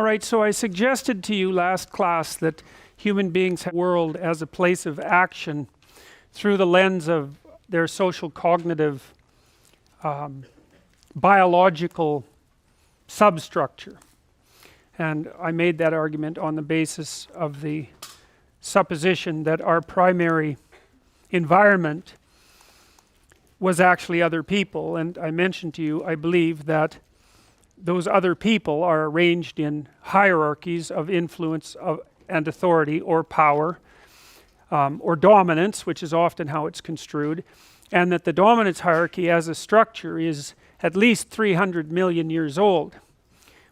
right, so I suggested to you last class that human beings have the world as a place of action through the lens of their social cognitive biological substructure. And I made that argument on the basis of the supposition that our primary environment was actually other people. And I mentioned to you, I believe that those other people are arranged in hierarchies of influence and authority or power, or dominance, which is often how it's construed, and that the dominance hierarchy as a structure is at least 300 million years old,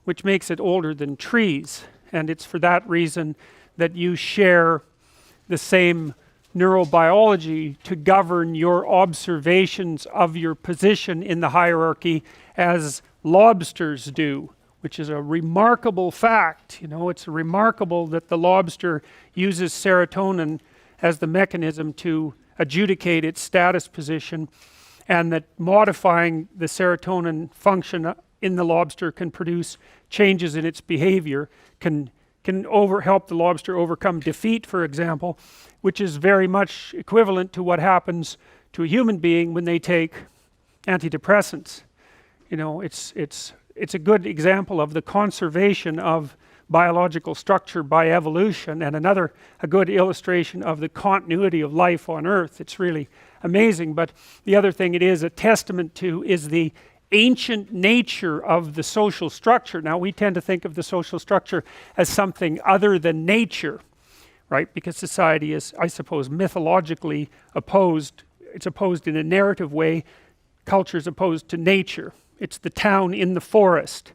which makes it older than trees. And it's for that reason that you share the same neurobiology to govern your observations of your position in the hierarchy as lobsters do, which is a remarkable fact. You know, it's remarkable that the lobster uses serotonin as the mechanism to adjudicate its status position, and that modifying the serotonin function in the lobster can produce changes in its behavior, can help the lobster overcome defeat, for example, which is very much equivalent to what happens to a human being when they take antidepressants. You know, it's a good example of the conservation of biological structure by evolution, and a good illustration of the continuity of life on Earth. It's really amazing. But the other thing it is a testament to is the ancient nature of the social structure. Now, we tend to think of the social structure as something other than nature, right? Because society is, I suppose, mythologically opposed. It's opposed in a narrative way. Culture is opposed to nature. It's the town in the forest.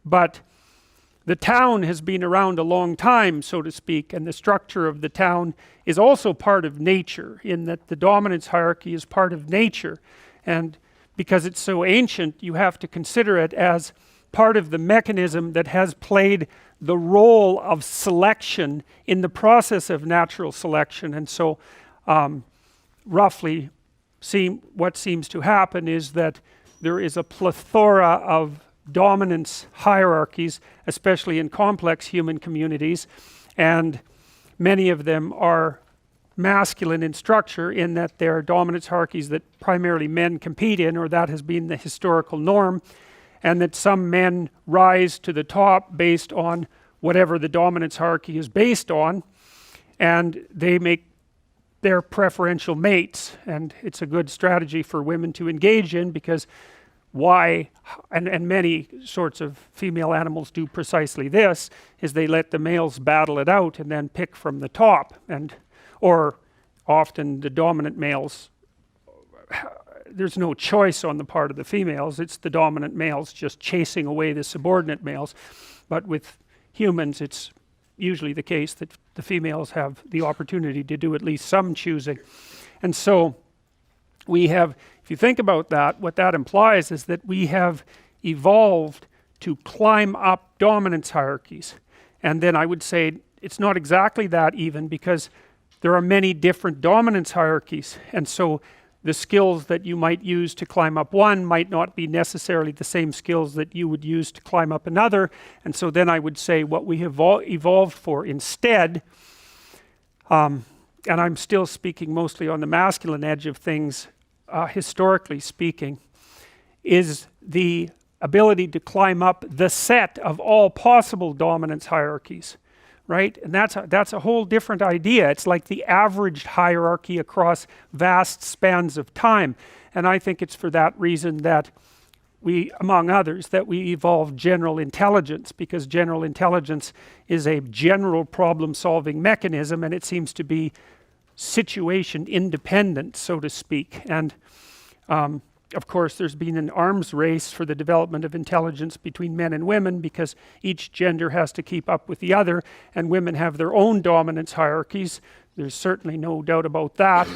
But the town has been around a long time, so to speak, and the structure of the town is also part of nature, in that the dominance hierarchy is part of nature. And because it's so ancient, you have to consider it as part of the mechanism that has played the role of selection in the process of natural selection. And so roughly what seems to happen is that there is a plethora of dominance hierarchies, especially in complex human communities, and many of them are masculine in structure, in that they're dominance hierarchies that primarily men compete in, or that has been the historical norm, and that some men rise to the top based on whatever the dominance hierarchy is based on, and they make their preferential mates. And it's a good strategy for women to engage in, because and many sorts of female animals do precisely this, is they let the males battle it out and then pick from the top. Or often the dominant males, there's no choice on the part of the females, it's the dominant males just chasing away the subordinate males. But with humans, it's usually the case that the females have the opportunity to do at least some choosing. And so we have, if you think about that, what that implies is that we have evolved to climb up dominance hierarchies. And then I would say it's not exactly that even, because there are many different dominance hierarchies. And so the skills that you might use to climb up one might not be necessarily the same skills that you would use to climb up another. And so then I would say what we have evolved for instead, and I'm still speaking mostly on the masculine edge of things, historically speaking, is the ability to climb up the set of all possible dominance hierarchies, right? And that's a whole different idea. It's like the averaged hierarchy across vast spans of time. And I think it's for that reason that we, among others, that we evolved general intelligence, because general intelligence is a general problem-solving mechanism, and it seems to be situation independent, so to speak. And of course, there's been an arms race for the development of intelligence between men and women, because each gender has to keep up with the other, and women have their own dominance hierarchies. There's certainly no doubt about that.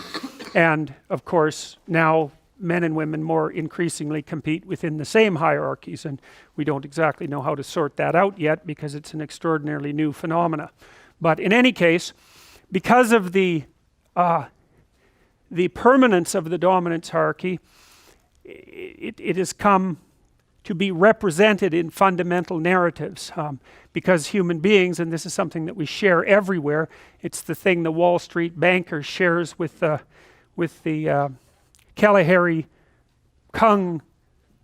And of course, now men and women more increasingly compete within the same hierarchies, and we don't exactly know how to sort that out yet, because it's an extraordinarily new phenomena. But in any case, because of the permanence of the dominance hierarchy, it has come to be represented in fundamental narratives, because human beings, and this is something that we share everywhere, it's the thing the Wall Street banker shares with the Kalahari Kung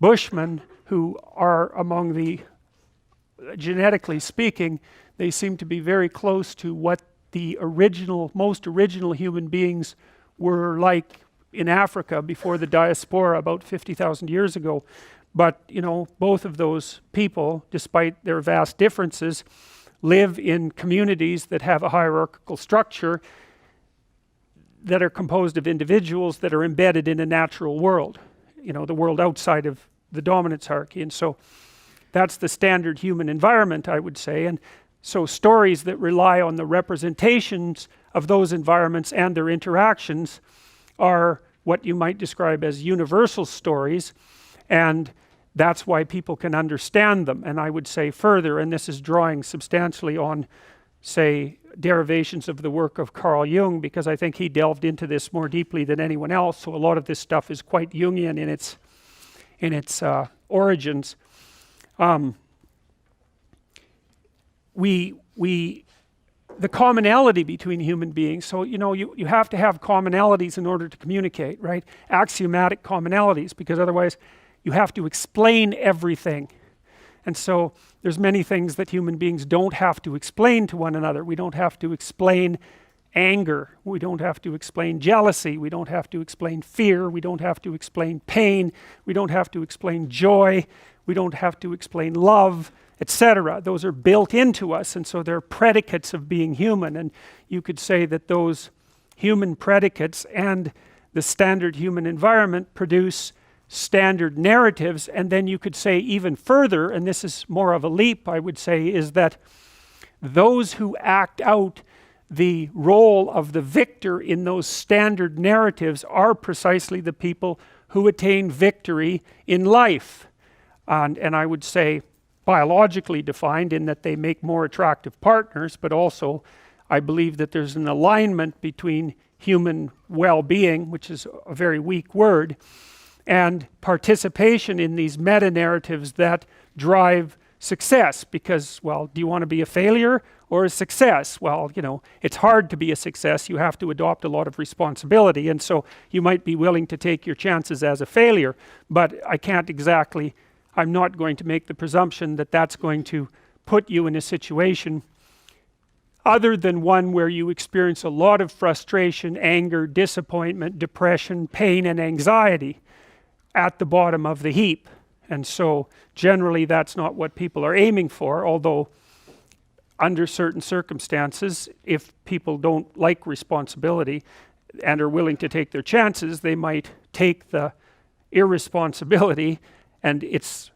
Bushmen, who are among the, genetically speaking, they seem to be very close to what the most original human beings were like in Africa before the diaspora about 50,000 years ago. But both of those people, despite their vast differences, live in communities that have a hierarchical structure that are composed of individuals that are embedded in a natural world, the world outside of the dominance hierarchy. And so that's the standard human environment, I would say. And so stories that rely on the representations of those environments and their interactions are what you might describe as universal stories, and that's why people can understand them. And I would say further, and this is drawing substantially on, say, derivations of the work of Carl Jung, because I think he delved into this more deeply than anyone else, so a lot of this stuff is quite Jungian in its origins. The commonality between human beings, so you have to have commonalities in order to communicate, right? Axiomatic commonalities, because otherwise you have to explain everything. And so there's many things that human beings don't have to explain to one another. We don't have to explain anger, we don't have to explain jealousy, we don't have to explain fear, we don't have to explain pain, we don't have to explain joy, we don't have to explain love, etc. Those are built into us, and so they're predicates of being human. And you could say that those human predicates and the standard human environment produce standard narratives. And then you could say even further, and this is more of a leap, I would say, is that those who act out the role of the victor in those standard narratives are precisely the people who attain victory in life. And I would say biologically defined in that they make more attractive partners, but also I believe that there's an alignment between human well-being, which is a very weak word, and participation in these meta-narratives that drive success. Because, well, do you want to be a failure or a success? Well, it's hard to be a success. You have to adopt a lot of responsibility, and so you might be willing to take your chances as a failure, but I'm not going to make the presumption that that's going to put you in a situation other than one where you experience a lot of frustration, anger, disappointment, depression, pain, and anxiety at the bottom of the heap. And so generally that's not what people are aiming for, although under certain circumstances, if people don't like responsibility and are willing to take their chances, they might take the irresponsibility and its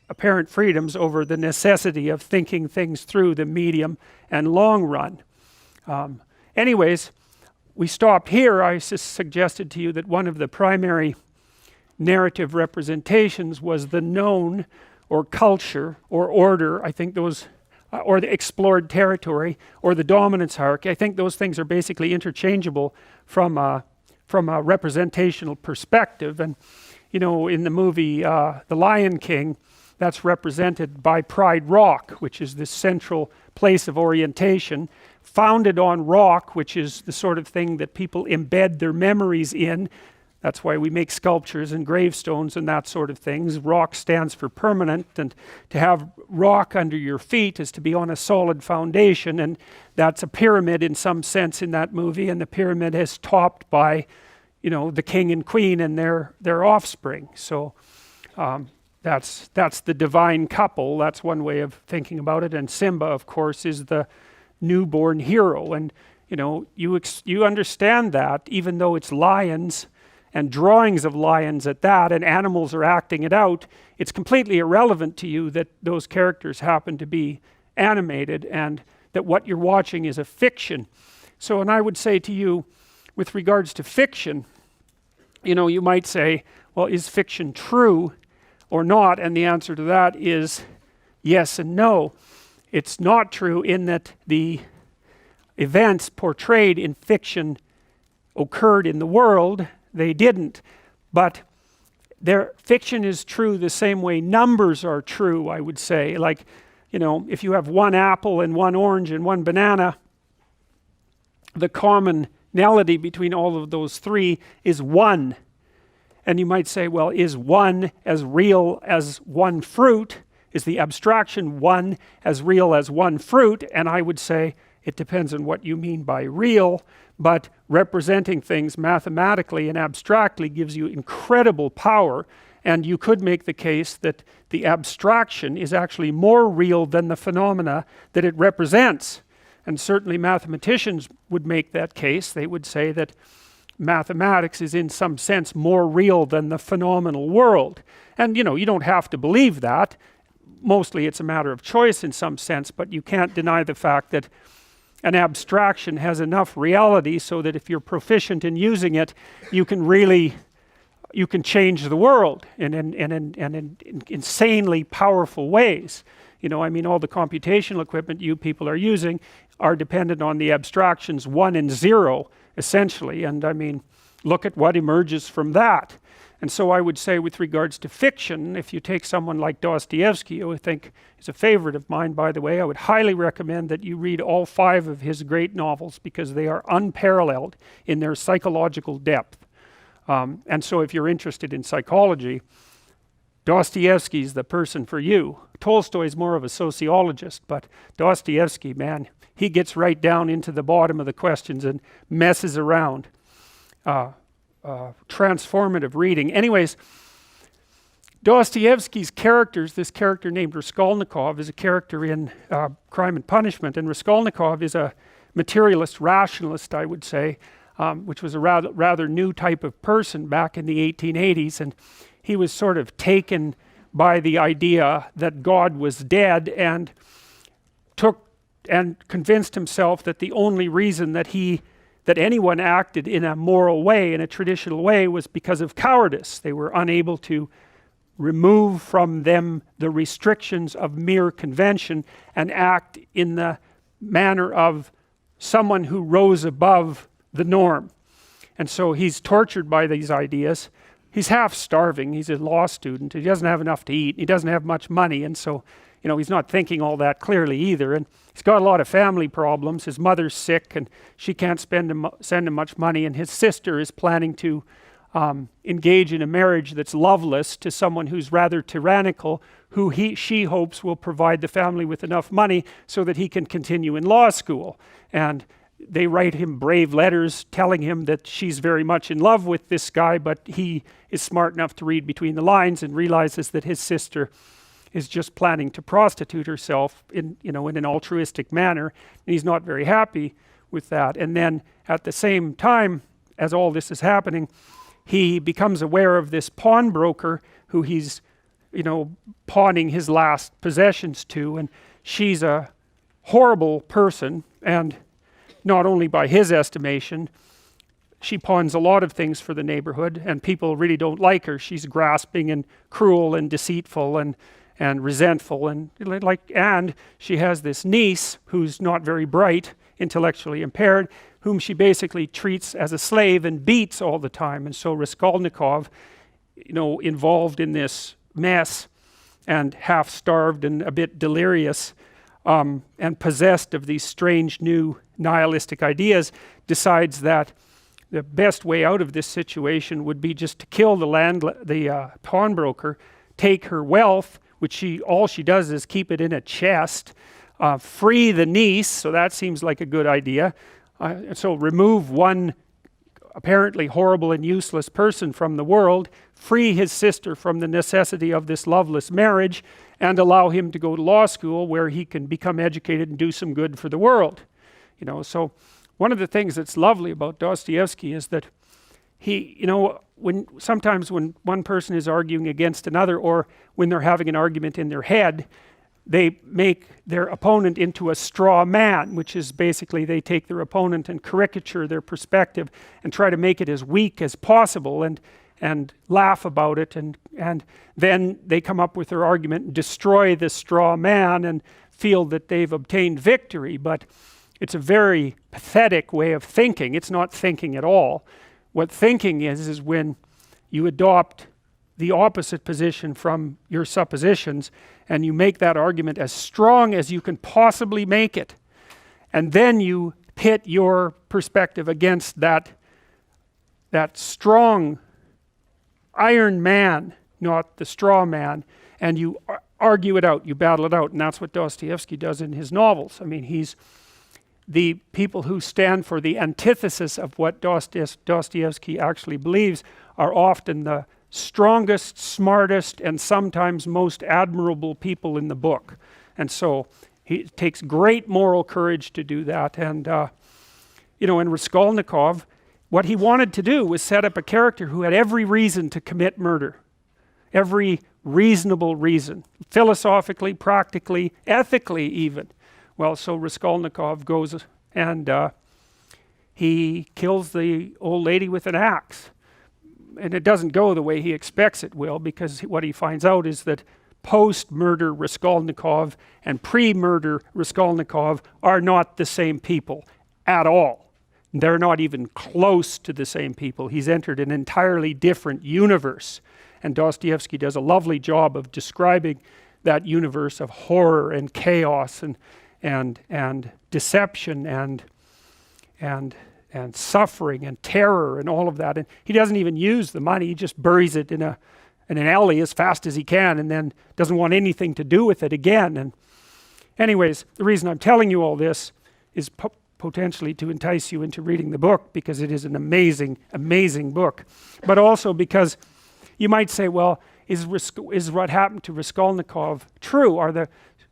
apparent freedoms over the necessity of thinking things through the medium and long run. Anyways, we stopped here. I suggested to you that one of the primary narrative representations was the known or culture or order. I think those, or the explored territory or the dominance hierarchy. I think those things are basically interchangeable from a representational perspective. And in the movie The Lion King, that's represented by Pride Rock, which is this central place of orientation, founded on rock, which is the sort of thing that people embed their memories in. That's why we make sculptures and gravestones and that sort of things. Rock stands for permanent, and to have rock under your feet is to be on a solid foundation, and that's a pyramid in some sense in that movie, and the pyramid is topped by the king and queen and their offspring. So that's the divine couple. That's one way of thinking about it. And Simba, of course, is the newborn hero. And you understand that, even though it's lions and drawings of lions at that, and animals are acting it out, it's completely irrelevant to you that those characters happen to be animated and that what you're watching is a fiction. So, and I would say to you, with regards to fiction, you might say, well, is fiction true or not? And the answer to that is yes and no. It's not true in that the events portrayed in fiction occurred in the world. They didn't. But fiction is true the same way numbers are true, I would say. Like, if you have one apple and one orange and one banana, the commonality between all of those three is one. And you might say, well, is one as real as one fruit? Is the abstraction one as real as one fruit? And I would say it depends on what you mean by real, but representing things mathematically and abstractly gives you incredible power. And you could make the case that the abstraction is actually more real than the phenomena that it represents. And certainly mathematicians would make that case. They would say that mathematics is in some sense more real than the phenomenal world. And you don't have to believe that. Mostly it's a matter of choice in some sense, but you can't deny the fact that an abstraction has enough reality so that if you're proficient in using it, you can change the world in insanely powerful ways. All the computational equipment you people are using are dependent on the abstractions 1 and 0, essentially. And look at what emerges from that. And so I would say with regards to fiction, if you take someone like Dostoevsky, who I think is a favorite of mine, by the way, I would highly recommend that you read all 5 of his great novels because they are unparalleled in their psychological depth. And so if you're interested in psychology, Dostoevsky's the person for you. Tolstoy is more of a sociologist, but Dostoevsky, man, he gets right down into the bottom of the questions and messes around. Transformative reading. Anyways, Dostoevsky's characters, this character named Raskolnikov is a character in Crime and Punishment, and Raskolnikov is a materialist rationalist, I would say, which was a rather new type of person back in the 1880s, and he was sort of taken by the idea that God was dead and convinced himself that the only reason that anyone acted in a moral way, in a traditional way, was because of cowardice. They were unable to remove from them the restrictions of mere convention and act in the manner of someone who rose above the norm. And so he's tortured by these ideas. He's half starving. He's a law student. He doesn't have enough to eat. He doesn't have much money. And so, he's not thinking all that clearly either. And he's got a lot of family problems. His mother's sick and she can't send him much money. And his sister is planning to engage in a marriage that's loveless to someone who's rather tyrannical, who she hopes will provide the family with enough money so that he can continue in law school. And they write him brave letters telling him that she's very much in love with this guy, but he is smart enough to read between the lines and realizes that his sister is just planning to prostitute herself in an altruistic manner, and he's not very happy with that. And then at the same time as all this is happening, he becomes aware of this pawnbroker who he's pawning his last possessions to, and she's a horrible person, and not only by his estimation, she pawns a lot of things for the neighborhood, and people really don't like her. She's grasping and cruel and deceitful and resentful, and she has this niece who's not very bright, intellectually impaired, whom she basically treats as a slave and beats all the time. And so Raskolnikov, involved in this mess and half starved and a bit delirious, and possessed of these strange new nihilistic ideas, decides that the best way out of this situation would be just to kill the pawnbroker, take her wealth, which all she does is keep it in a chest, free the niece, so that seems like a good idea. So remove one apparently horrible and useless person from the world, free his sister from the necessity of this loveless marriage, and allow him to go to law school where he can become educated and do some good for the world. So one of the things that's lovely about Dostoevsky is that he, sometimes when one person is arguing against another, or when they're having an argument in their head, they make their opponent into a straw man, which is basically they take their opponent and caricature their perspective and try to make it as weak as possible and laugh about it, and then they come up with their argument and destroy the straw man and feel that they've obtained victory. But it's a very pathetic way of thinking. It's not thinking at all. What thinking is when you adopt the opposite position from your suppositions, and you make that argument as strong as you can possibly make it, and then you pit your perspective against that strong iron man, not the straw man, and you argue it out, you battle it out, and that's what Dostoevsky does in his novels. I mean, he's the people who stand for the antithesis of what Dostoevsky actually believes are often the strongest, smartest, and sometimes most admirable people in the book. And so it takes great moral courage to do that. And in Raskolnikov, what he wanted to do was set up a character who had every reason to commit murder. Every reasonable reason. Philosophically, practically, ethically even. Well, so Raskolnikov goes and he kills the old lady with an axe. And it doesn't go the way he expects it will, because what he finds out is that post-murder Raskolnikov and pre-murder Raskolnikov are not the same people at all. They're not even close to the same people. He's entered an entirely different universe. And Dostoevsky does a lovely job of describing that universe of horror and chaos and deception and suffering and terror and all of that. And he doesn't even use the money. He just buries it in an alley as fast as he can, and then doesn't want anything to do with it again. And anyways, the reason I'm telling you all this is potentially to entice you into reading the book, because it is an amazing, amazing book. But also because you might say, well, is what happened to Raskolnikov true? Are the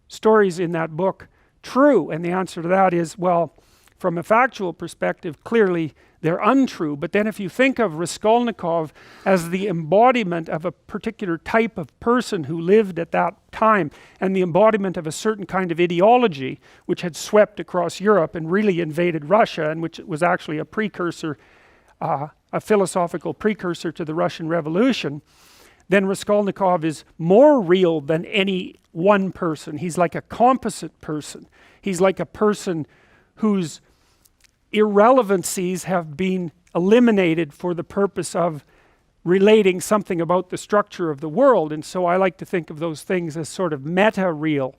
stories in that book true? And the answer to that is, well, from a factual perspective, clearly they're untrue. But then if you think of Raskolnikov as the embodiment of a particular type of person who lived at that time, and the embodiment of a certain kind of ideology which had swept across Europe and really invaded Russia, and which was actually a precursor, a philosophical precursor to the Russian Revolution, then Raskolnikov is more real than any one person. He's like a composite person. He's like a person whose irrelevancies have been eliminated for the purpose of relating something about the structure of the world. And so I like to think of those things as sort of meta-real.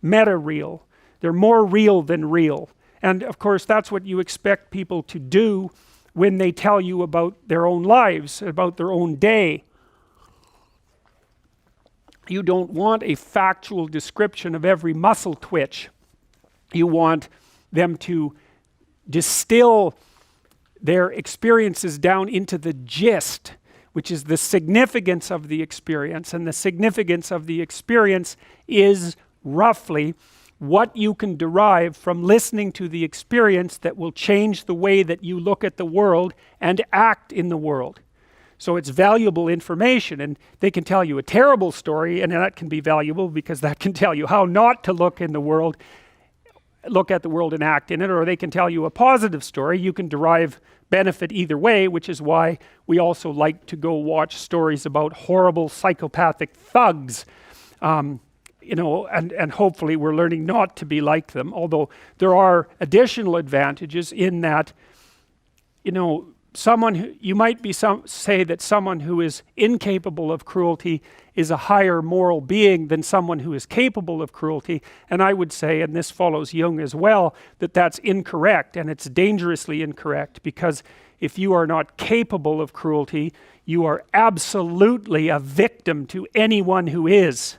They're more real than real. And of course, that's what you expect people to do when they tell you about their own lives, about their own day. You don't want a factual description of every muscle twitch. You want them to distill their experiences down into the gist, which is the significance of the experience. And the significance of the experience is roughly what you can derive from listening to the experience that will change the way that you look at the world and act in the world. So it's valuable information, and they can tell you a terrible story, and that can be valuable because that can tell you how not to look at the world and act in it, or they can tell you a positive story. You can derive benefit either way, which is why we also like to go watch stories about horrible psychopathic thugs, and hopefully we're learning not to be like them, although there are additional advantages in that, you might say that someone who is incapable of cruelty is a higher moral being than someone who is capable of cruelty. And I would say, and this follows Jung as well, that that's incorrect, and it's dangerously incorrect, because if you are not capable of cruelty, you are absolutely a victim to anyone who is.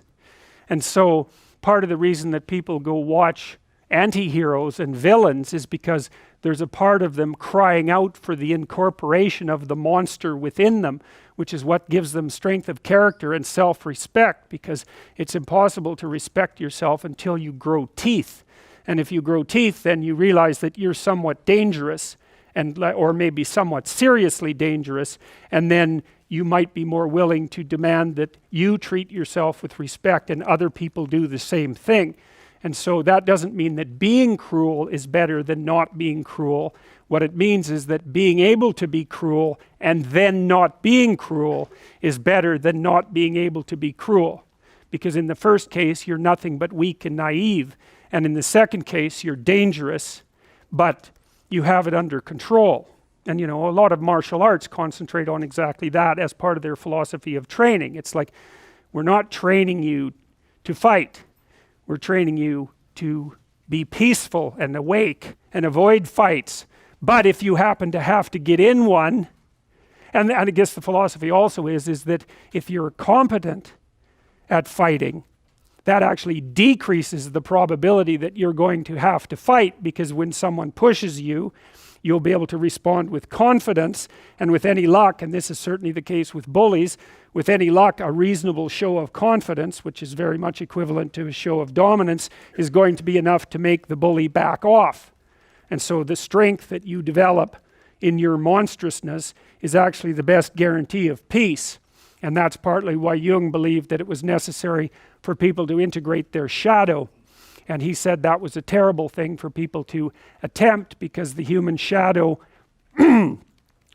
And so part of the reason that people go watch anti-heroes and villains is because there's a part of them crying out for the incorporation of the monster within them, which is what gives them strength of character and self-respect, because it's impossible to respect yourself until you grow teeth. And if you grow teeth, then you realize that you're somewhat dangerous, or maybe somewhat seriously dangerous, and then you might be more willing to demand that you treat yourself with respect and other people do the same thing. And so that doesn't mean that being cruel is better than not being cruel. What it means is that being able to be cruel and then not being cruel is better than not being able to be cruel. Because in the first case, you're nothing but weak and naive. And in the second case, you're dangerous, but you have it under control. And a lot of martial arts concentrate on exactly that as part of their philosophy of training. It's like, we're not training you to fight. We're training you to be peaceful and awake and avoid fights. But if you happen to have to get in one, and I guess the philosophy also is that if you're competent at fighting, that actually decreases the probability that you're going to have to fight, because when someone pushes you, you'll be able to respond with confidence, and with any luck, and this is certainly the case with bullies, with any luck, a reasonable show of confidence, which is very much equivalent to a show of dominance, is going to be enough to make the bully back off. And so the strength that you develop in your monstrousness is actually the best guarantee of peace. And that's partly why Jung believed that it was necessary for people to integrate their shadow. And he said that was a terrible thing for people to attempt, because the human shadow,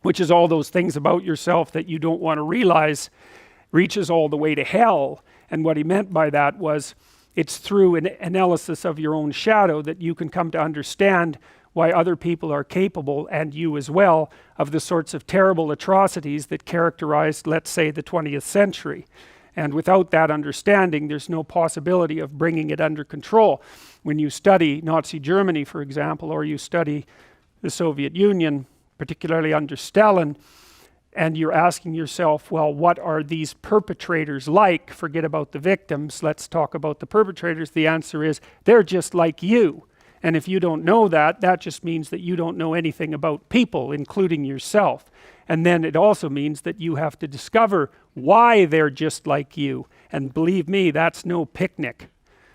which is all those things about yourself that you don't want to realize, reaches all the way to hell. And what he meant by that was, it's through an analysis of your own shadow that you can come to understand why other people are capable, and you as well, of the sorts of terrible atrocities that characterized, let's say, the 20th century. And without that understanding, there's no possibility of bringing it under control. When you study Nazi Germany, for example, or you study the Soviet Union, particularly under Stalin, and you're asking yourself, well, what are these perpetrators like? Forget about the victims, let's talk about the perpetrators. The answer is, they're just like you. And if you don't know that, that just means that you don't know anything about people, including yourself. And then it also means that you have to discover why they're just like you. And believe me, that's no picnic.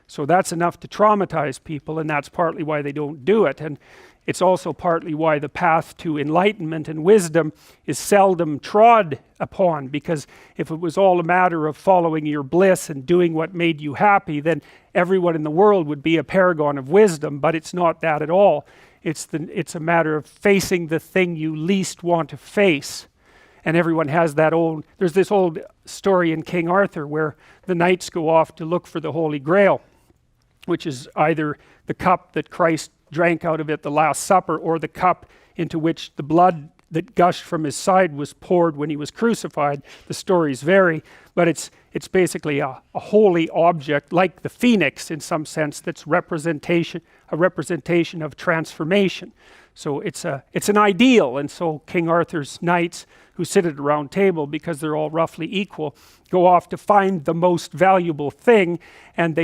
So that's enough to traumatize people, and that's partly why they don't do it. And it's also partly why the path to enlightenment and wisdom is seldom trod upon, because if it was all a matter of following your bliss and doing what made you happy, then everyone in the world would be a paragon of wisdom. But it's not that at all. It's a matter of facing the thing you least want to face. And everyone has that there's this old story in King Arthur where the knights go off to look for the Holy Grail, which is either the cup that Christ drank out of at the Last Supper, or the cup into which the blood that gushed from his side was poured when he was crucified. The stories vary, but it's basically a holy object, like the phoenix in some sense, that's a representation of transformation. So it's an ideal. And so King Arthur's knights, who sit at a round table because they're all roughly equal, go off to find the most valuable thing. And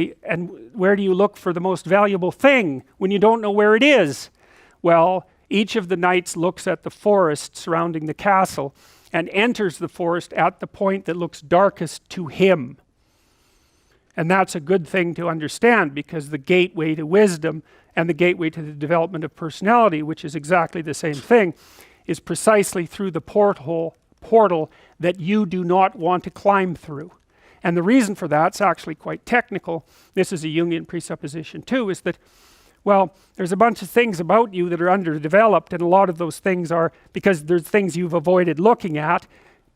where do you look for the most valuable thing when you don't know where it is? Well, each of the knights looks at the forest surrounding the castle and enters the forest at the point that looks darkest to him. And that's a good thing to understand, because the gateway to wisdom and the gateway to the development of personality, which is exactly the same thing, is precisely through the portal that you do not want to climb through. And the reason for that's actually quite technical. This is a Jungian presupposition too, is that, well, there's a bunch of things about you that are underdeveloped, and a lot of those things are because there's things you've avoided looking at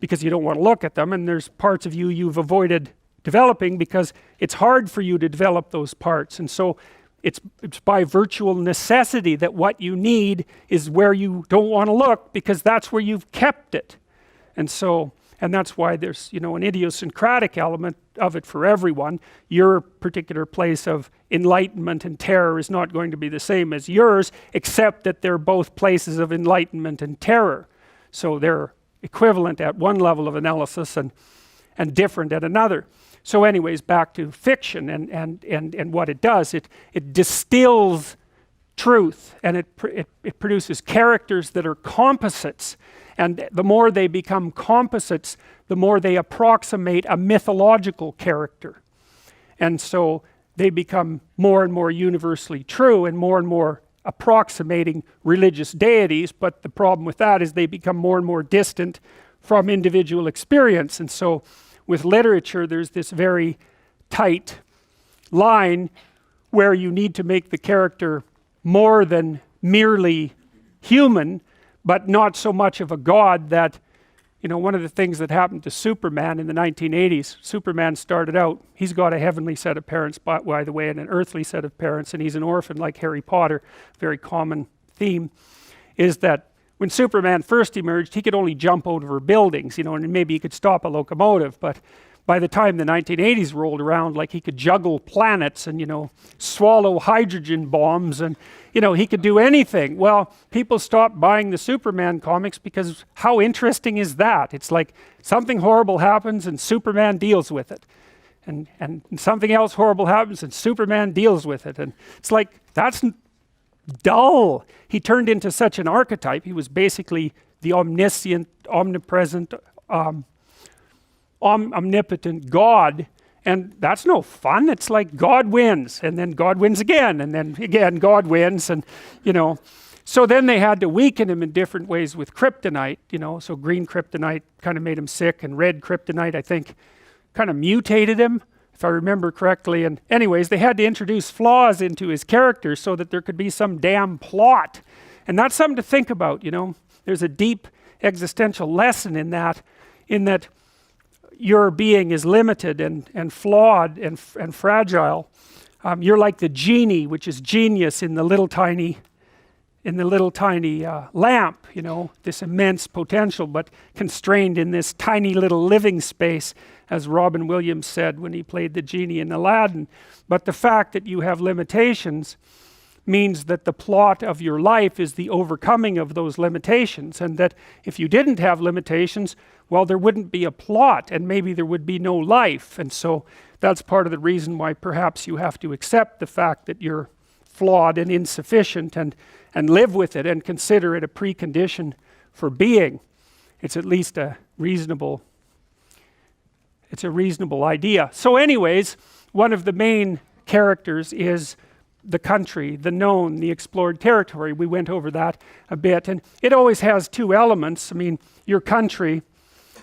because you don't want to look at them, and there's parts of you you've avoided developing because it's hard for you to develop those parts. And so it's by virtual necessity that what you need is where you don't want to look, because that's where you've kept it. And that's why there's, an idiosyncratic element of it for everyone. Your particular place of enlightenment and terror is not going to be the same as yours, except that they're both places of enlightenment and terror. So they're equivalent at one level of analysis and different at another. So anyways, back to fiction and what it does. It distills truth, and it produces characters that are composites. And the more they become composites, the more they approximate a mythological character. And so they become more and more universally true and more approximating religious deities. But the problem with that is they become more and more distant from individual experience. And so with literature, there's this very tight line where you need to make the character more than merely human, but not so much of a god that, one of the things that happened to Superman in the 1980s, Superman started out, he's got a heavenly set of parents, by the way, and an earthly set of parents, and he's an orphan like Harry Potter. Very common theme is that when Superman first emerged, he could only jump over buildings, and maybe he could stop a locomotive, but by the time the 1980s rolled around, like, he could juggle planets and swallow hydrogen bombs, and he could do anything. Well, people stopped buying the Superman comics because how interesting is that? It's like something horrible happens and Superman deals with it, and something else horrible happens and Superman deals with it, and it's like, that's dull. He turned into such an archetype. He was basically the omniscient, omnipresent, omnipotent God, and that's no fun. It's like God wins, and then God wins again, and then again God wins, and so then they had to weaken him in different ways with kryptonite. So green kryptonite kind of made him sick, and red kryptonite, I think, kind of mutated him, if I remember correctly. And anyways, they had to introduce flaws into his character so that there could be some damn plot, and that's something to think about. There's a deep existential lesson in that your being is limited and flawed and fragile. You're like the genie, which is genius in the little tiny lamp, this immense potential, but constrained in this tiny little living space, as Robin Williams said when he played the genie in Aladdin. But the fact that you have limitations means that the plot of your life is the overcoming of those limitations, and that if you didn't have limitations, well, there wouldn't be a plot, and maybe there would be no life. And so that's part of the reason why perhaps you have to accept the fact that you're flawed and insufficient, and live with it and consider it a precondition for being. It's at least a reasonable idea. So anyways, one of the main characters is the country, the known, the explored territory. We went over that a bit, and it always has two elements. I mean, your country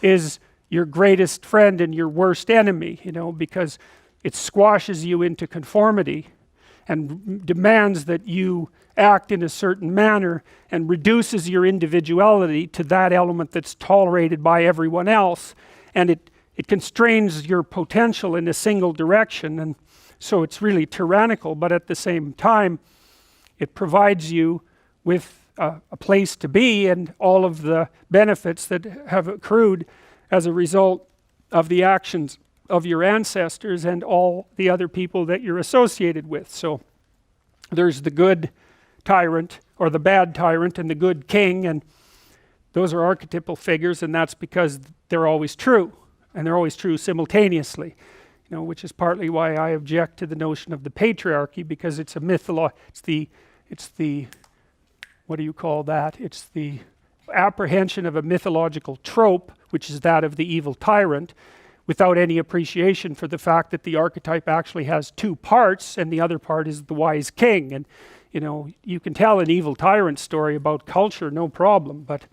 is your greatest friend and your worst enemy, because it squashes you into conformity and demands that you act in a certain manner, and reduces your individuality to that element that's tolerated by everyone else, and it constrains your potential in a single direction. And so it's really tyrannical, but at the same time it provides you with a place to be and all of the benefits that have accrued as a result of the actions of your ancestors and all the other people that you're associated with. So there's the good tyrant, or the bad tyrant, and the good king, and those are archetypal figures, and that's because they're always true, and they're always true simultaneously, which is partly why I object to the notion of the patriarchy, because it's a it's the what do you call that? It's the apprehension of a mythological trope, which is that of the evil tyrant, without any appreciation for the fact that the archetype actually has two parts, and the other part is the wise king. And you can tell an evil tyrant story about culture, no problem, but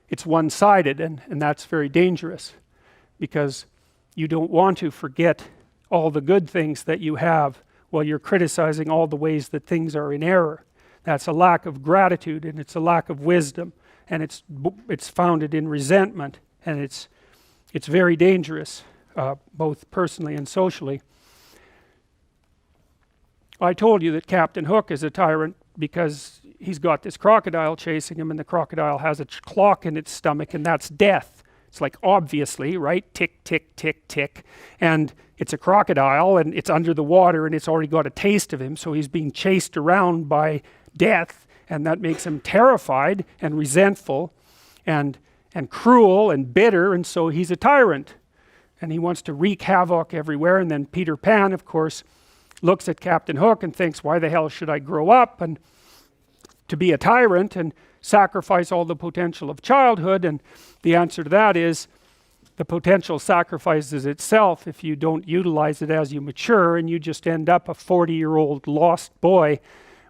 it's one-sided, and that's very dangerous, because you don't want to forget all the good things that you have while you're criticizing all the ways that things are in error. That's a lack of gratitude, and it's a lack of wisdom, and it's founded in resentment, and it's very dangerous, both personally and socially. I told you that Captain Hook is a tyrant because he's got this crocodile chasing him, and the crocodile has a clock in its stomach, and that's death. It's like, obviously, right? Tick, tick, tick, tick. And it's a crocodile, and it's under the water, and it's already got a taste of him, so he's being chased around by death, and that makes him terrified and resentful and cruel and bitter, and so he's a tyrant. And he wants to wreak havoc everywhere. And then Peter Pan, of course, looks at Captain Hook and thinks, why the hell should I grow up and to be a tyrant and sacrifice all the potential of childhood? And the answer to that is, the potential sacrifices itself if you don't utilize it as you mature, and you just end up a 40-year-old lost boy,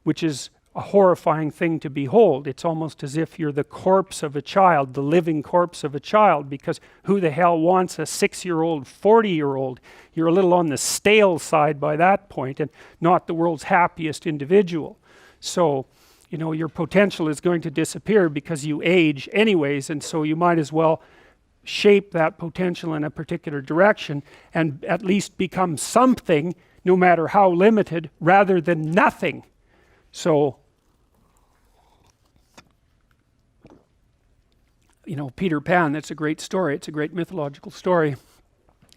which is a horrifying thing to behold. It's almost as if you're the corpse of a child, the living corpse of a child, because who the hell wants a 6-year-old, 40-year-old? You're a little on the stale side by that point, and not the world's happiest individual. So, your potential is going to disappear because you age anyways, and so you might as well shape that potential in a particular direction and at least become something, no matter how limited, rather than nothing. So Peter Pan, that's a great story. It's a great mythological story.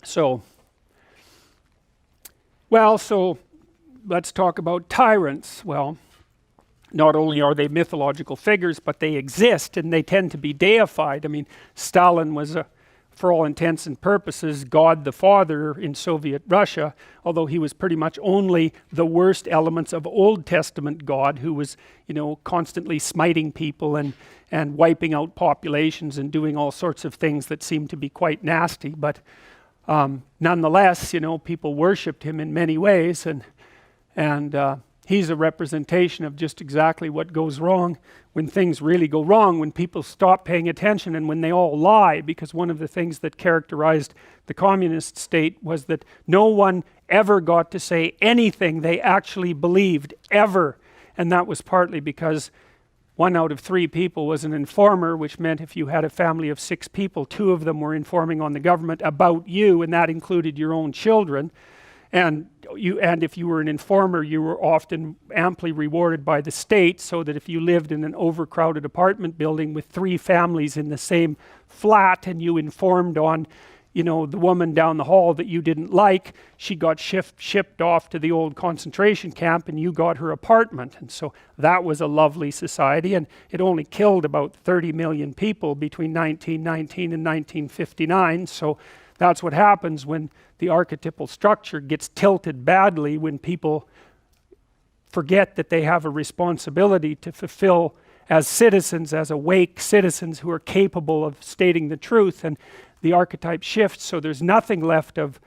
So let's talk about tyrants. Well, not only are they mythological figures, but they exist and they tend to be deified. I mean, Stalin was, for all intents and purposes, God the Father in Soviet Russia, although he was pretty much only the worst elements of Old Testament God, who was, constantly smiting people and wiping out populations and doing all sorts of things that seemed to be quite nasty. But nonetheless, people worshipped him in many ways, and he's a representation of just exactly what goes wrong when things really go wrong, when people stop paying attention and when they all lie. Because one of the things that characterized the communist state was that no one ever got to say anything they actually believed, ever. And that was partly because 1 out of 3 people was an informer, which meant if you had a family of 6 people, 2 of them were informing on the government about you, and that included your own children. And if you were an informer, you were often amply rewarded by the state, so that if you lived in an overcrowded apartment building with 3 families in the same flat and you informed on, the woman down the hall that you didn't like, she got shipped off to the old concentration camp and you got her apartment. And so that was a lovely society, and it only killed about 30 million people between 1919 and 1959. So that's what happens when the archetypal structure gets tilted badly, when people forget that they have a responsibility to fulfill as citizens, as awake citizens who are capable of stating the truth, and the archetype shifts, so there's nothing left of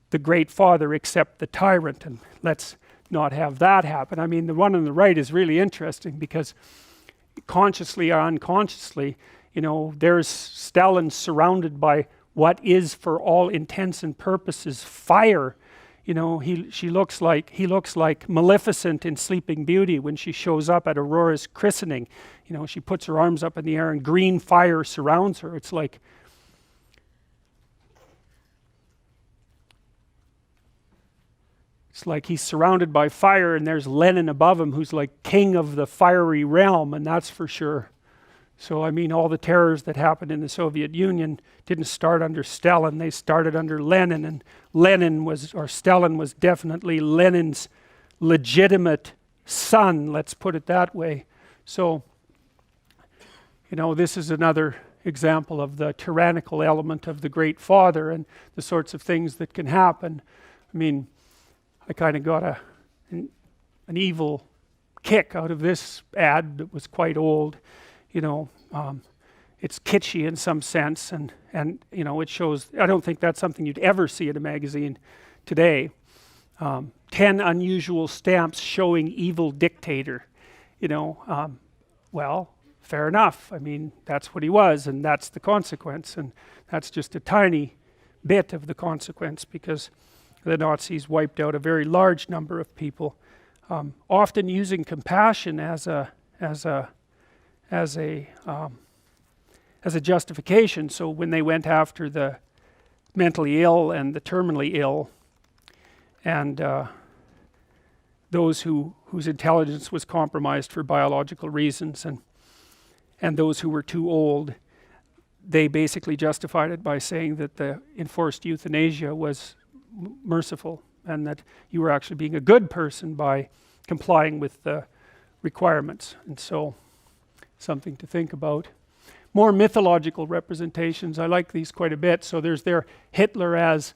the great father except the tyrant, and let's not have that happen. I mean, the one on the right is really interesting because consciously or unconsciously, there's Stalin surrounded by what is, for all intents and purposes, fire. He looks like Maleficent in Sleeping Beauty when she shows up at Aurora's christening. She puts her arms up in the air and green fire surrounds her. It's like he's surrounded by fire, and there's Lenin above him who's like king of the fiery realm, and that's for sure. So I mean, all the terrors that happened in the Soviet Union didn't start under Stalin, they started under Lenin, and Stalin was definitely Lenin's legitimate son, let's put it that way. So, this is another example of the tyrannical element of the Great Father and the sorts of things that can happen. I mean, I kind of got an evil kick out of this ad that was quite old. It's kitschy in some sense, and it shows. I don't think that's something you'd ever see in a magazine today. 10 unusual stamps showing evil dictator. Well, fair enough. I mean, that's what he was, and that's the consequence, and that's just a tiny bit of the consequence, because the Nazis wiped out a very large number of people, often using compassion as a justification. So when they went after the mentally ill and the terminally ill, and those whose intelligence was compromised for biological reasons, and those who were too old, they basically justified it by saying that the enforced euthanasia was merciful, and that you were actually being a good person by complying with the requirements. And so, something to think about. More mythological representations, I like these quite a bit. So there's Hitler as,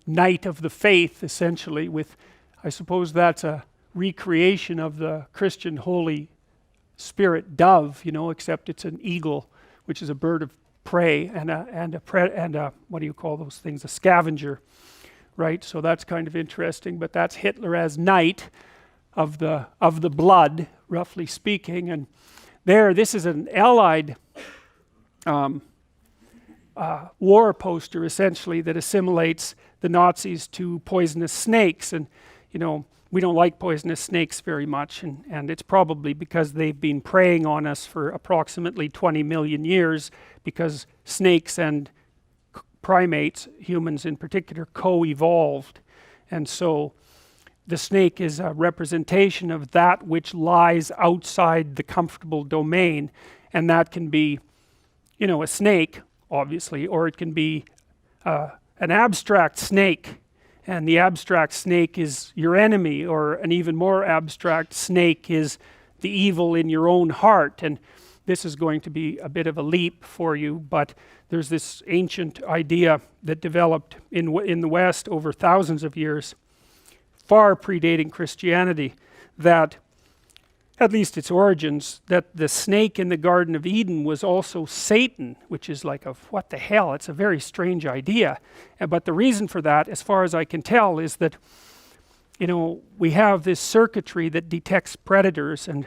knight of the faith, essentially, with, I suppose that's a recreation of the Christian Holy Spirit dove, except it's an eagle, which is a bird of prey, and a what do you call those things? A scavenger, right? So that's kind of interesting. But that's Hitler as knight of the blood, roughly speaking, and this is an Allied war poster, essentially, that assimilates the Nazis to poisonous snakes. And, we don't like poisonous snakes very much, and it's probably because they've been preying on us for approximately 20 million years, because snakes and primates, humans in particular, co-evolved. And so the snake is a representation of that which lies outside the comfortable domain, and that can be you know, a snake, obviously, or it can be an abstract snake, and the abstract snake is your enemy, or an even more abstract snake is the evil in your own heart. And this is going to be a bit of a leap for you, but there's this ancient idea that developed in the West over thousands of years, far predating Christianity, that at least its origins, that the snake in the Garden of Eden was also Satan, which is like a what the hell, it's a very strange idea. But the reason for that, as far as I can tell, is that, you know, we have this circuitry that detects predators, and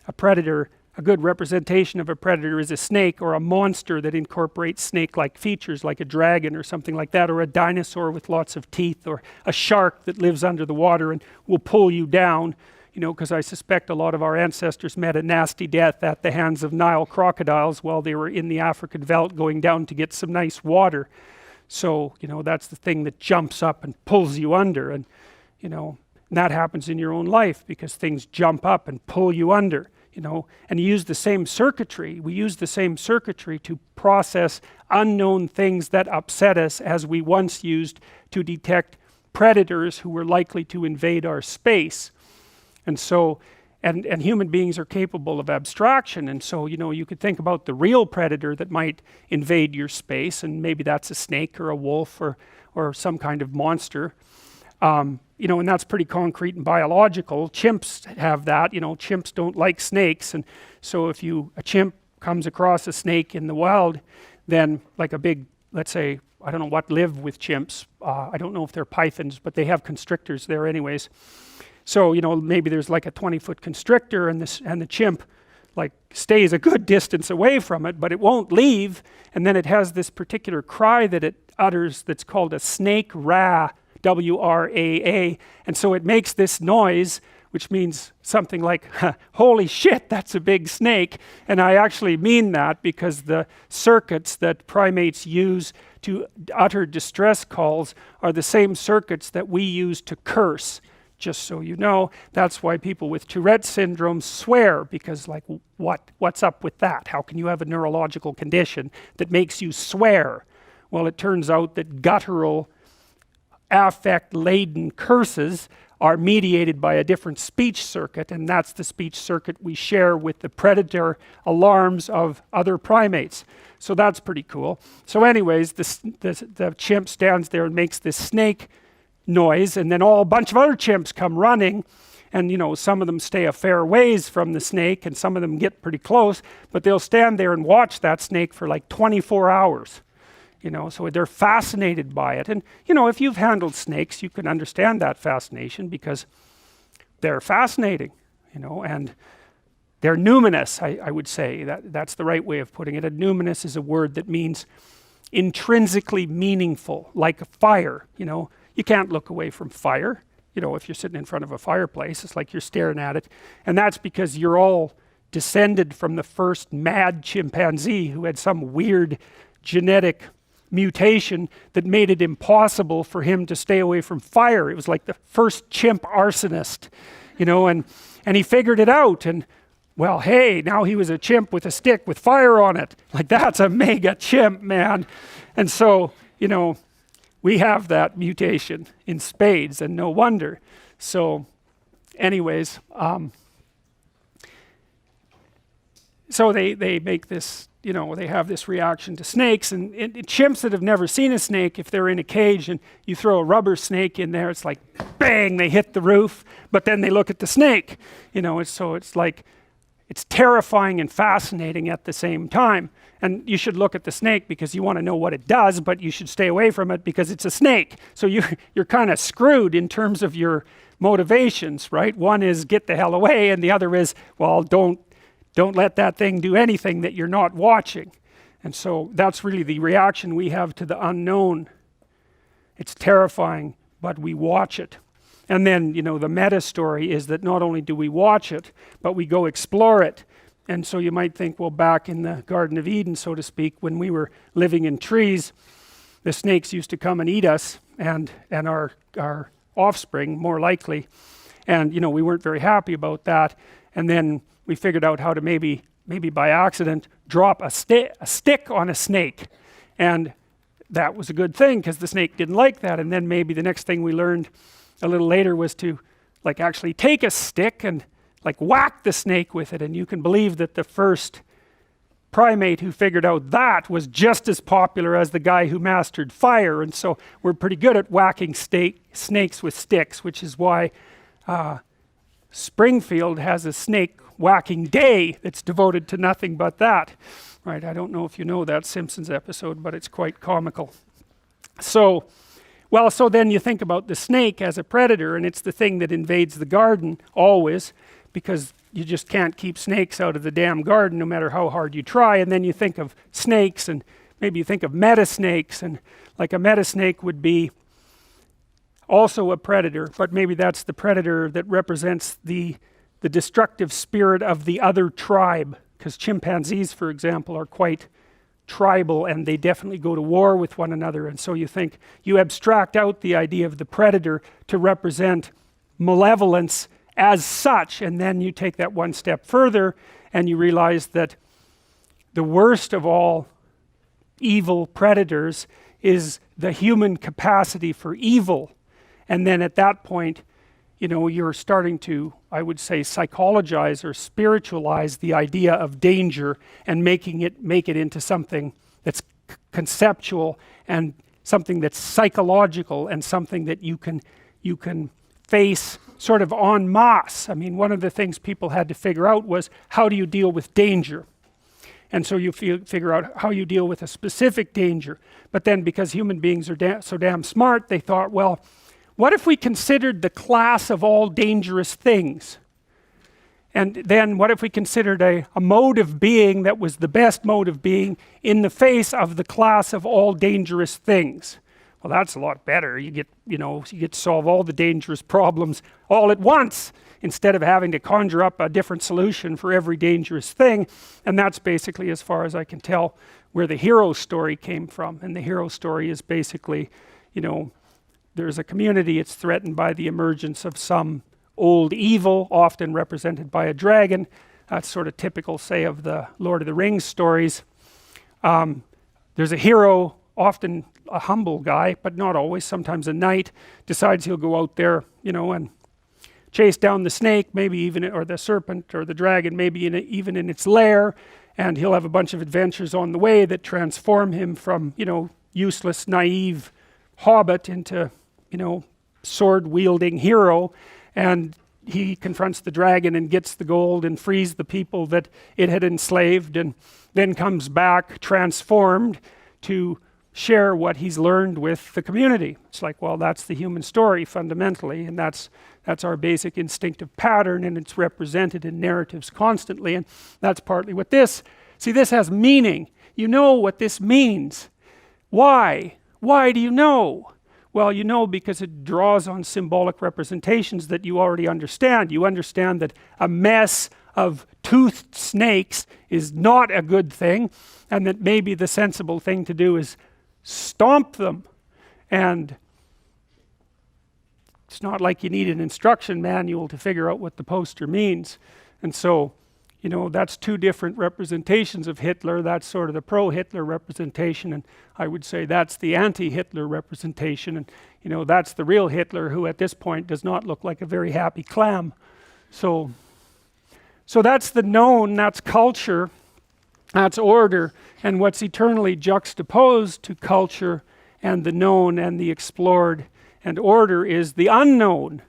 a predator, a good representation of a predator is a snake or a monster that incorporates snake-like features, like a dragon or something like that, or a dinosaur with lots of teeth, or a shark that lives under the water and will pull you down. You know, because I suspect a lot of our ancestors met a nasty death at the hands of Nile crocodiles while they were in the African veldt going down to get some nice water. So, you know, that's the thing that jumps up and pulls you under. And, you know, and that happens in your own life because things jump up and pull you under, you know. And you use the same circuitry. We use the same circuitry to process unknown things that upset us, as we once used to detect predators who were likely to invade our space. And so, and human beings are capable of abstraction, and so, you know, you could think about the real predator that might invade your space, and maybe that's a snake or a wolf or some kind of monster. You know, and that's pretty concrete and biological. Chimps have that, you know, chimps don't like snakes, and so if a chimp comes across a snake in the wild, then like a big, let's say, I don't know what live with chimps, I don't know if they're pythons, but they have constrictors there anyways. So, you know, maybe there's like a 20-foot constrictor, and the chimp like stays a good distance away from it, but it won't leave, and then it has this particular cry that it utters that's called a snake raa, W-R-A-A, and so it makes this noise, which means something like, holy shit, that's a big snake. And I actually mean that because the circuits that primates use to utter distress calls are the same circuits that we use to curse. Just so you know, that's why people with Tourette syndrome swear, because like, what's up with that? How can you have a neurological condition that makes you swear? Well, it turns out that guttural, affect-laden curses are mediated by a different speech circuit, and that's the speech circuit we share with the predator alarms of other primates. So that's pretty cool. So anyways, the chimp stands there and makes this snake noise, and then a bunch of other chimps come running, and you know, some of them stay a fair ways from the snake and some of them get pretty close, but they'll stand there and watch that snake for like 24 hours, you know. So they're fascinated by it. And you know, if you've handled snakes, you can understand that fascination because they're fascinating, you know, and they're numinous. I would say that's the right way of putting it. A numinous is a word that means intrinsically meaningful, like a fire, you know. You can't look away from fire, you know, if you're sitting in front of a fireplace, it's like you're staring at it. And that's because you're all descended from the first mad chimpanzee who had some weird genetic mutation that made it impossible for him to stay away from fire. It was like the first chimp arsonist, you know, and he figured it out, and well, hey, now he was a chimp with a stick with fire on it. Like, that's a mega chimp, man. And so, you know, we have that mutation in spades, and no wonder. So anyways, so they make this, you know, they have this reaction to snakes, and chimps that have never seen a snake, if they're in a cage and you throw a rubber snake in there, it's like bang, they hit the roof, but then they look at the snake, you know. So it's like, it's terrifying and fascinating at the same time. And you should look at the snake because you want to know what it does, but you should stay away from it because it's a snake. So you're kind of screwed in terms of your motivations, right? One is get the hell away, and the other is, well, don't let that thing do anything that you're not watching. And so that's really the reaction we have to the unknown. It's terrifying, but we watch it. And then, you know, the meta story is that not only do we watch it, but we go explore it. And so you might think, well, back in the Garden of Eden, so to speak, when we were living in trees, the snakes used to come and eat us and our offspring, more likely. And, you know, we weren't very happy about that. And then we figured out how to maybe maybe by accident, drop a stick on a snake. And that was a good thing because the snake didn't like that. And then maybe the next thing we learned a little later was to like actually take a stick and like whack the snake with it. And you can believe that the first primate who figured out that was just as popular as the guy who mastered fire. And so we're pretty good at whacking snakes with sticks, which is why Springfield has a snake whacking day that's devoted to nothing but that. Right, I don't know if you know that Simpsons episode, but it's quite comical. So then you think about the snake as a predator, and it's the thing that invades the garden always, because you just can't keep snakes out of the damn garden no matter how hard you try. And then you think of snakes, and maybe you think of metasnakes, and like a metasnake would be also a predator, but maybe that's the predator that represents the destructive spirit of the other tribe. Because chimpanzees, for example, are quite tribal and they definitely go to war with one another. And so you abstract out the idea of the predator to represent malevolence as such, and then you take that one step further and you realize that the worst of all evil predators is the human capacity for evil. And then at that point, you're starting to, I would say, psychologize or spiritualize the idea of danger and make it into something that's conceptual and something that's psychological and something that you can face sort of en masse. I mean, one of the things people had to figure out was, how do you deal with danger? And so you figure out how you deal with a specific danger. But then because human beings are so damn smart, they thought, well, what if we considered the class of all dangerous things? And then what if we considered a mode of being that was the best mode of being in the face of the class of all dangerous things? Well, that's a lot better. You get to solve all the dangerous problems all at once instead of having to conjure up a different solution for every dangerous thing. And that's basically, as far as I can tell, where the hero story came from. And the hero story is basically, there's a community, it's threatened by the emergence of some old evil, often represented by a dragon. That's sort of typical, say, of the Lord of the Rings stories. There's a hero, often a humble guy, but not always, sometimes a knight, decides he'll go out there, and chase down the snake, maybe even, or the serpent, or the dragon, maybe even in its lair, and he'll have a bunch of adventures on the way that transform him from, useless, naive hobbit into, sword-wielding hero, and he confronts the dragon and gets the gold and frees the people that it had enslaved, and then comes back transformed to share what he's learned with the community. It's like, well, that's the human story fundamentally, and that's our basic instinctive pattern, and it's represented in narratives constantly, and that's partly what this has meaning. You know what this means. Why? Why do you know? Well, because it draws on symbolic representations that you already understand. You understand that a mess of toothed snakes is not a good thing, and that maybe the sensible thing to do is stomp them. And it's not like you need an instruction manual to figure out what the poster means. And so, that's two different representations of Hitler. That's sort of the pro-Hitler representation, and I would say that's the anti-Hitler representation, and that's the real Hitler, who at this point does not look like a very happy clam. So that's the known, that's culture, that's order, and what's eternally juxtaposed to culture and the known and the explored and order is the unknown.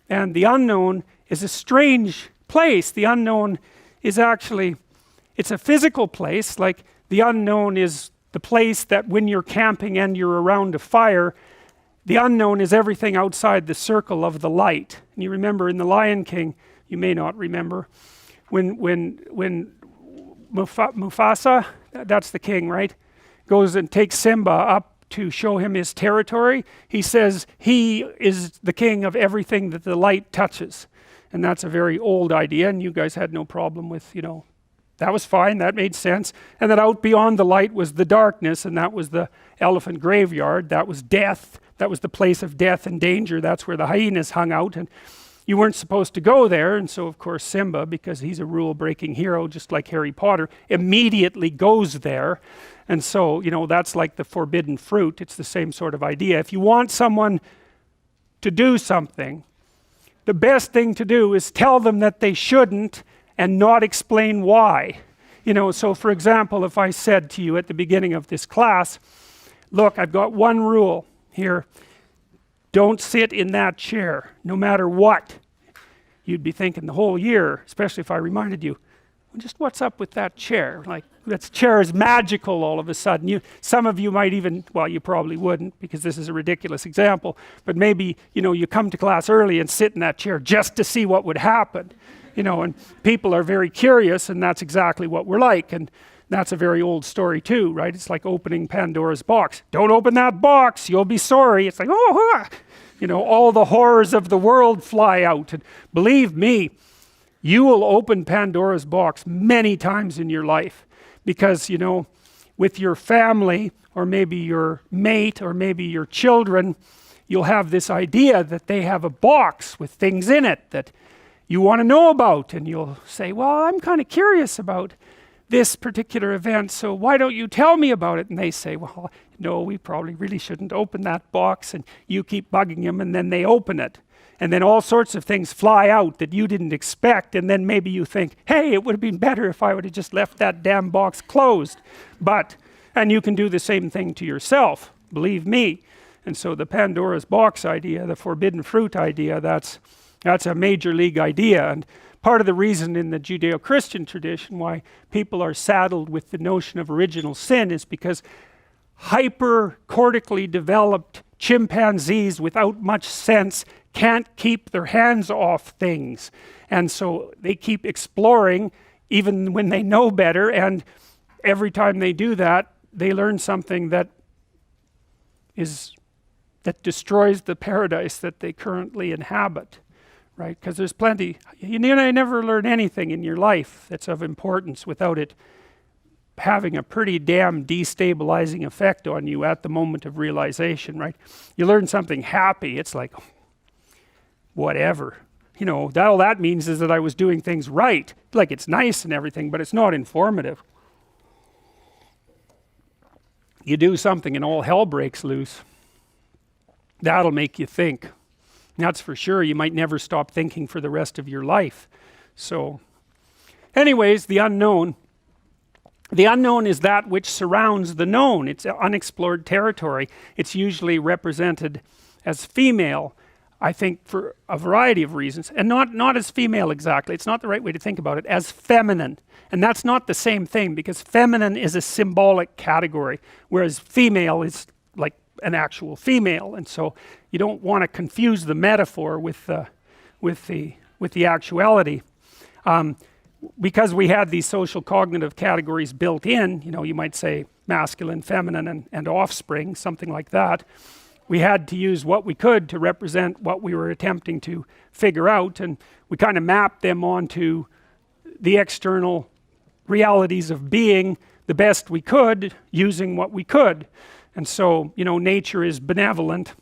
And the unknown is a strange place. The unknown is actually, it's a physical place. Like, the unknown is the place that when you're camping and you're around a fire, the unknown is everything outside the circle of the light. And you remember in The Lion King, you may not remember, when Mufasa, that's the king, right, goes and takes Simba up to show him his territory, he says he is the king of everything that the light touches. And that's a very old idea, and you guys had no problem with, that was fine, that made sense. And that out beyond the light was the darkness, and that was the elephant graveyard, that was death, that was the place of death and danger, that's where the hyenas hung out. And you weren't supposed to go there, and so of course Simba, because he's a rule-breaking hero just like Harry Potter, immediately goes there. And so, you know, that's like the forbidden fruit. It's the same sort of idea. If you want someone to do something, the best thing to do is tell them that they shouldn't and not explain why. You know, so for example, if I said to you at the beginning of this class, look, I've got one rule here: don't sit in that chair, no matter what. You'd be thinking the whole year, especially if I reminded you, well, just what's up with that chair? Like, that chair is magical all of a sudden. Some of you might even, well, you probably wouldn't, because this is a ridiculous example, but maybe, you know, you come to class early and sit in that chair just to see what would happen. You know, and people are very curious, and that's exactly what we're like. And that's a very old story too, right? It's like opening Pandora's box. Don't open that box, you'll be sorry. It's like, oh, you know, all the horrors of the world fly out. And believe me, you will open Pandora's box many times in your life, because, you know, with your family, or maybe your mate, or maybe your children, you'll have this idea that they have a box with things in it that you want to know about, and you'll say, well, I'm kind of curious about this particular event, so why don't you tell me about it? And they say, well, no, we probably really shouldn't open that box, and you keep bugging them, and then they open it. And then all sorts of things fly out that you didn't expect, and then maybe you think, hey, it would have been better if I would have just left that damn box closed. And you can do the same thing to yourself, believe me. And so the Pandora's box idea, the forbidden fruit idea, that's a major league idea. And part of the reason in the Judeo-Christian tradition why people are saddled with the notion of original sin is because hyper-cortically developed chimpanzees without much sense can't keep their hands off things, and so they keep exploring even when they know better, and every time they do that, they learn something that destroys the paradise that they currently inhabit, right? Because there's plenty, you never learn anything in your life that's of importance without it having a pretty damn destabilizing effect on you at the moment of realization, right? You learn something happy, it's like, whatever. You know, all that means is that I was doing things right. Like, it's nice and everything, but it's not informative. You do something and all hell breaks loose. That'll make you think. That's for sure. You might never stop thinking for the rest of your life. So, anyways, the unknown. The unknown is that which surrounds the known. It's unexplored territory. It's usually represented as female, I think, for a variety of reasons, and not as female exactly. It's not the right way to think about it, as feminine. And that's not the same thing, because feminine is a symbolic category, whereas female is like an actual female. And so you don't want to confuse the metaphor with the actuality. Because we had these social cognitive categories built in, you know, you might say masculine, feminine, and offspring, something like that. We had to use what we could to represent what we were attempting to figure out, and we kind of mapped them onto the external realities of being the best we could, using what we could. And so, you know, nature is benevolent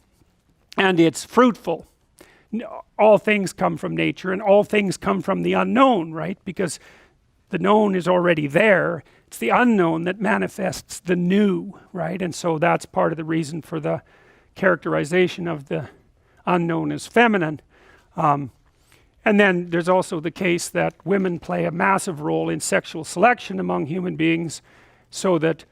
and it's fruitful. All things come from nature, and all things come from the unknown, right? Because the known is already there. It's the unknown that manifests the new, right? And so that's part of the reason for the characterization of the unknown as feminine. And then there's also the case that women play a massive role in sexual selection among human beings, so that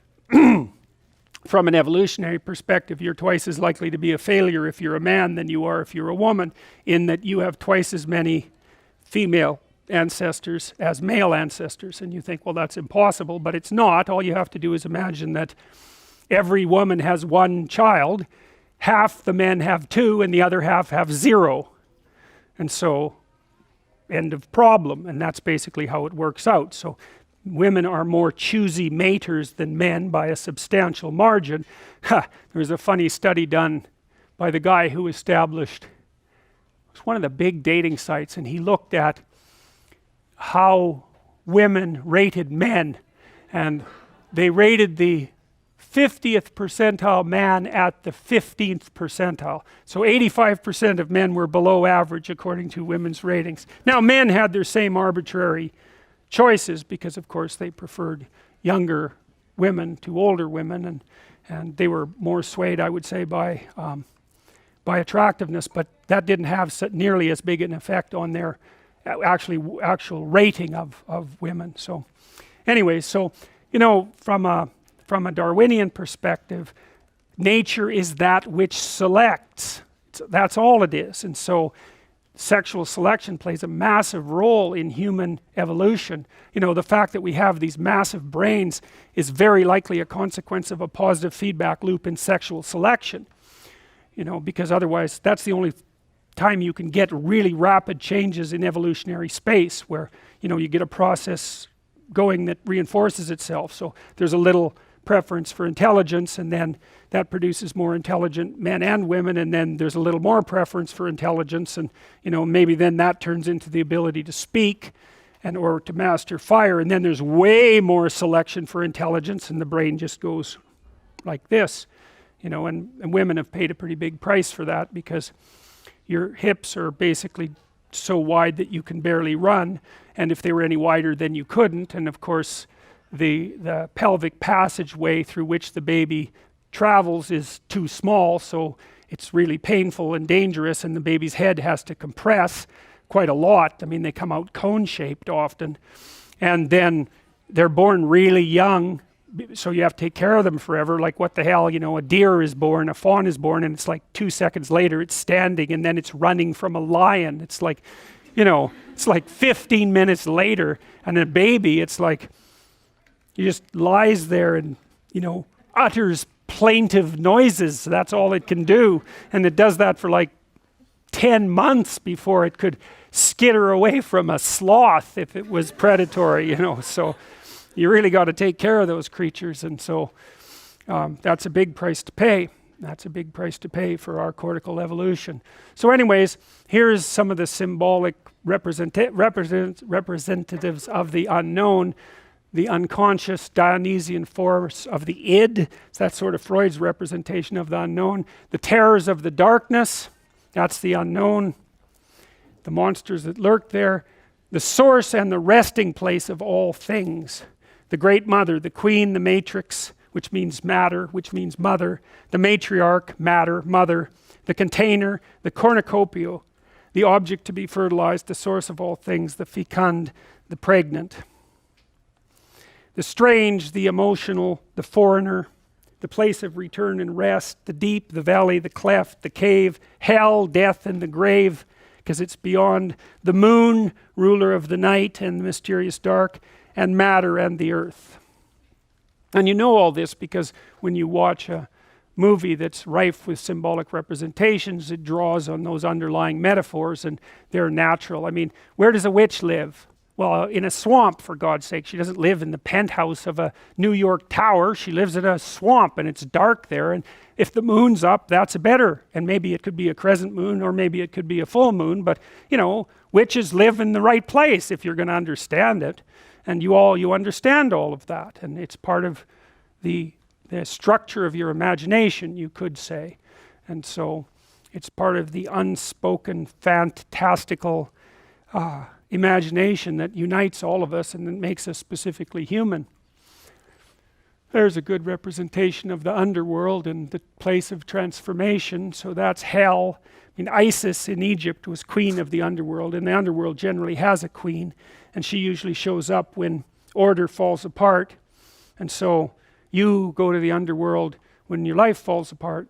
from an evolutionary perspective, you're twice as likely to be a failure if you're a man than you are if you're a woman, in that you have twice as many female ancestors as male ancestors. And you think, well, that's impossible, but it's not. All you have to do is imagine that every woman has one child, half the men have two, and the other half have zero. And so, end of problem. And that's basically how it works out. So women are more choosy maters than men by a substantial margin. There was a funny study done by the guy who established, it was one of the big dating sites, and he looked at how women rated men, and they rated the 50th percentile man at the 15th percentile. So 85% of men were below average according to women's ratings. Now men had their same arbitrary choices because of course they preferred younger women to older women, and they were more swayed, I would say, by attractiveness, but that didn't have nearly as big an effect on their actual rating of women. So anyway, so you know, from a Darwinian perspective, nature is that which selects. That's all it is. And so sexual selection plays a massive role in human evolution. You know, the fact that we have these massive brains is very likely a consequence of a positive feedback loop in sexual selection. You know, because otherwise that's the only time you can get really rapid changes in evolutionary space, where, you know, you get a process going that reinforces itself. So there's a little preference for intelligence, and then that produces more intelligent men and women, and then there's a little more preference for intelligence, and you know, maybe then that turns into the ability to speak and or to master fire, and then there's way more selection for intelligence, and the brain just goes like this, you know, and women have paid a pretty big price for that, because your hips are basically so wide that you can barely run, and if they were any wider then you couldn't, and of course the pelvic passageway through which the baby travels is too small, so it's really painful and dangerous, and the baby's head has to compress quite a lot. I mean, they come out cone-shaped often, and then they're born really young, so you have to take care of them forever. Like, what the hell, you know, a deer is born, a fawn is born, and it's like 2 seconds later it's standing, and then it's running from a lion. It's like, you know, it's like 15 minutes later, and a baby, it's like, he just lies there and, you know, utters plaintive noises. That's all it can do, and it does that for like 10 months before it could skitter away from a sloth if it was predatory, you know. So you really got to take care of those creatures, and so that's a big price to pay. That's a big price to pay for our cortical evolution. So anyways, here's some of the symbolic representatives of the unknown. The unconscious Dionysian force of the id, so that's sort of Freud's representation of the unknown. The terrors of the darkness, that's the unknown. The monsters that lurk there. The source and the resting place of all things. The great mother, the queen, the matrix, which means matter, which means mother. The matriarch, matter, mother. The container, the cornucopia, the object to be fertilized, the source of all things, the fecund, the pregnant. The strange, the emotional, the foreigner, the place of return and rest, the deep, the valley, the cleft, the cave, hell, death, and the grave, because it's beyond the moon, ruler of the night and the mysterious dark, and matter and the earth. And you know all this because when you watch a movie that's rife with symbolic representations, it draws on those underlying metaphors, and they're natural. I mean, where does a witch live? Well, in a swamp, for God's sake. She doesn't live in the penthouse of a New York tower. She lives in a swamp, and it's dark there, and if the moon's up, that's better. And maybe it could be a crescent moon, or maybe it could be a full moon, but you know, witches live in the right place if you're going to understand it, and you understand all of that, and it's part of the structure of your imagination, you could say. And so it's part of the unspoken, fantastical imagination that unites all of us and that makes us specifically human. There's a good representation of the underworld and the place of transformation. So that's hell. I mean, Isis in Egypt was queen of the underworld, and the underworld generally has a queen, and she usually shows up when order falls apart. And so you go to the underworld when your life falls apart.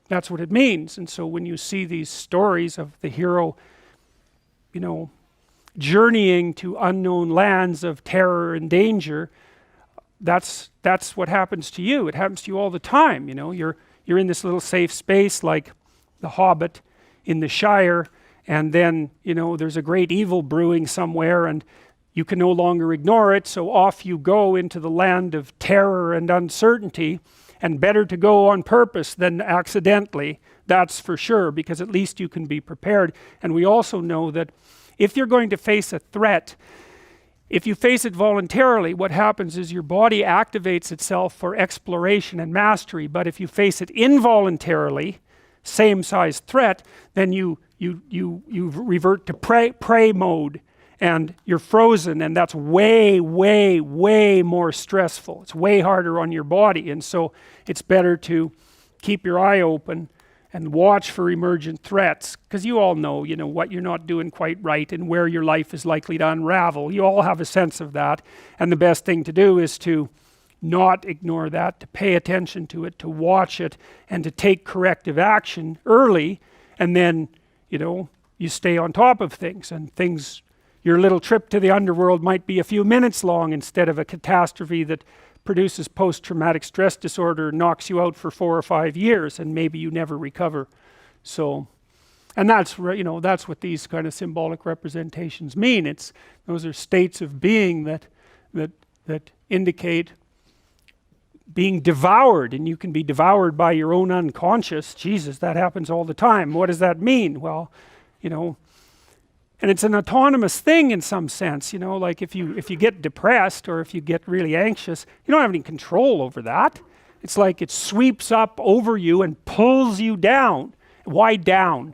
That's what it means. And so when you see these stories of the hero, you know, journeying to unknown lands of terror and danger, that's what happens to you. It happens to you all the time. You know, you're in this little safe space like the Hobbit in the Shire, and then, you know, there's a great evil brewing somewhere, and you can no longer ignore it, so off you go into the land of terror and uncertainty, and better to go on purpose than accidentally, that's for sure, because at least you can be prepared. And we also know that if you're going to face a threat, if you face it voluntarily, what happens is your body activates itself for exploration and mastery. But if you face it involuntarily, same size threat, then you revert to prey mode, and you're frozen, and that's way more stressful. It's way harder on your body, and so it's better to keep your eye open and watch for emergent threats, because you all know, what you're not doing quite right and where your life is likely to unravel. You all have a sense of that, and the best thing to do is to not ignore that, to pay attention to it, to watch it, and to take corrective action early, and then, you stay on top of things, and your little trip to the underworld might be a few minutes long instead of a catastrophe that produces post-traumatic stress disorder and knocks you out for 4 or 5 years, and maybe you never recover. So, and that's what these kind of symbolic representations mean. Those are states of being that indicate being devoured, and you can be devoured by your own unconscious. Jesus, that happens all the time. What does that mean? Well, and it's an autonomous thing in some sense, like if you get depressed or if you get really anxious, you don't have any control over that. It's like it sweeps up over you and pulls you down. Why down?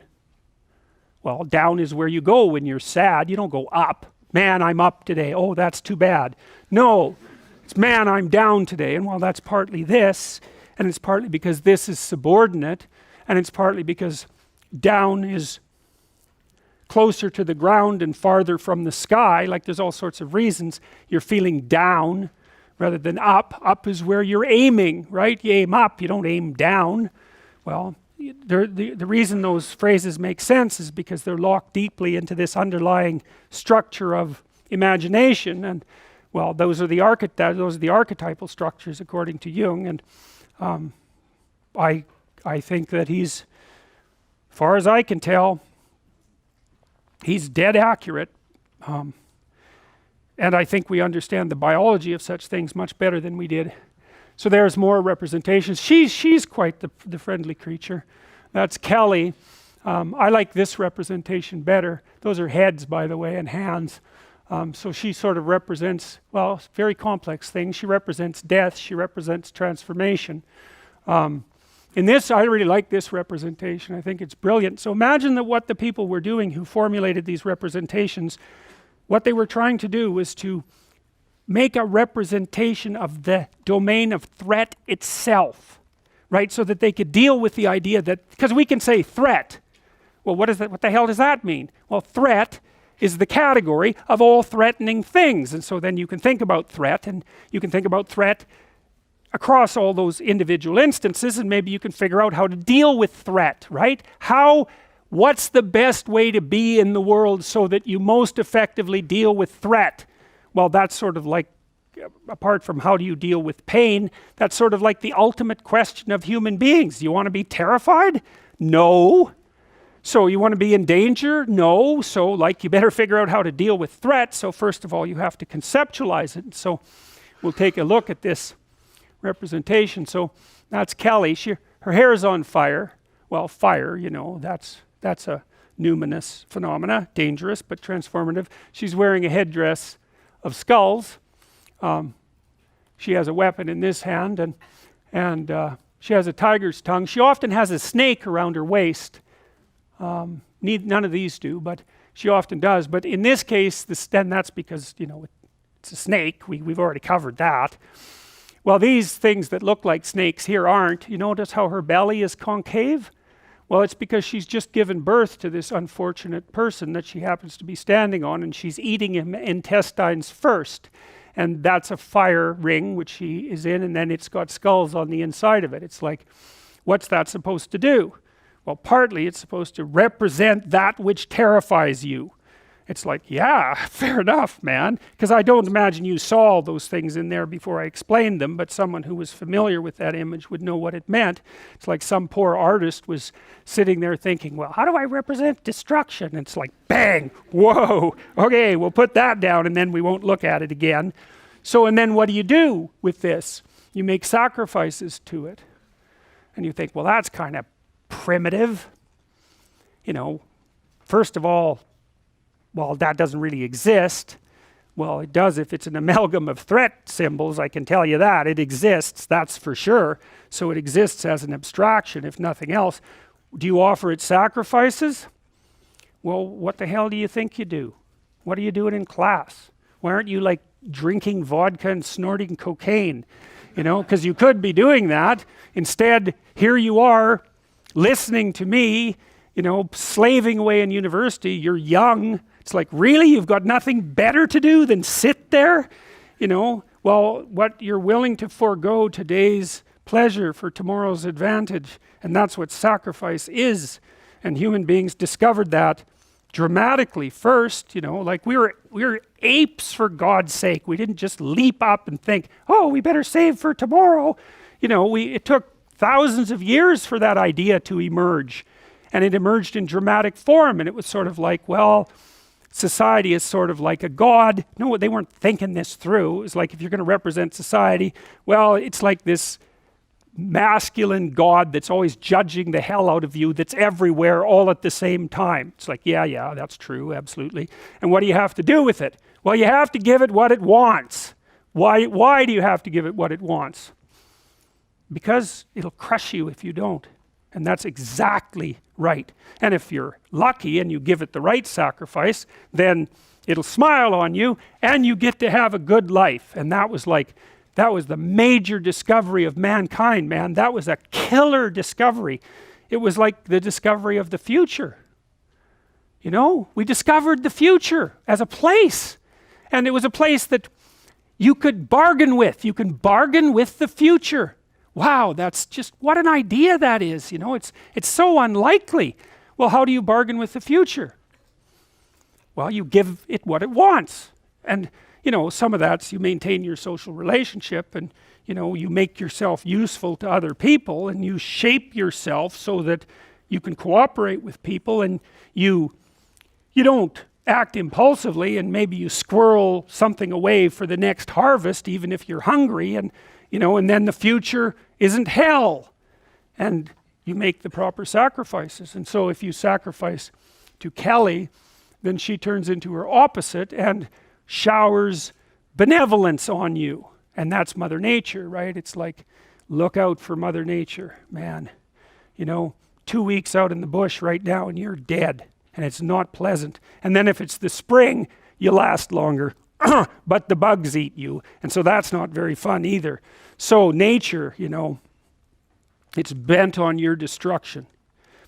Well, down is where you go when you're sad. You don't go up. Man, I'm up today. Oh, that's too bad. No, it's man, I'm down today. And well, that's partly this, and it's partly because this is subordinate, and it's partly because down is closer to the ground and farther from the sky. Like, there's all sorts of reasons you're feeling down rather than up. Up is where you're aiming, right? You aim up, you don't aim down. Well, the reason those phrases make sense is because they're locked deeply into this underlying structure of imagination, and well, those are the archetypal structures according to Jung. And I think that he's, as far as I can tell, he's dead accurate, and I think we understand the biology of such things much better than we did. So there's more representations. She's quite the friendly creature. That's Kelly. I like this representation better. Those are heads, by the way, and hands. So she sort of represents, well, very complex things. She represents death. She represents transformation. In this, I really like this representation. I think it's brilliant. So imagine that what the people were doing who formulated these representations, what they were trying to do was to make a representation of the domain of threat itself, right? So that they could deal with the idea that, because we can say threat. Well, what the hell does that mean? Well, threat is the category of all threatening things. And so then you can think about threat, and you can think about threat across all those individual instances, and maybe you can figure out how to deal with threat, right? What's the best way to be in the world so that you most effectively deal with threat? Well, that's sort of like, apart from how do you deal with pain, that's sort of like the ultimate question of human beings. Do you want to be terrified? No. So you want to be in danger? No. So like you better figure out how to deal with threat. So first of all, you have to conceptualize it. So we'll take a look at this representation. So that's Kelly. Her hair is on fire. Well, fire, that's a numinous phenomena, dangerous but transformative. She's wearing a headdress of skulls. She has a weapon in this hand, and she has a tiger's tongue. She often has a snake around her waist. None of these do, but she often does. But in this case, then that's because it's a snake. We've already covered that. Well, these things that look like snakes here aren't. You notice how her belly is concave? Well, it's because she's just given birth to this unfortunate person that she happens to be standing on, and she's eating him intestines first. And that's a fire ring, which she is in, and then it's got skulls on the inside of it. It's like, what's that supposed to do? Well, partly it's supposed to represent that which terrifies you. It's like, yeah, fair enough, man. Because I don't imagine you saw all those things in there before I explained them, but someone who was familiar with that image would know what it meant. It's like some poor artist was sitting there thinking, well, how do I represent destruction? And it's like, bang, whoa, okay, we'll put that down and then we won't look at it again. So, and then what do you do with this? You make sacrifices to it. And you think, well, that's kind of primitive. First of all, well, that doesn't really exist. Well, it does if it's an amalgam of threat symbols, I can tell you that. It exists, that's for sure. So it exists as an abstraction, if nothing else. Do you offer it sacrifices? Well, what the hell do you think you do? What are you doing in class? Why aren't you like drinking vodka and snorting cocaine? You know, because you could be doing that. Instead, here you are, listening to me, you know, slaving away in university. You're young. It's like, really? You've got nothing better to do than sit there? You know, well, what you're willing to forego today's pleasure for tomorrow's advantage. And that's what sacrifice is. And human beings discovered that dramatically first, you know, like we were apes for God's sake. We didn't just leap up and think, oh, we better save for tomorrow. You know, it took thousands of years for that idea to emerge. And it emerged in dramatic form. And it was sort of like, well, society is sort of like a god. No, they weren't thinking this through. It was like, if you're going to represent society, well, it's like this masculine god that's always judging the hell out of you, that's everywhere all at the same time. It's like, yeah, that's true, absolutely. And what do you have to do with it? Well, you have to give it what it wants. Why do you have to give it what it wants? Because it'll crush you if you don't. And that's exactly right. And if you're lucky and you give it the right sacrifice, then it'll smile on you and you get to have a good life. And that was the major discovery of mankind, man. That was a killer discovery. It was like the discovery of the future. You know, we discovered the future as a place. And it was a place that you could bargain with. You can bargain with the future. Wow, that's just, what an idea that is. You know, it's so unlikely. Well, how do you bargain with the future? Well, you give it what it wants. And, you know, some of that's you maintain your social relationship, and, you know, you make yourself useful to other people, and you shape yourself so that you can cooperate with people, and you don't act impulsively, and maybe you squirrel something away for the next harvest, even if you're hungry, and, you know, and then the future isn't hell, and you make the proper sacrifices. And so if you sacrifice to Kelly, then she turns into her opposite and showers benevolence on you. And that's Mother Nature, right? It's like, look out for Mother Nature, man. You know, 2 weeks out in the bush right now and you're dead, and it's not pleasant. And then if it's the spring, you last longer, but the bugs eat you. And so that's not very fun either. So nature, you know, it's bent on your destruction.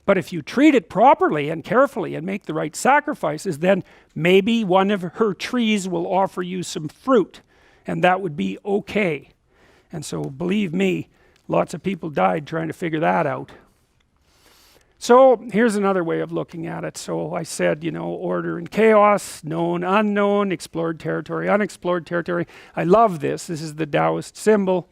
But if you treat it properly and carefully and make the right sacrifices, then maybe one of her trees will offer you some fruit, and that would be okay. And so believe me, lots of people died trying to figure that out. So here's another way of looking at it. So I said, you know, order and chaos, known, unknown, explored territory, unexplored territory. I love this. This is the Taoist symbol.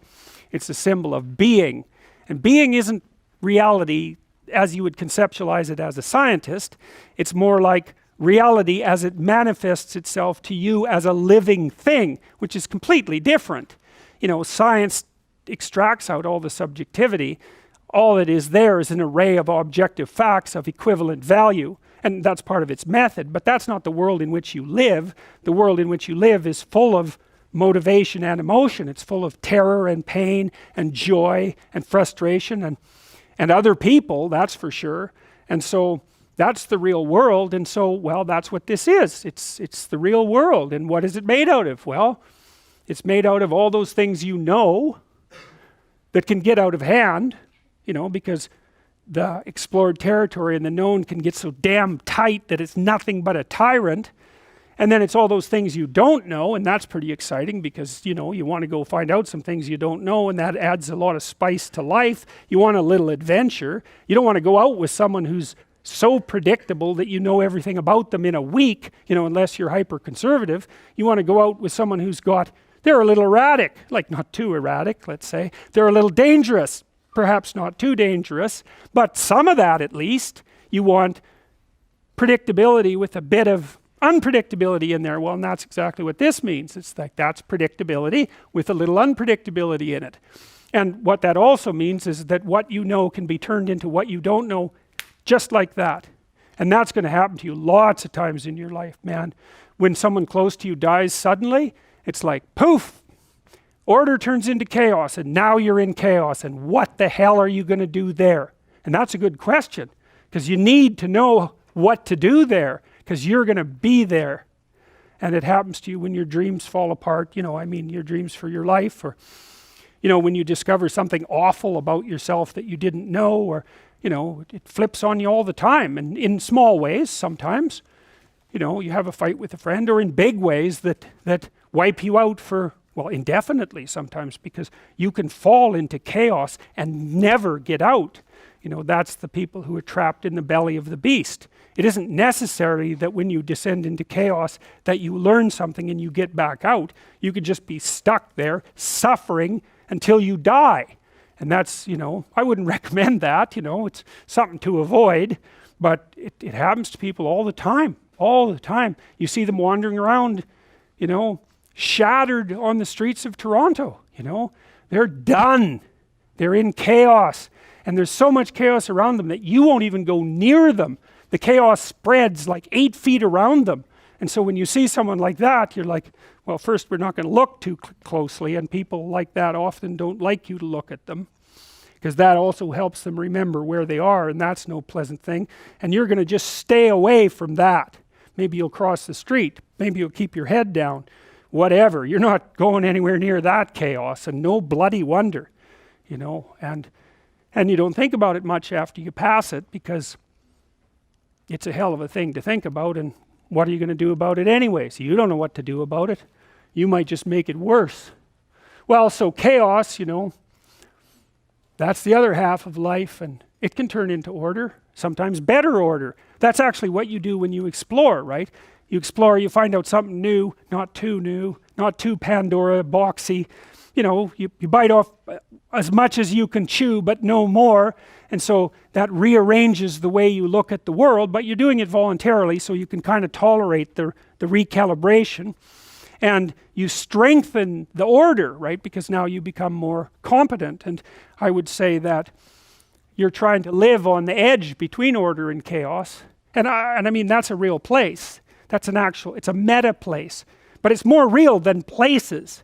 It's a symbol of being. And being isn't reality as you would conceptualize it as a scientist. It's more like reality as it manifests itself to you as a living thing, which is completely different. You know, science extracts out all the subjectivity. All that is there is an array of objective facts of equivalent value, and that's part of its method, but that's not the world in which you live. The world in which you live is full of motivation and emotion. It's full of terror and pain and joy and frustration and other people, that's for sure. And so that's the real world. And so, well, that's what this is. It's the real world. And what is it made out of? Well, it's made out of all those things you know that can get out of hand, you know, because the explored territory and the known can get so damn tight that it's nothing but a tyrant. And then it's all those things you don't know, and that's pretty exciting because, you know, you want to go find out some things you don't know, and that adds a lot of spice to life. You want a little adventure. You don't want to go out with someone who's so predictable that you know everything about them in a week, you know, unless you're hyper-conservative. You want to go out with someone they're a little erratic, like not too erratic, let's say. They're a little dangerous, perhaps not too dangerous, but some of that at least. You want predictability with a bit of unpredictability in there. Well, and that's exactly what this means. It's like that's predictability with a little unpredictability in it. And what that also means is that what you know can be turned into what you don't know, just like that. And that's going to happen to you lots of times in your life, man. when someone close to you dies suddenly, it's like poof, order turns into chaos, and now you're in chaos, and what the hell are you going to do there? And that's a good question, because you need to know what to do there, because you're going to be there. And it happens to you when your dreams fall apart, I mean your dreams for your life, or when you discover something awful about yourself that you didn't know, or it flips on you all the time, and in small ways sometimes. You have a fight with a friend, or in big ways that wipe you out for, well, indefinitely sometimes, because you can fall into chaos and never get out. That's the people who are trapped in the belly of the beast. It isn't necessary that when you descend into chaos that you learn something and you get back out. You could just be stuck there suffering until you die. And that's, I wouldn't recommend that, it's something to avoid, but it happens to people all the time. All the time. You see them wandering around, shattered on the streets of Toronto, They're done. They're in chaos. And there's so much chaos around them that you won't even go near them. The chaos spreads like 8 feet around them. And so when you see someone like that, you're like, well, first, we're not going to look too closely, and people like that often don't like you to look at them, because that also helps them remember where they are, and that's no pleasant thing. And you're going to just stay away from that. Maybe you'll cross the street. Maybe you'll keep your head down. Whatever. You're not going anywhere near that chaos, and no bloody wonder, and you don't think about it much after you pass it, because it's a hell of a thing to think about, and what are you going to do about it anyways? You don't know what to do about it. You might just make it worse. Well, so chaos, that's the other half of life, and it can turn into order, sometimes better order. That's actually what you do when you explore, right? You explore, you find out something new, not too Pandora boxy. You bite off as much as you can chew, but no more. And so that rearranges the way you look at the world, but you're doing it voluntarily, so you can kind of tolerate the recalibration. And you strengthen the order, right? Because now you become more competent. And I would say that you're trying to live on the edge between order and chaos. And I mean, that's a real place. It's a meta place. But it's more real than places,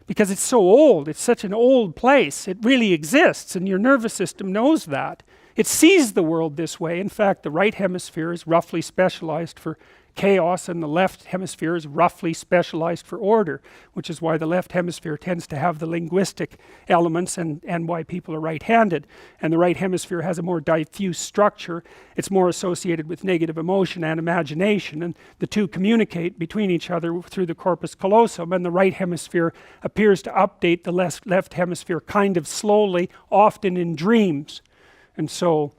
because it's so old. It's such an old place. It really exists, and your nervous system knows that. It sees the world this way. In fact, the right hemisphere is roughly specialized for chaos, and the left hemisphere is roughly specialized for order, which is why the left hemisphere tends to have the linguistic elements, and why people are right-handed. And the right hemisphere has a more diffuse structure. It's more associated with negative emotion and imagination, and the two communicate between each other through the corpus callosum, and the right hemisphere appears to update the left hemisphere kind of slowly, often in dreams. And so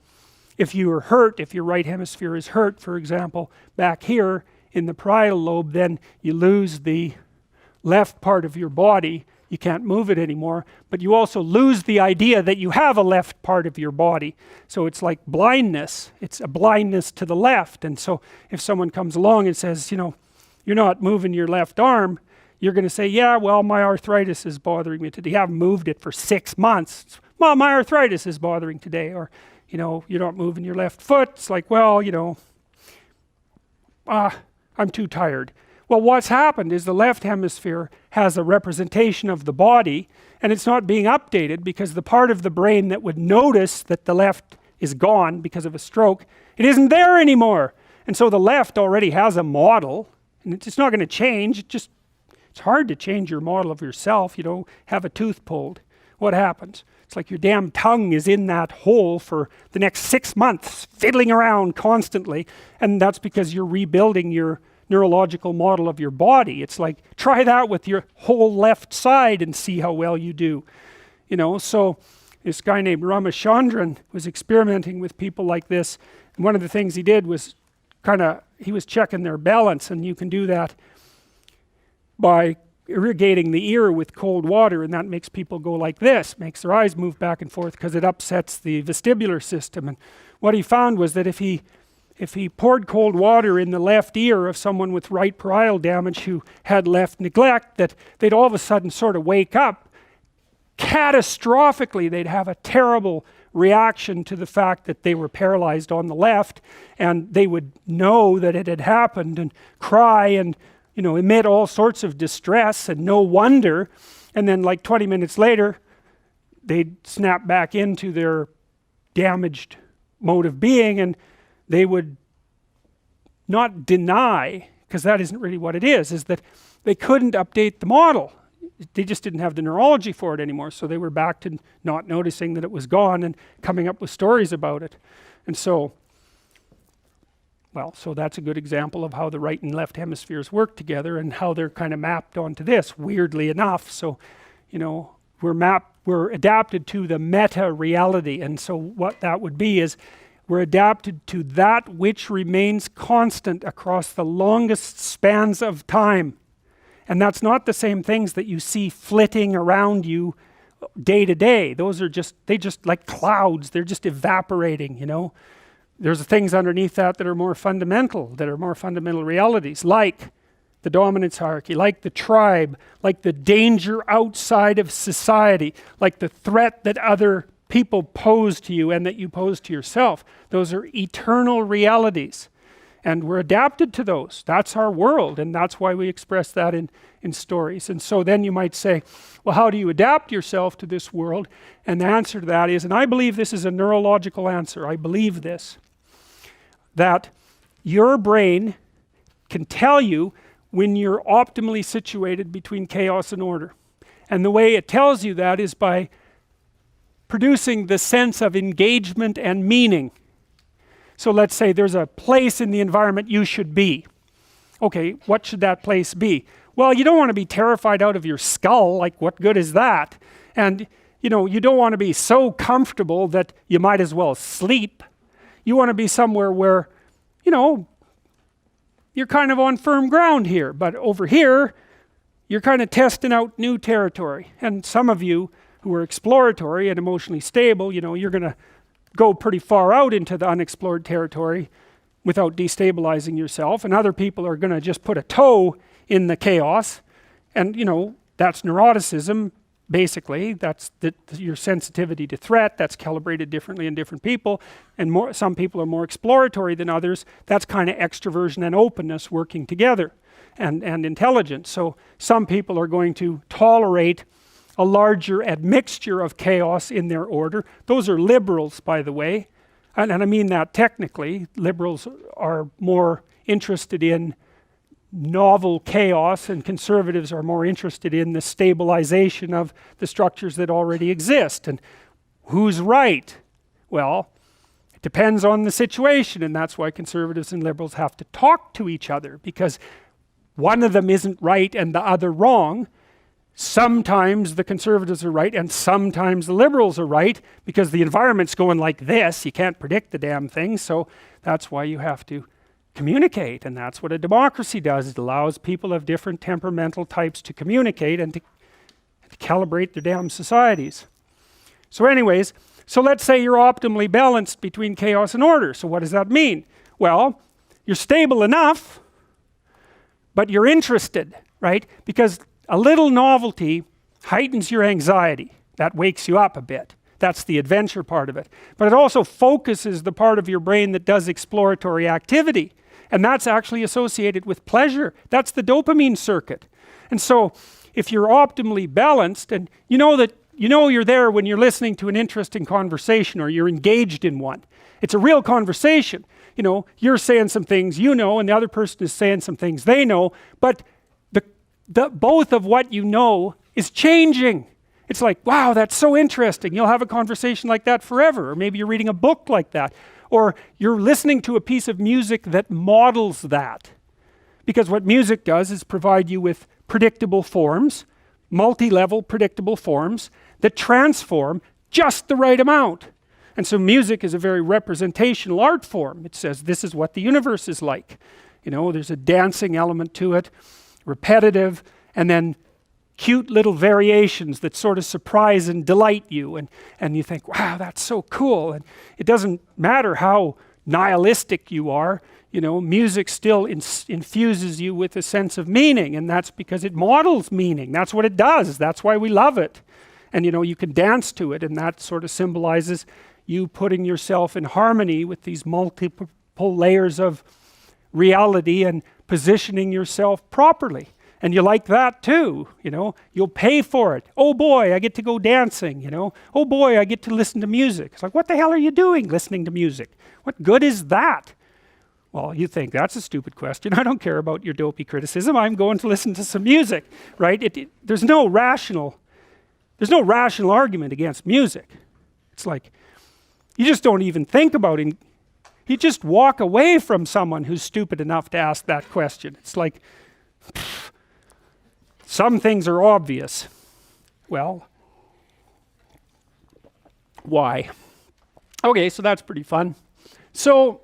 if you are hurt, if your right hemisphere is hurt, for example, back here in the parietal lobe, then you lose the left part of your body. You can't move it anymore, but you also lose the idea that you have a left part of your body. So it's like blindness. It's a blindness to the left. And so if someone comes along and says, you're not moving your left arm, you're going to say, yeah, well, my arthritis is bothering me today. You haven't moved it for 6 months. Well, my arthritis is bothering today. Or you're not moving your left foot. It's like, well, I'm too tired. Well, what's happened is the left hemisphere has a representation of the body, and it's not being updated because the part of the brain that would notice that the left is gone because of a stroke, it isn't there anymore. And so the left already has a model, and it's not going to change. It's hard to change your model of yourself. Have a tooth pulled. What happens? It's like your damn tongue is in that hole for the next 6 months, fiddling around constantly. And that's because you're rebuilding your neurological model of your body. It's like, try that with your whole left side and see how well you do. So this guy named Ramachandran was experimenting with people like this. And one of the things he did was he was checking their balance, and you can do that by irrigating the ear with cold water, and that makes people go like this, makes their eyes move back and forth because it upsets the vestibular system. And what he found was that if he poured cold water in the left ear of someone with right parietal damage who had left neglect, that they'd all of a sudden sort of wake up. Catastrophically, they'd have a terrible reaction to the fact that they were paralyzed on the left, and they would know that it had happened and cry and emit all sorts of distress, and no wonder, and then like 20 minutes later they'd snap back into their damaged mode of being, and they would not deny, because that isn't really what it is that they couldn't update the model. They just didn't have the neurology for it anymore, so they were back to not noticing that it was gone and coming up with stories about it. And so, well, so that's a good example of how the right and left hemispheres work together and how they're kind of mapped onto this, weirdly enough. So, we're adapted to the meta reality, and so what that would be is we're adapted to that which remains constant across the longest spans of time. And that's not the same things that you see flitting around you day to day. Those are they just like clouds, they're just evaporating, There's things underneath that are more fundamental, realities, like the dominance hierarchy, like the tribe, like the danger outside of society, like the threat that other people pose to you and that you pose to yourself. Those are eternal realities. And we're adapted to those. That's our world, and that's why we express that in stories. And so then you might say, well, how do you adapt yourself to this world? And the answer to that is, and I believe this is a neurological answer, I believe this, that your brain can tell you when you're optimally situated between chaos and order. And the way it tells you that is by producing the sense of engagement and meaning. So let's say there's a place in the environment you should be. Okay, what should that place be? Well, you don't want to be terrified out of your skull, like what good is that? And you don't want to be so comfortable that you might as well sleep. You want to be somewhere where, you're kind of on firm ground here, but over here, you're kind of testing out new territory. And some of you who are exploratory and emotionally stable, you're going to go pretty far out into the unexplored territory without destabilizing yourself, and other people are going to just put a toe in the chaos, and that's neuroticism, basically. That's your sensitivity to threat. That's calibrated differently in different people, and some people are more exploratory than others. That's kind of extroversion and openness working together, and intelligence. So some people are going to tolerate a larger admixture of chaos in their order. Those are liberals, by the way, and I mean that technically. Liberals are more interested in novel chaos, and conservatives are more interested in the stabilization of the structures that already exist. And who's right? Well, it depends on the situation, and that's why conservatives and liberals have to talk to each other, because one of them isn't right and the other wrong. Sometimes the conservatives are right and sometimes the liberals are right, because the environment's going like this. You can't predict the damn thing, so that's why you have to communicate, and that's what a democracy does. It allows people of different temperamental types to communicate and to calibrate their damn societies. So anyways, so let's say you're optimally balanced between chaos and order. So what does that mean? Well, you're stable enough, but you're interested, right? Because a little novelty heightens your anxiety. That wakes you up a bit. That's the adventure part of it. But it also focuses the part of your brain that does exploratory activity. And that's actually associated with pleasure. That's the dopamine circuit. And so if you're optimally balanced, and you're there when you're listening to an interesting conversation or you're engaged in one. It's a real conversation. You're saying some things and the other person is saying some things they know, but both of what you know is changing. It's like, wow, that's so interesting. You'll have a conversation like that forever. Or maybe you're reading a book like that. Or you're listening to a piece of music that models that. Because what music does is provide you with predictable forms, multi-level predictable forms that transform just the right amount. And so music is a very representational art form. It says this is what the universe is like. There's a dancing element to it, repetitive, and then cute little variations that sort of surprise and delight you, and you think, wow, that's so cool. And it doesn't matter how nihilistic you are, music still infuses you with a sense of meaning, and that's because it models meaning. That's what it does. That's why we love it. And you can dance to it, and that sort of symbolizes you putting yourself in harmony with these multiple layers of reality and positioning yourself properly. And you like that too, you know, you'll pay for it. Oh boy, I get to go dancing, you know. Oh boy, I get to listen to music. It's like, what the hell are you doing listening to music? What good is that? Well, you think that's a stupid question. I don't care about your dopey criticism. I'm going to listen to some music, right? There's no rational argument against music. It's like, you just don't even think about it. You just walk away from someone who's stupid enough to ask that question. It's like, some things are obvious. Well, why? Okay, so that's pretty fun. So,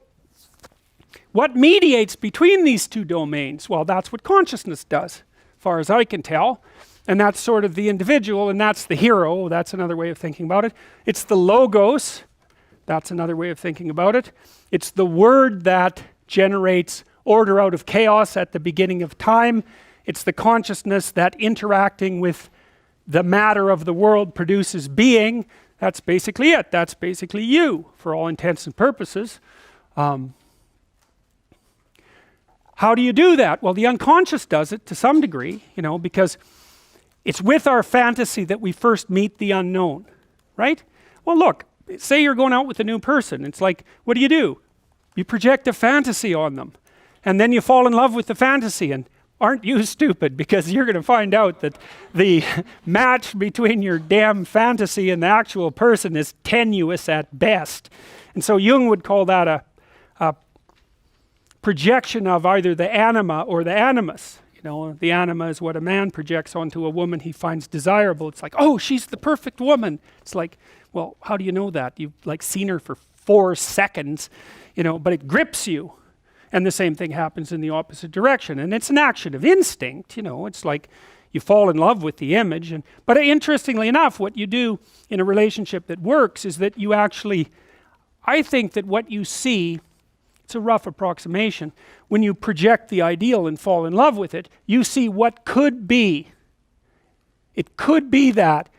what mediates between these two domains? Well, that's what consciousness does, as far as I can tell. And that's sort of the individual, and that's the hero. That's another way of thinking about it. It's the logos. That's another way of thinking about it. It's the word that generates order out of chaos at the beginning of time. It's the consciousness that interacting with the matter of the world produces being. That's basically it. That's basically you, for all intents and purposes. How do you do that? Well, the unconscious does it to some degree, you know, because it's with our fantasy that we first meet the unknown, right? Well, look, say you're going out with a new person. It's like, what do? You project a fantasy on them, and then you fall in love with the fantasy, and aren't you stupid? Because you're going to find out that the match between your damn fantasy and the actual person is tenuous at best. And so Jung would call that a projection of either the anima or the animus. You know, the anima is what a man projects onto a woman he finds desirable. It's like, oh, she's the perfect woman. It's like, well, how do you know that? You've like seen her for 4 seconds, you know, but it grips you. And the same thing happens in the opposite direction. And it's an action of instinct, you know. It's like you fall in love with the image. But interestingly enough, what you do in a relationship that works is that you actually, I think that what you see, it's a rough approximation, when you project the ideal and fall in love with it, you see what could be. It could be that,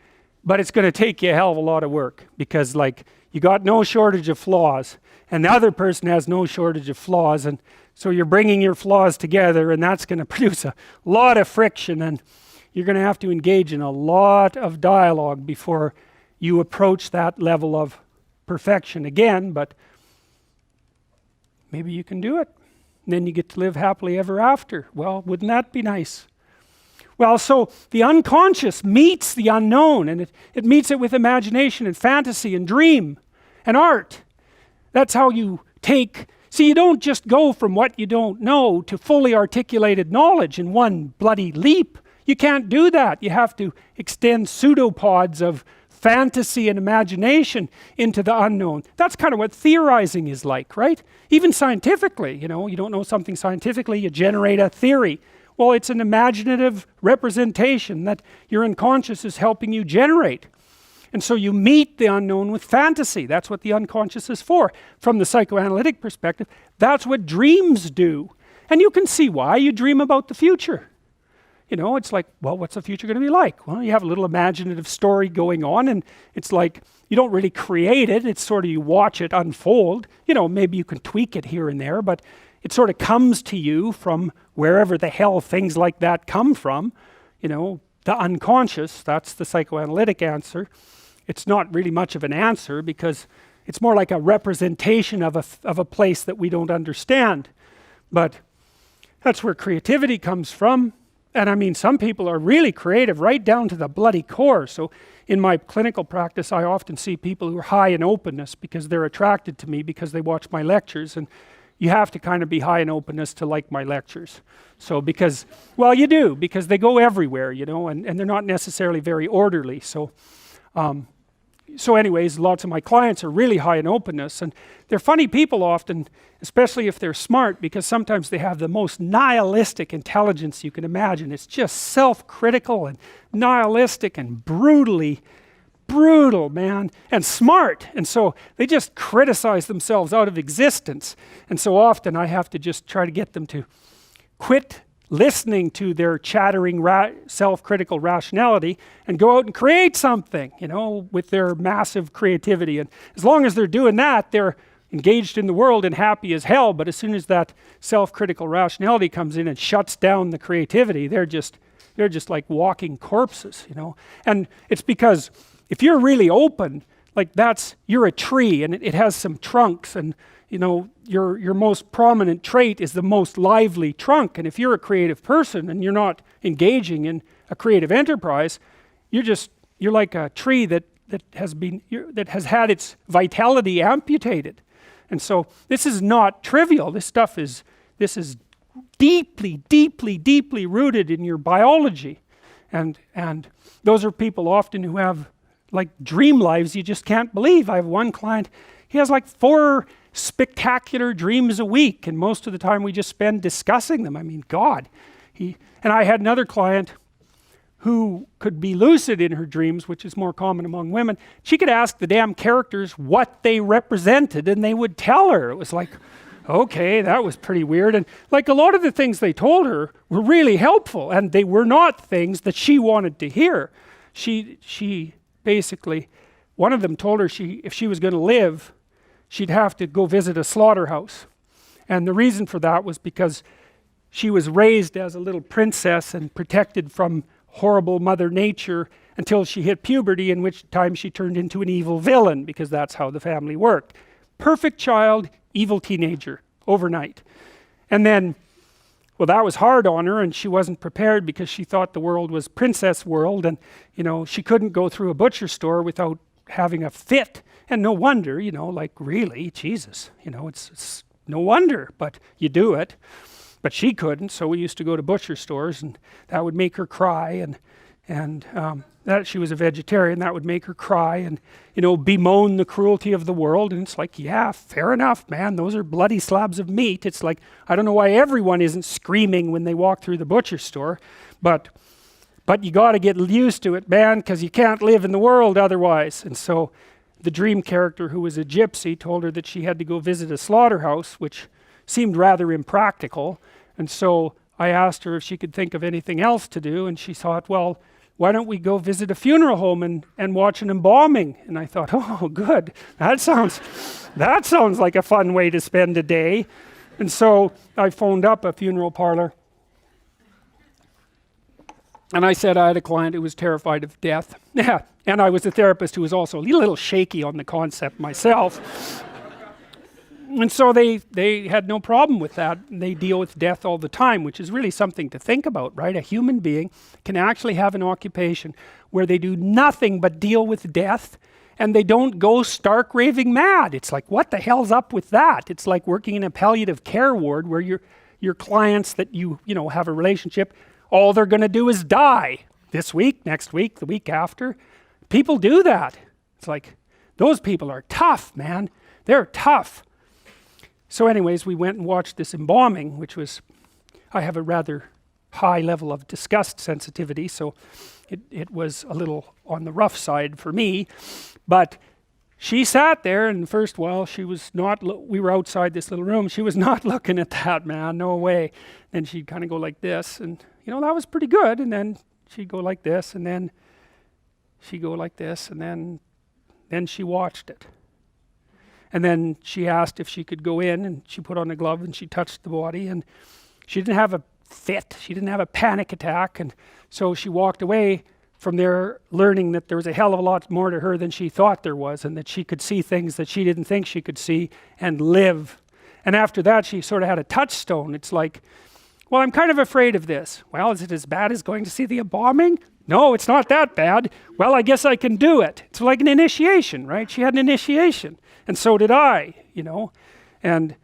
but it's going to take you a hell of a lot of work, because like you got no shortage of flaws, and the other person has no shortage of flaws, and so you're bringing your flaws together, and that's going to produce a lot of friction, and you're going to have to engage in a lot of dialogue before you approach that level of perfection again. But maybe you can do it, and then you get to live happily ever after. Well, wouldn't that be nice? Well, so the unconscious meets the unknown, and it meets it with imagination and fantasy and dream and art. That's how you take, see, you don't just go from what you don't know to fully articulated knowledge in one bloody leap. You can't do that. You have to extend pseudopods of fantasy and imagination into the unknown. That's kind of what theorizing is like, right? Even scientifically, you know, you don't know something scientifically, you generate a theory. Well, it's an imaginative representation that your unconscious is helping you generate. And so you meet the unknown with fantasy. That's what the unconscious is for. From the psychoanalytic perspective, that's what dreams do. And you can see why. You dream about the future. You know, it's like, well, what's the future going to be like? Well, you have a little imaginative story going on, and it's like, you don't really create it. It's sort of, you watch it unfold. You know, maybe you can tweak it here and there, but it sort of comes to you from wherever the hell things like that come from. You know, the unconscious, that's the psychoanalytic answer. It's not really much of an answer, because it's more like a representation of a place that we don't understand. But that's where creativity comes from. And I mean, some people are really creative right down to the bloody core. So in my clinical practice, I often see people who are high in openness because they're attracted to me because they watch my lectures. And you have to kind of be high in openness to like my lectures. So because, well, you do, because they go everywhere, you know, and they're not necessarily very orderly. So anyways, lots of my clients are really high in openness, and they're funny people often, especially if they're smart, because sometimes they have the most nihilistic intelligence you can imagine. It's just self-critical and nihilistic and brutally brutal, man, and smart. And so they just criticize themselves out of existence. And so often I have to just try to get them to quit listening to their chattering self-critical rationality and go out and create something, you know, with their massive creativity. And as long as they're doing that, they're engaged in the world and happy as hell, but as soon as that self-critical rationality comes in and shuts down the creativity, they're just like walking corpses, you know. And it's because if you're really open, like you're a tree and it has some trunks, and you know, your most prominent trait is the most lively trunk. And if you're a creative person and you're not engaging in a creative enterprise, you're like a tree that has had its vitality amputated. And so this is not trivial. This is deeply, deeply, deeply rooted in your biology. And those are people often who have like dream lives you just can't believe. I have one client, he has like 4 spectacular dreams a week, and most of the time we just spend discussing them. I mean, God. And I had another client who could be lucid in her dreams, which is more common among women. She could ask the damn characters what they represented and they would tell her. It was like, okay, that was pretty weird. And like a lot of the things they told her were really helpful, and they were not things that she wanted to hear. She basically, one of them told her if she was going to live, she'd have to go visit a slaughterhouse. And the reason for that was because she was raised as a little princess and protected from horrible Mother Nature until she hit puberty, in which time she turned into an evil villain, because that's how the family worked. Perfect child, evil teenager, overnight. And then, well, that was hard on her, and she wasn't prepared because she thought the world was princess world, and you know, she couldn't go through a butcher store without having a fit. And no wonder, you know, like really, Jesus, you know, it's no wonder, but you do it. But she couldn't, so we used to go to butcher stores, and that would make her cry, and that she was a vegetarian, that would make her cry, and you know, bemoan the cruelty of the world. And it's like, yeah, fair enough, man, those are bloody slabs of meat. It's like, I don't know why everyone isn't screaming when they walk through the butcher store, but you got to get used to it, man, because you can't live in the world otherwise. And so the dream character, who was a gypsy, told her that she had to go visit a slaughterhouse, which seemed rather impractical. And so I asked her if she could think of anything else to do, and she thought, well, why don't we go visit a funeral home and watch an embalming? And I thought, oh, good. That sounds like a fun way to spend a day. And so I phoned up a funeral parlor, and I said I had a client who was terrified of death. Yeah, and I was a therapist who was also a little shaky on the concept myself. And so they had no problem with that. They deal with death all the time, which is really something to think about, right? A human being can actually have an occupation where they do nothing but deal with death, and they don't go stark raving mad. It's like, what the hell's up with that? It's like working in a palliative care ward where your clients that you know have a relationship, all they're going to do is die this week, next week, the week after. People do that. It's like, those people are tough, man. They're tough. So anyways, we went and watched this embalming, which was, I have a rather high level of disgust sensitivity, so it was a little on the rough side for me. But she sat there, and first while she was not, we were outside this little room, she was not looking at that, man, no way. Then she'd kind of go like this, and you know, that was pretty good. And then she'd go like this, and then she'd go like this, and then she watched it. And then she asked if she could go in, and she put on a glove and she touched the body, and she didn't have a fit, she didn't have a panic attack. And so she walked away from there learning that there was a hell of a lot more to her than she thought there was, and that she could see things that she didn't think she could see and live. And after that, she sort of had a touchstone. It's like, well, I'm kind of afraid of this. Well, is it as bad as going to see the embalming? No, it's not that bad. Well, I guess I can do it. It's like an initiation, right? She had an initiation. And so did I, you know. And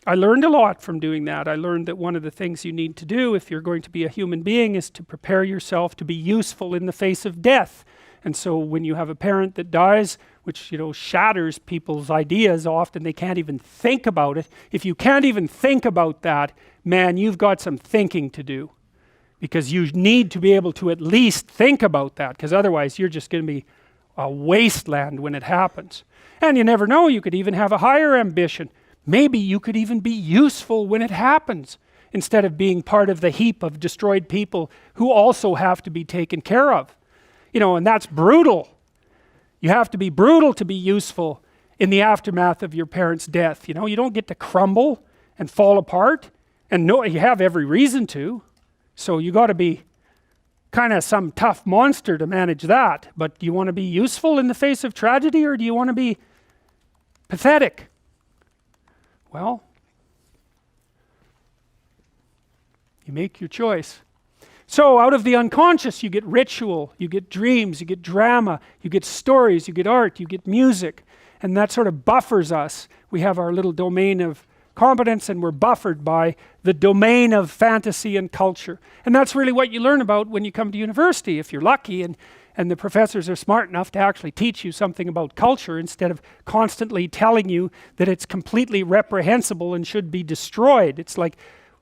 I learned a lot from doing that. I learned that one of the things you need to do if you're going to be a human being is to prepare yourself to be useful in the face of death. And so when you have a parent that dies, which, you know, shatters people's ideas, often they can't even think about it. If you can't even think about that, man, you've got some thinking to do. Because you need to be able to at least think about that, because otherwise you're just going to be a wasteland when it happens. And you never know, you could even have a higher ambition. Maybe you could even be useful when it happens, instead of being part of the heap of destroyed people who also have to be taken care of. You know, and that's brutal. You have to be brutal to be useful. in the aftermath of your parents' death. You know, you don't get to crumble and fall apart, and no, you have every reason to. So you got to be kind of some tough monster to manage that. But do you want to be useful in the face of tragedy, or do you want to be pathetic? Well, you make your choice. So out of the unconscious you get ritual, you get dreams, you get drama, you get stories, you get art, you get music, and that sort of buffers us. We have our little domain of competence, and we're buffered by the domain of fantasy and culture. And that's really what you learn about when you come to university, if you're lucky, and the professors are smart enough to actually teach you something about culture instead of constantly telling you that it's completely reprehensible and should be destroyed. It's like,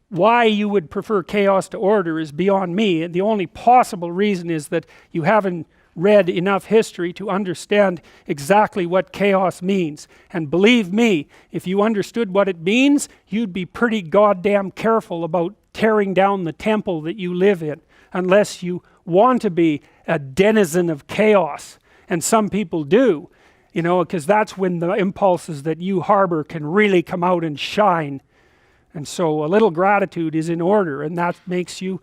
why you would prefer chaos to order is beyond me, and the only possible reason is that you haven't read enough history to understand exactly what chaos means. And believe me, if you understood what it means, you'd be pretty goddamn careful about tearing down the temple that you live in, unless you want to be a denizen of chaos. And some people do, you know, because that's when the impulses that you harbor can really come out and shine. And so a little gratitude is in order, and that makes you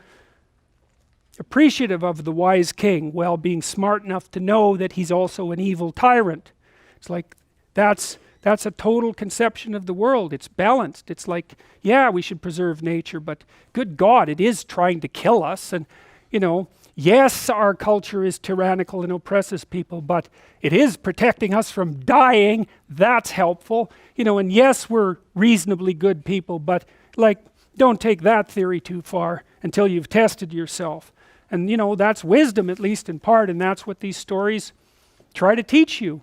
appreciative of the wise king, while being smart enough to know that he's also an evil tyrant. It's like, that's a total conception of the world. It's balanced. It's like, yeah, we should preserve nature, but good God, it is trying to kill us. And, you know, yes, our culture is tyrannical and oppresses people, but it is protecting us from dying. That's helpful. You know, and yes, we're reasonably good people, but like, don't take that theory too far until you've tested yourself. And you know, that's wisdom, at least in part, and that's what these stories try to teach you.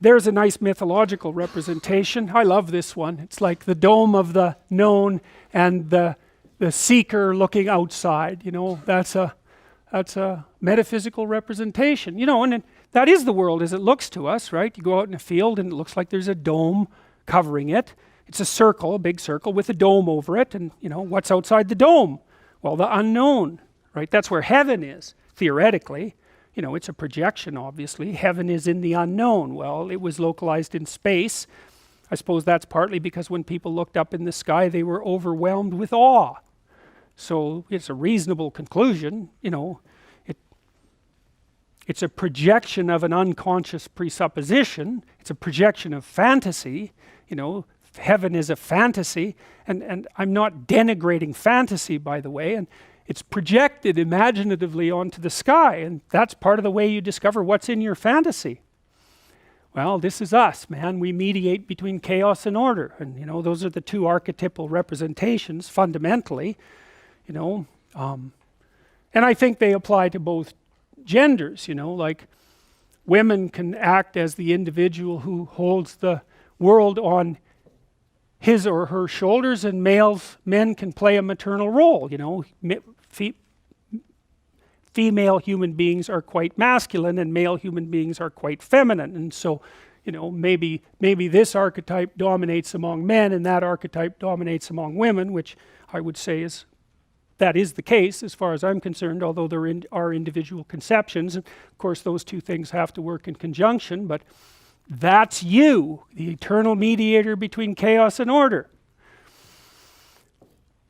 There's a nice mythological representation. I love this one. It's like the dome of the known and the seeker looking outside. You know, that's a metaphysical representation. You know, and that is the world as it looks to us, right? You go out in a field and it looks like there's a dome covering it. It's a circle, a big circle with a dome over it, and you know, what's outside the dome? Well, the unknown, right? That's where heaven is, theoretically. You know, it's a projection, obviously. Heaven is in the unknown. Well, it was localized in space. I suppose that's partly because when people looked up in the sky, they were overwhelmed with awe. So it's a reasonable conclusion, you know. It's a projection of an unconscious presupposition. It's a projection of fantasy, you know. Heaven is a fantasy, and I'm not denigrating fantasy, by the way, and it's projected imaginatively onto the sky, and that's part of the way you discover what's in your fantasy. Well, this is us, man. We mediate between chaos and order, and you know, those are the two archetypal representations fundamentally, you know, and I think they apply to both genders, you know, like women can act as the individual who holds the world on his or her shoulders, and men can play a maternal role, you know. Female human beings are quite masculine and male human beings are quite feminine, and so, you know, maybe this archetype dominates among men and that archetype dominates among women, which I would say that is the case as far as I'm concerned, although there are individual conceptions, and of course those two things have to work in conjunction, but that's you, the eternal mediator between chaos and order,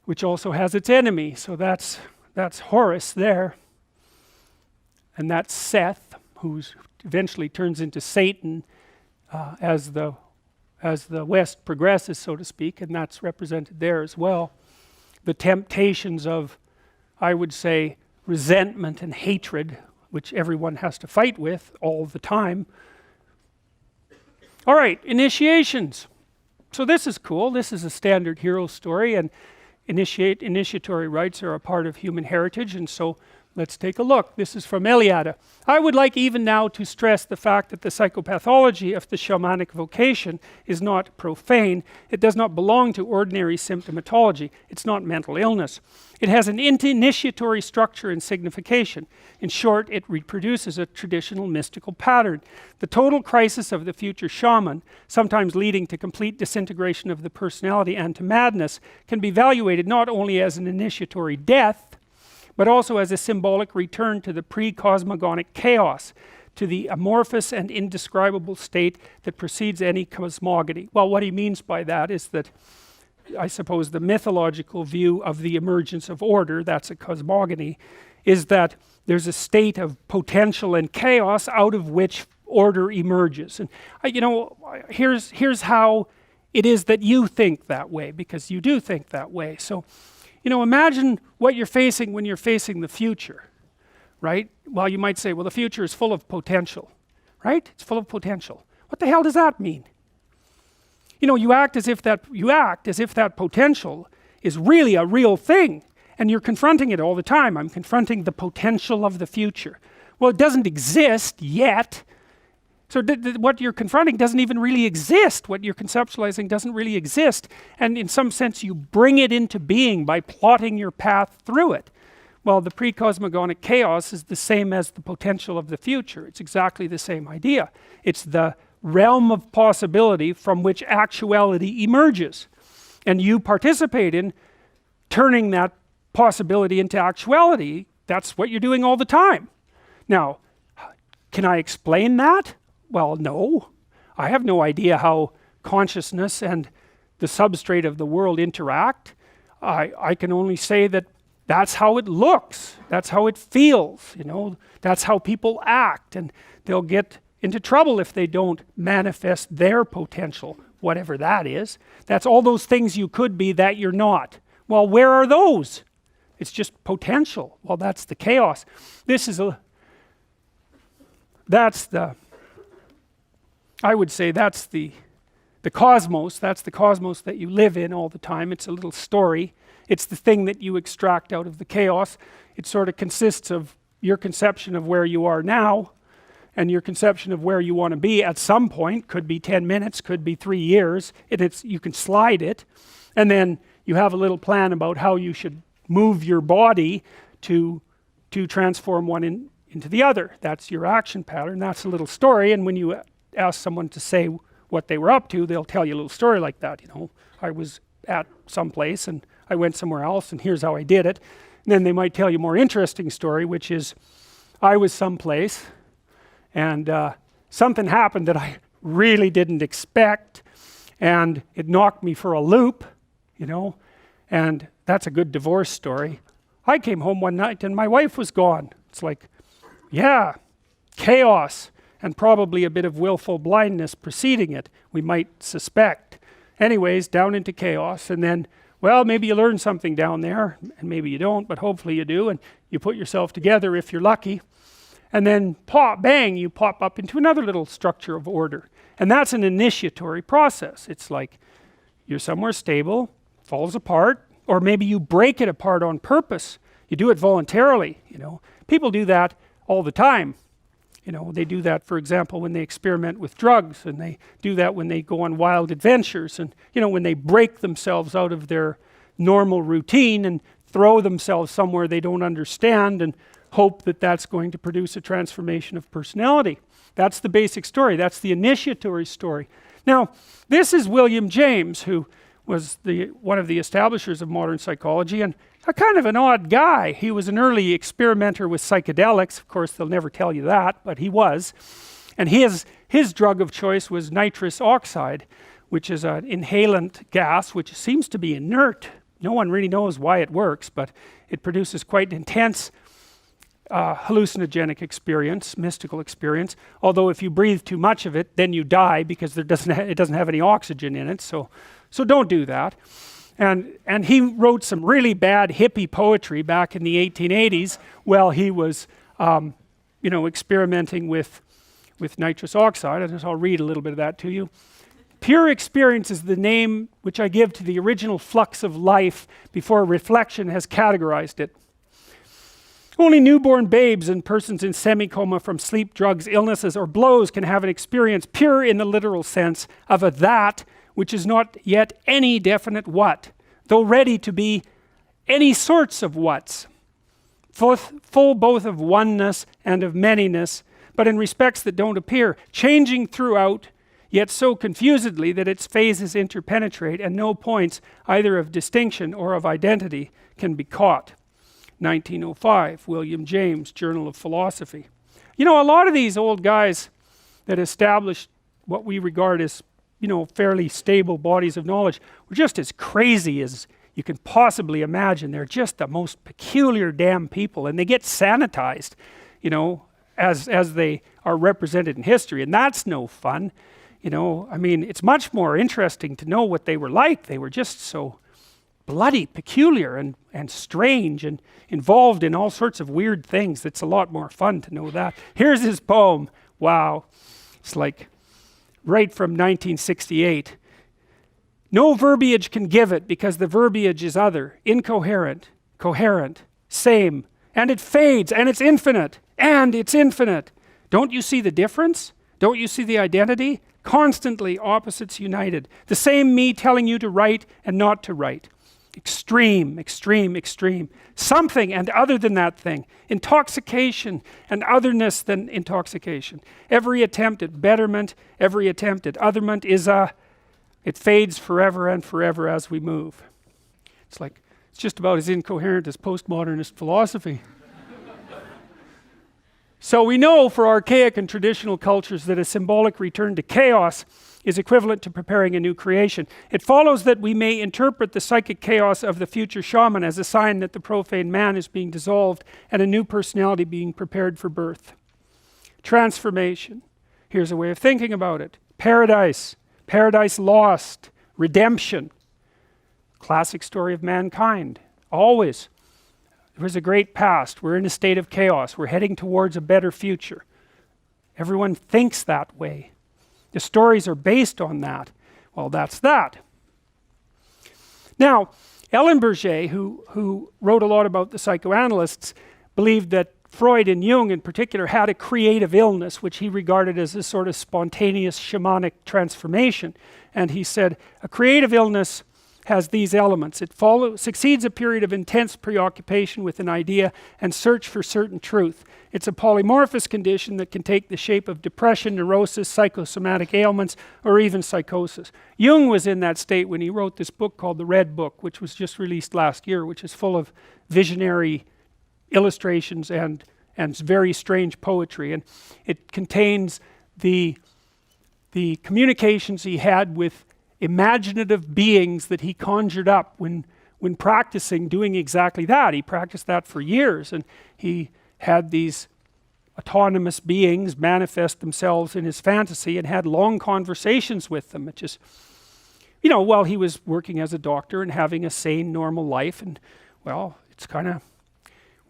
which also has its enemy. So that's Horus there, and that's Seth, who eventually turns into Satan as the West progresses, so to speak, and that's represented there as well. The temptations of, I would say, resentment and hatred, which everyone has to fight with all the time. All right, initiations. So this is cool. This is a standard hero story, and initiatory rites are a part of human heritage, and so let's take a look. This is from Eliade. I would like even now to stress the fact that the psychopathology of the shamanic vocation is not profane. It does not belong to ordinary symptomatology. It's not mental illness. It has an initiatory structure and signification. In short, it reproduces a traditional mystical pattern. The total crisis of the future shaman, sometimes leading to complete disintegration of the personality and to madness, can be evaluated not only as an initiatory death, but also as a symbolic return to the pre-cosmogonic chaos, to the amorphous and indescribable state that precedes any cosmogony. Well, what he means by that is that, I suppose, the mythological view of the emergence of order, that's a cosmogony, is that there's a state of potential and chaos out of which order emerges. And here's how it is that you think that way, because you do think that way. So, imagine what you're facing when you're facing the future, right? Well, you might say, well, the future is full of potential, right? It's full of potential. What the hell does that mean? You act as if that potential is really a real thing, and you're confronting it all the time. I'm confronting the potential of the future. Well, it doesn't exist yet. So what you're confronting doesn't even really exist. What you're conceptualizing doesn't really exist. And in some sense, you bring it into being by plotting your path through it. Well, the pre-cosmogonic chaos is the same as the potential of the future. It's exactly the same idea. It's the realm of possibility from which actuality emerges. And you participate in turning that possibility into actuality. That's what you're doing all the time. Now, can I explain that? Well, no. I have no idea how consciousness and the substrate of the world interact. I can only say that that's how it looks. That's how it feels. That's how people act. And they'll get into trouble if they don't manifest their potential, whatever that is. That's all those things you could be that you're not. Well, where are those? It's just potential. Well, that's the chaos. I would say that's the cosmos. That's the cosmos that you live in all the time. It's a little story. It's the thing that you extract out of the chaos. It sort of consists of your conception of where you are now and your conception of where you want to be at some point. Could be 10 minutes, could be 3 years. You can slide it. And then you have a little plan about how you should move your body to transform one into the other. That's your action pattern. That's a little story. And when you ask someone to say what they were up to, they'll tell you a little story like that. I was at some place and I went somewhere else and here's how I did it. And then they might tell you a more interesting story, which is I was someplace and something happened that I really didn't expect and it knocked me for a loop, and that's a good divorce story. I came home one night and my wife was gone. It's like, yeah, chaos. And probably a bit of willful blindness preceding it, we might suspect. Anyways, down into chaos, and then, well, maybe you learn something down there, and maybe you don't, but hopefully you do, and you put yourself together if you're lucky, and then pop, bang, you pop up into another little structure of order. And that's an initiatory process. It's like you're somewhere stable, falls apart, or maybe you break it apart on purpose. You do it voluntarily, People do that all the time. They do that, for example, when they experiment with drugs, and they do that when they go on wild adventures, and when they break themselves out of their normal routine and throw themselves somewhere they don't understand and hope that that's going to produce a transformation of personality. That's the basic story. That's the initiatory story. Now, this is William James, who was one of the establishers of modern psychology, and a kind of an odd guy. He was an early experimenter with psychedelics. Of course, they'll never tell you that, but he was. And his drug of choice was nitrous oxide, which is an inhalant gas, which seems to be inert. No one really knows why it works, but it produces quite an intense hallucinogenic experience, mystical experience. Although if you breathe too much of it, then you die because it doesn't have any oxygen in it. So don't do that. And he wrote some really bad hippie poetry back in the 1880s while he was, experimenting with nitrous oxide. And I'll read a little bit of that to you. Pure experience is the name which I give to the original flux of life before reflection has categorized it. Only newborn babes and persons in semi-coma from sleep, drugs, illnesses, or blows can have an experience pure in the literal sense of a that which is not yet any definite what, though ready to be any sorts of whats, full both of oneness and of manyness, but in respects that don't appear, changing throughout, yet so confusedly that its phases interpenetrate, and no points either of distinction or of identity can be caught. 1905, William James, Journal of Philosophy. You know, a lot of these old guys that established what we regard as, you know, fairly stable bodies of knowledge were just as crazy as you can possibly imagine. They're just the most peculiar damn people, and they get sanitized, you know, as they are represented in history, and that's no fun. You know, I mean, it's much more interesting to know what they were like. They were just so bloody peculiar and strange and involved in all sorts of weird things. It's a lot more fun to know that. Here's his poem. Wow. It's like right from 1968. No verbiage can give it because the verbiage is other, incoherent, coherent, same, and it fades, and it's infinite, and it's infinite. Don't you see the difference? Don't you see the identity? Constantly opposites united. The same me telling you to write and not to write. Extreme, extreme, extreme. Something and other than that thing. Intoxication and otherness than intoxication. Every attempt at betterment, every attempt at otherment is it fades forever and forever as we move. It's just about as incoherent as postmodernist philosophy. So we know for archaic and traditional cultures that a symbolic return to chaos is equivalent to preparing a new creation. It follows that we may interpret the psychic chaos of the future shaman as a sign that the profane man is being dissolved and a new personality being prepared for birth. Transformation. Here's a way of thinking about it. Paradise. Paradise lost. Redemption. Classic story of mankind. Always. There was a great past. We're in a state of chaos. We're heading towards a better future. Everyone thinks that way. The stories are based on that. Well, that's that. Now, Ellen Berger, who wrote a lot about the psychoanalysts, believed that Freud and Jung in particular had a creative illness, which he regarded as a sort of spontaneous shamanic transformation. And he said, a creative illness has these elements. It succeeds a period of intense preoccupation with an idea and search for certain truth. It's a polymorphous condition that can take the shape of depression, neurosis, psychosomatic ailments, or even psychosis. Jung was in that state when he wrote this book called The Red Book, which was just released last year, which is full of visionary illustrations and very strange poetry. And it contains the communications he had with imaginative beings that he conjured up when practicing doing exactly that. He practiced that for years, and he had these autonomous beings manifest themselves in his fantasy and had long conversations with them. It just, you know, while he was working as a doctor and having a sane, normal life, and well, it's kind of,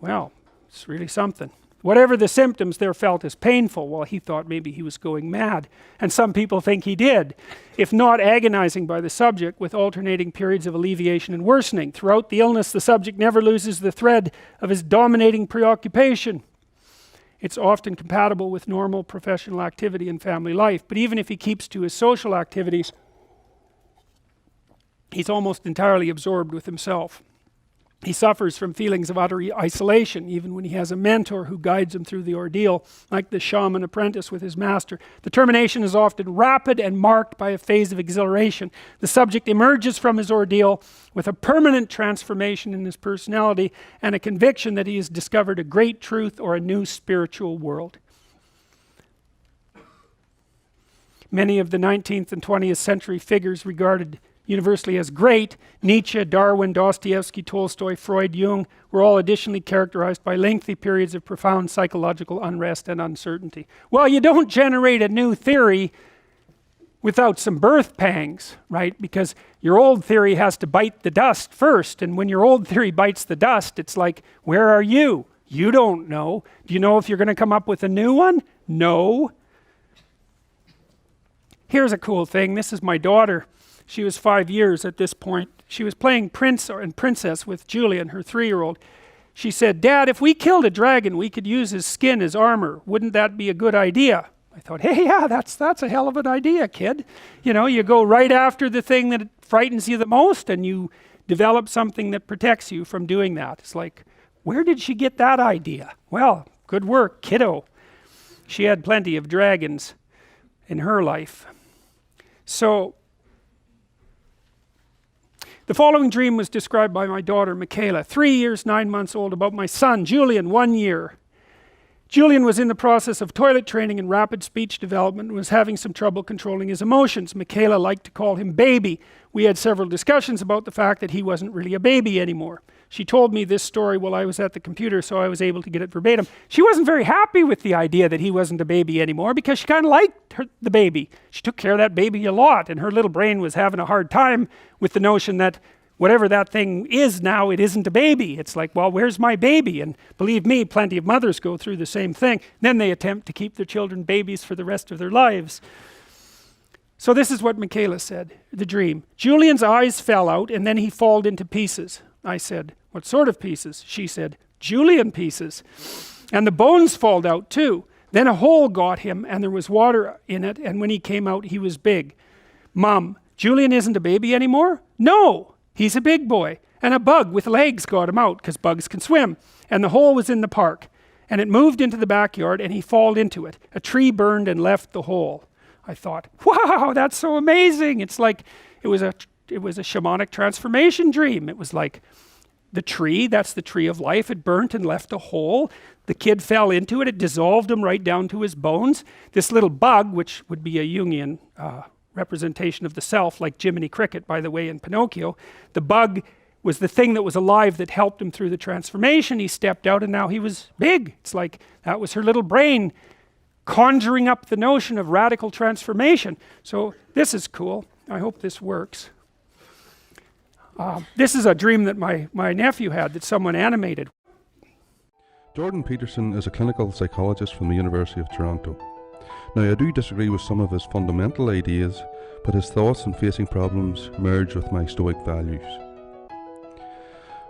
well, it's really something. Whatever the symptoms they're felt as painful, well, he thought maybe he was going mad. And some people think he did. If not agonizing by the subject, with alternating periods of alleviation and worsening. Throughout the illness, the subject never loses the thread of his dominating preoccupation. It's often compatible with normal professional activity and family life. But even if he keeps to his social activities, he's almost entirely absorbed with himself. He suffers from feelings of utter isolation, even when he has a mentor who guides him through the ordeal, like the shaman apprentice with his master. The termination is often rapid and marked by a phase of exhilaration. The subject emerges from his ordeal with a permanent transformation in his personality and a conviction that he has discovered a great truth or a new spiritual world. Many of the 19th and 20th century figures regarded universally as great, Nietzsche, Darwin, Dostoevsky, Tolstoy, Freud, Jung, were all additionally characterized by lengthy periods of profound psychological unrest and uncertainty. Well, you don't generate a new theory without some birth pangs, right? Because your old theory has to bite the dust first, and when your old theory bites the dust, it's like, where are you? You don't know. Do you know if you're going to come up with a new one? No. Here's a cool thing. This is my daughter. She was 5 years at this point. She was playing Prince and Princess with Julian, her 3-year-old. She said, Dad, if we killed a dragon, we could use his skin as armor. Wouldn't that be a good idea? I thought, hey, yeah, that's a hell of an idea, kid. You know, you go right after the thing that frightens you the most and you develop something that protects you from doing that. It's like, where did she get that idea? Well, good work, kiddo. She had plenty of dragons in her life. So, The following dream was described by my daughter, Michaela, 3 years, 9 months old, about my son, Julian, 1 year. Julian was in the process of toilet training and rapid speech development and was having some trouble controlling his emotions. Michaela liked to call him baby. We had several discussions about the fact that he wasn't really a baby anymore. She told me this story while I was at the computer, so I was able to get it verbatim. She wasn't very happy with the idea that he wasn't a baby anymore because she kind of liked the baby. She took care of that baby a lot, and her little brain was having a hard time with the notion that whatever that thing is now, it isn't a baby. It's like, well, where's my baby? And believe me, plenty of mothers go through the same thing. Then they attempt to keep their children babies for the rest of their lives. So this is what Michaela said, the dream. Julian's eyes fell out and then he falled into pieces. I said, what sort of pieces? She said, Julian pieces. And the bones falled out too. Then a hole got him and there was water in it, and when he came out, he was big. Mom, Julian isn't a baby anymore? No. He's a big boy, and a bug with legs got him out, because bugs can swim, and the hole was in the park, and it moved into the backyard, and he fell into it. A tree burned and left the hole. I thought, wow, that's so amazing. It's like, it was a shamanic transformation dream. It was like, the tree, that's the tree of life, it burnt and left a hole. The kid fell into it, it dissolved him right down to his bones. This little bug, which would be a Jungian representation of the self, like Jiminy Cricket, by the way, in Pinocchio. The bug was the thing that was alive that helped him through the transformation. He stepped out and now he was big. It's like that was her little brain conjuring up the notion of radical transformation. So this is cool. I hope this works. This is a dream that my nephew had that someone animated. Jordan Peterson is a clinical psychologist from the University of Toronto. Now, I do disagree with some of his fundamental ideas, but his thoughts on facing problems merge with my Stoic values.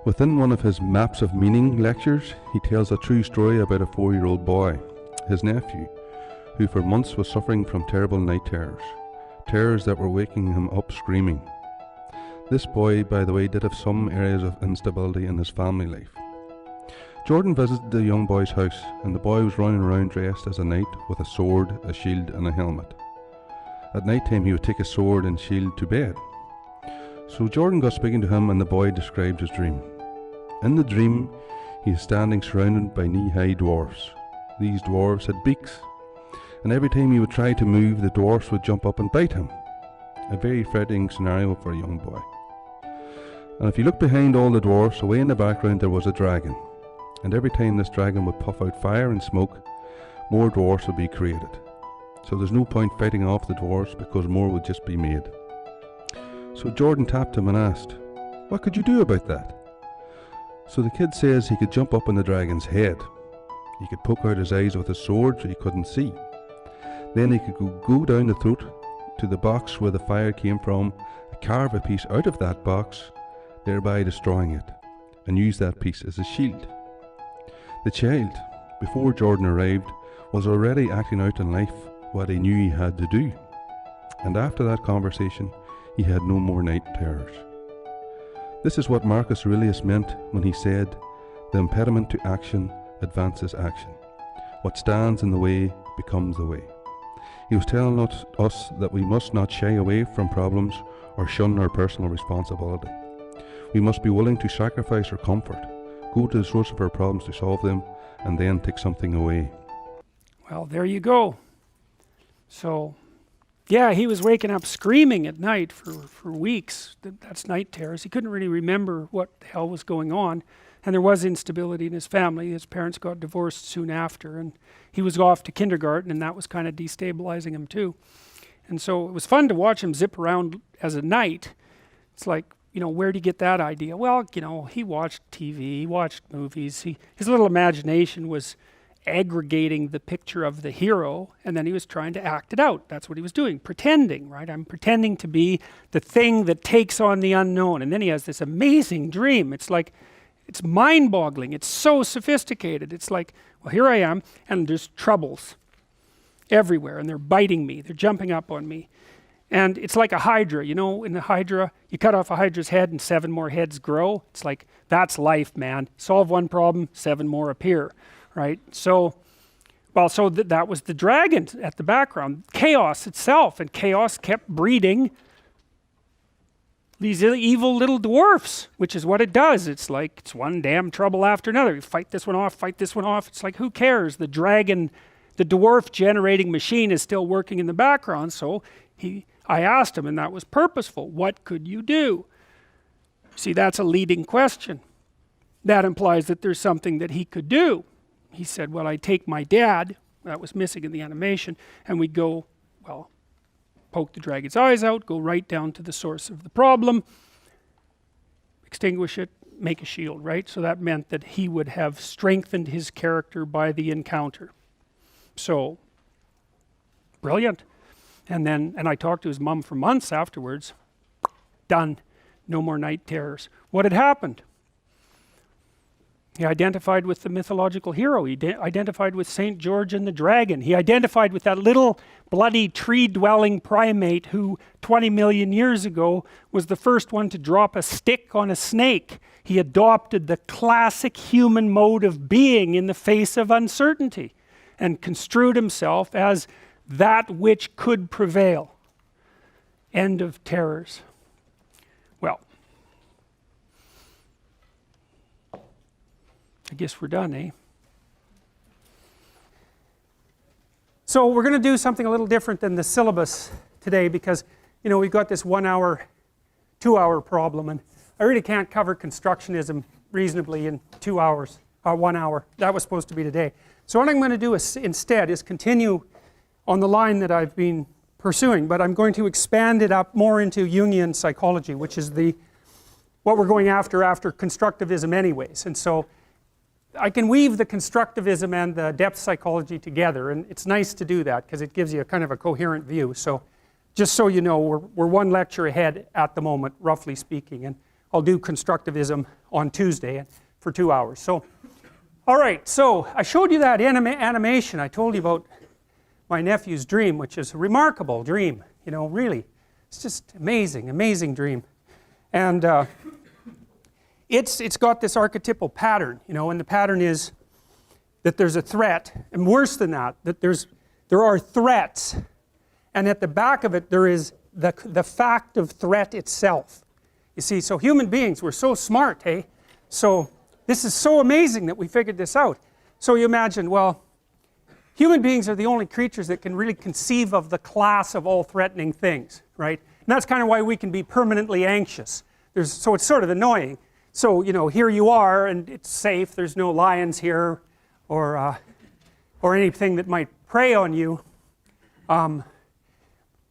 Within one of his Maps of Meaning lectures, he tells a true story about a 4-year-old boy, his nephew, who for months was suffering from terrible night terrors, terrors that were waking him up screaming. This boy, by the way, did have some areas of instability in his family life. Jordan visited the young boy's house, and the boy was running around dressed as a knight with a sword, a shield and a helmet. At night time he would take his sword and shield to bed. So Jordan got speaking to him, and the boy described his dream. In the dream, he is standing surrounded by knee-high dwarfs. These dwarfs had beaks, and every time he would try to move, the dwarfs would jump up and bite him. A very frightening scenario for a young boy. And if you look behind all the dwarfs, away in the background there was a dragon. And every time this dragon would puff out fire and smoke, more dwarfs would be created. So there's no point fighting off the dwarfs because more would just be made. So Jordan tapped him and asked, what could you do about that? So the kid says he could jump up on the dragon's head. He could poke out his eyes with his sword so he couldn't see. Then he could go down the throat to the box where the fire came from, carve a piece out of that box, thereby destroying it, and use that piece as a shield. The child, before Jordan arrived, was already acting out in life what he knew he had to do. And after that conversation, he had no more night terrors. This is what Marcus Aurelius meant when he said, the impediment to action advances action. What stands in the way becomes the way. He was telling us that we must not shy away from problems or shun our personal responsibility. We must be willing to sacrifice our comfort, go to the source of our problems to solve them, and then take something away. Well, there you go. So, yeah, he was waking up screaming at night for weeks. That's night terrors. He couldn't really remember what the hell was going on. And there was instability in his family. His parents got divorced soon after, and he was off to kindergarten, and that was kind of destabilizing him too. And so it was fun to watch him zip around as a knight. It's like, where'd he get that idea? Well, he watched TV, he watched movies. His little imagination was aggregating the picture of the hero, and then he was trying to act it out. That's what he was doing, pretending, right? I'm pretending to be the thing that takes on the unknown. And then he has this amazing dream. It's like, it's mind-boggling. It's so sophisticated. It's like, well, here I am, and there's troubles everywhere, and they're biting me. They're jumping up on me. And it's like a hydra. In the hydra, you cut off a hydra's head and 7 more heads grow. It's like, that's life, man. Solve one problem, 7 more appear, right? So, that was the dragon at the background. Chaos itself, and chaos kept breeding these evil little dwarfs, which is what it does. It's like, it's one damn trouble after another. You fight this one off, fight this one off. It's like, who cares? The dragon, the dwarf generating machine is still working in the background. So I asked him, and that was purposeful. What could you do? See, that's a leading question. That implies that there's something that he could do. He said, well, I'd take my dad, that was missing in the animation, and we'd go, well, poke the dragon's eyes out, go right down to the source of the problem, extinguish it, make a shield, right? So that meant that he would have strengthened his character by the encounter. So, brilliant. And I talked to his mom for months afterwards. Done. No more night terrors. What had happened? He identified with the mythological hero. He identified with St. George and the dragon. He identified with that little bloody tree-dwelling primate who 20 million years ago was the first one to drop a stick on a snake. He adopted the classic human mode of being in the face of uncertainty and construed himself as that which could prevail. End of terrors. Well, I guess we're done, eh? So we're going to do something a little different than the syllabus today because, you know, we've got this 1 hour, 2 hour problem, and I really can't cover constructionism reasonably in 2 hours, 1 hour. That was supposed to be today. So what I'm going to do instead is continue on the line that I've been pursuing, but I'm going to expand it up more into Jungian psychology, which is what we're going after constructivism anyways. And so I can weave the constructivism and the depth psychology together, and it's nice to do that because it gives you a kind of a coherent view. So just so you know, we're one lecture ahead at the moment, roughly speaking, and I'll do constructivism on Tuesday for 2 hours. So, all right, so I showed you that animation. I told you about my nephew's dream, which is a remarkable dream, you know, really. It's just amazing, amazing dream. And it's got this archetypal pattern, you know, and the pattern is that there's a threat, and worse than that, that there are threats, and at the back of it there is the fact of threat itself. You see, so human beings, we're so smart, hey? So this is so amazing that we figured this out. So you imagine, well, human beings are the only creatures that can really conceive of the class of all threatening things, right? And that's kind of why we can be permanently anxious. So it's sort of annoying. So, you know, here you are and it's safe, there's no lions here or anything that might prey on you.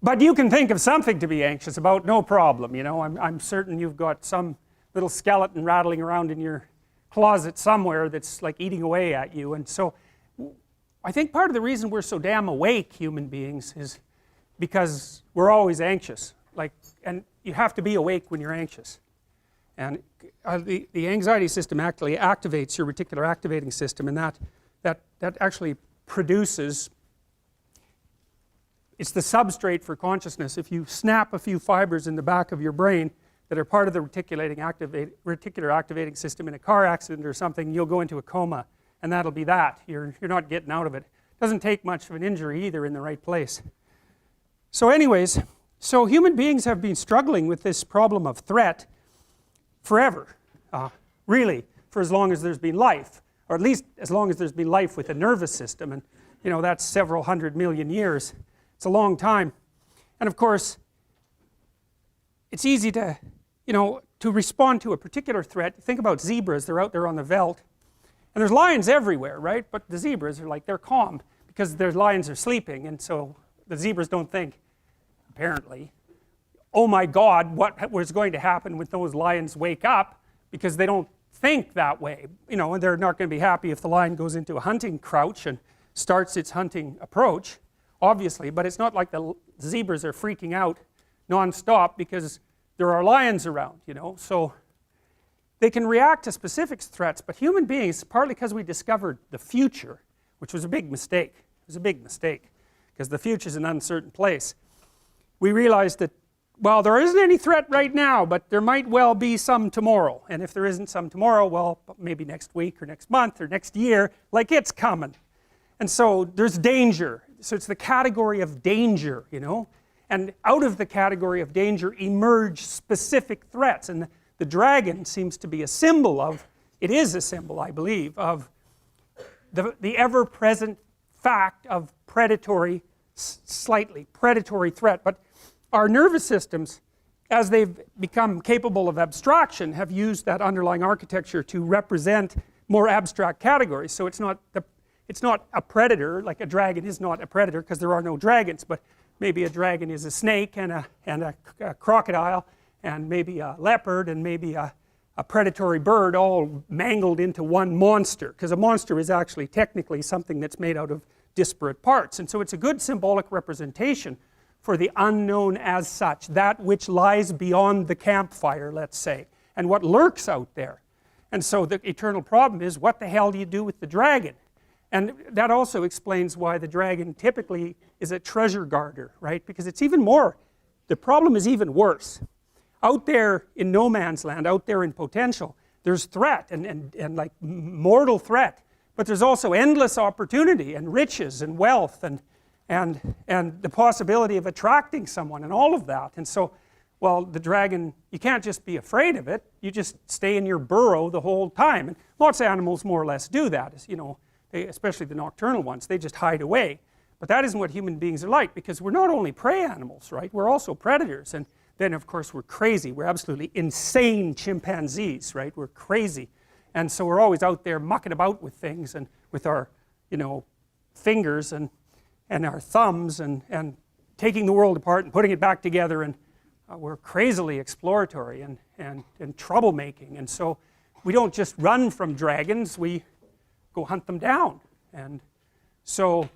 But you can think of something to be anxious about, no problem, you know. I'm certain you've got some little skeleton rattling around in your closet somewhere that's like eating away at you. And so I think part of the reason we're so damn awake, human beings, is because we're always anxious. And you have to be awake when you're anxious. And the anxiety system actually activates your reticular activating system, and that actually produces, it's the substrate for consciousness. If you snap a few fibers in the back of your brain that are part of the reticular activating system in a car accident or something, you'll go into a coma, and that'll be that. You're not getting out of it. Doesn't take much of an injury either in the right place. So anyways, so human beings have been struggling with this problem of threat forever, really, for as long as there's been life, or at least as long as there's been life with a nervous system, and you know, that's several 100 million years. It's a long time. And of course, it's easy to, you know, to respond to a particular threat. Think about zebras, they're out there on the veldt, and there's lions everywhere, right? But the zebras are like, they're calm because their lions are sleeping, and so the zebras don't think, apparently, oh my God, what was going to happen when those lions wake up, because they don't think that way. You know, and they're not going to be happy if the lion goes into a hunting crouch and starts its hunting approach, obviously, but it's not like the zebras are freaking out non-stop because there are lions around, you know. So they can react to specific threats, but human beings, partly because we discovered the future, which was a big mistake. It was a big mistake because the future is an uncertain place. We realized that, well, there isn't any threat right now, but there might well be some tomorrow. And if there isn't some tomorrow, well, maybe next week or next month or next year, like it's coming. And so there's danger. So it's the category of danger, you know. and out of the category of danger emerge specific threats, and the dragon seems to be a symbol of, it is a symbol, I believe, of the ever-present fact of predatory, slightly predatory threat. But our nervous systems, as they've become capable of abstraction, have used that underlying architecture to represent more abstract categories. So it's not a predator, like a dragon is not a predator because there are no dragons, but maybe a dragon is a snake and a crocodile and maybe a leopard and maybe a predatory bird, all mangled into one monster, because a monster is actually technically something that's made out of disparate parts. And so it's a good symbolic representation for the unknown as such, that which lies beyond the campfire, let's say, and what lurks out there. And so the eternal problem is, what the hell do you do with the dragon? And that also explains why the dragon typically is a treasure guarder, right? Because it's even more, the problem is even worse. Out there in no man's land, out there in potential, there's threat and like mortal threat, but there's also endless opportunity and riches and wealth and the possibility of attracting someone and all of that. And so, well, the dragon, you can't just be afraid of it, you just stay in your burrow the whole time. And lots of animals more or less do that, you know, especially the nocturnal ones, they just hide away. But that isn't what human beings are like, because we're not only prey animals, right? We're also predators. And then of course we're crazy, we're absolutely insane chimpanzees, right? We're crazy. And so we're always out there mucking about with things and with our, you know, fingers and our thumbs and taking the world apart and putting it back together, and we're crazily exploratory and troublemaking. And so we don't just run from dragons, we go hunt them down. And so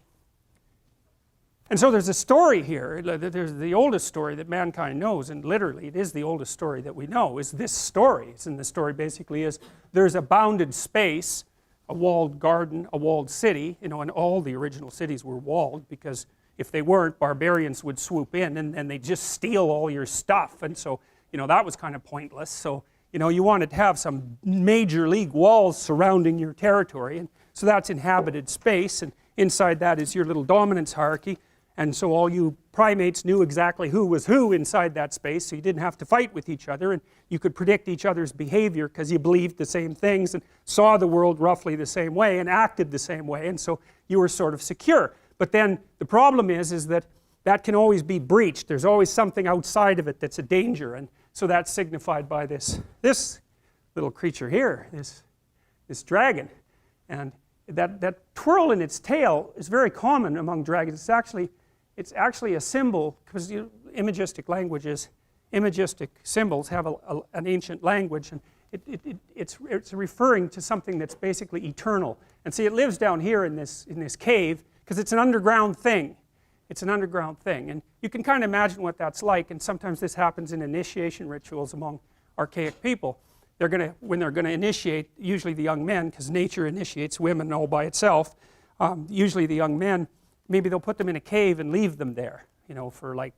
there's a story here. There's the oldest story that mankind knows, and literally it is the oldest story that we know, is this story. And the story basically is, there's a bounded space, a walled garden, a walled city, you know, and all the original cities were walled, because if they weren't, barbarians would swoop in and they'd just steal all your stuff. And so, you know, that was kind of pointless. So, you know, you wanted to have some major league walls surrounding your territory, and so that's inhabited space, and inside that is your little dominance hierarchy. And so all you primates knew exactly who was who inside that space, so you didn't have to fight with each other, and you could predict each other's behavior because you believed the same things and saw the world roughly the same way and acted the same way, and so you were sort of secure. But then the problem is that that can always be breached. There's always something outside of it that's a danger, and so that's signified by this little creature here, this dragon. And that twirl in its tail is very common among dragons. It's actually a symbol, because imagistic languages, imagistic symbols have an ancient language, and it's referring to something that's basically eternal. And see, it lives down here in this cave, because it's an underground thing. It's an underground thing, and you can kind of imagine what that's like. And sometimes this happens in initiation rituals among archaic people. When they're going to initiate, usually the young men, because nature initiates women all by itself, usually the young men, maybe they'll put them in a cave and leave them there, you know, for like,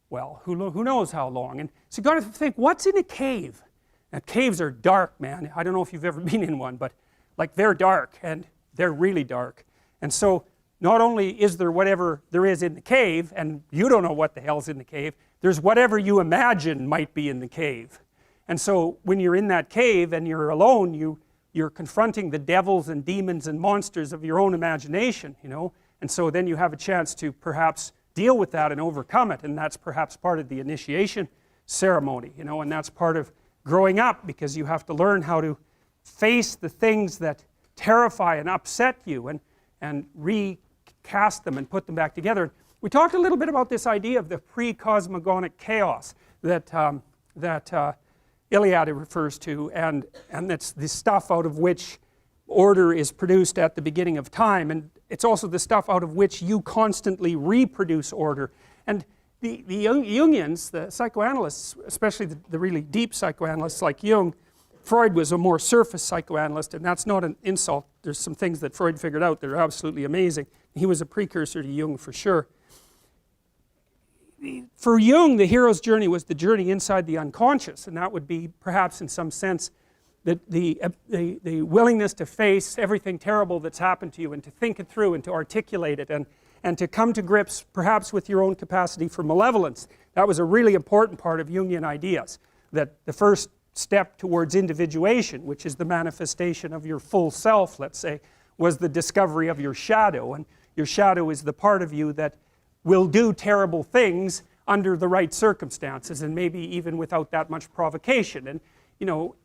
well, who knows how long. And so you got to think, what's in a cave? Now, caves are dark, man. I don't know if you've ever been in one, but like, they're dark, and they're really dark. And so not only is there whatever there is in the cave, and you don't know what the hell's in the cave, there's whatever you imagine might be in the cave. And so when you're in that cave and you're alone, you're confronting the devils and demons and monsters of your own imagination, you know. And so then you have a chance to perhaps deal with that and overcome it, and that's perhaps part of the initiation ceremony, you know, and that's part of growing up, because you have to learn how to face the things that terrify and upset you and recast them and put them back together. We talked a little bit about this idea of the pre-cosmogonic chaos that Iliad refers to, and that's the stuff out of which order is produced at the beginning of time, and it's also the stuff out of which you constantly reproduce order. And the Jungians, the psychoanalysts, especially the really deep psychoanalysts like Jung, Freud was a more surface psychoanalyst, and that's not an insult. There's some things that Freud figured out that are absolutely amazing. He was a precursor to Jung for sure. For Jung, the hero's journey was the journey inside the unconscious, and that would be perhaps in some sense the willingness to face everything terrible that's happened to you, and to think it through and to articulate it and and to come to grips perhaps with your own capacity for malevolence. That was a really important part of Jungian ideas, that the first step towards individuation, which is the manifestation of your full self, let's say, was the discovery of your shadow. And your shadow is the part of you that will do terrible things under the right circumstances, and maybe even without that much provocation. And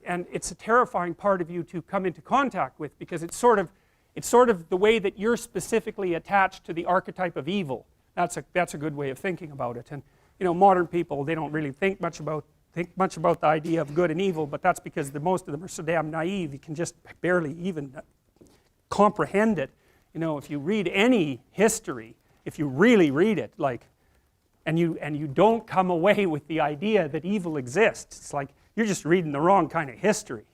and it's a terrifying part of you to come into contact with, because it's sort of the way that you're specifically attached to the archetype of evil. That's a good way of thinking about it. And modern people, they don't really think much about the idea of good and evil, but that's because most of them are so damn naive, you can just barely even comprehend it. If you read any history, if you really read it, and you don't come away with the idea that evil exists, it's like you're just reading the wrong kind of history.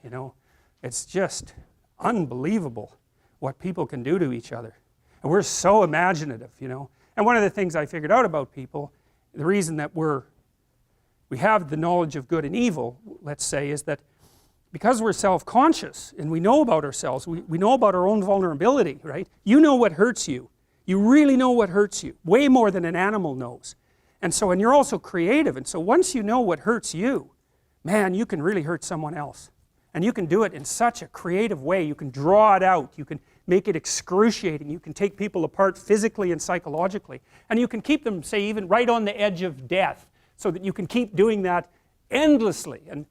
It's just unbelievable what people can do to each other, and we're so imaginative. And one of the things I figured out about people, the reason that we have the knowledge of good and evil, let's say, is that because we're self-conscious and we know about ourselves, we know about our own vulnerability, right? You know what hurts you. You really know what hurts you, way more than an animal knows. And you're also creative, and so once you know what hurts you, man, you can really hurt someone else. And you can do it in such a creative way. You can draw it out, you can make it excruciating, you can take people apart physically and psychologically, and you can keep them, say, even right on the edge of death, so that you can keep doing that endlessly. And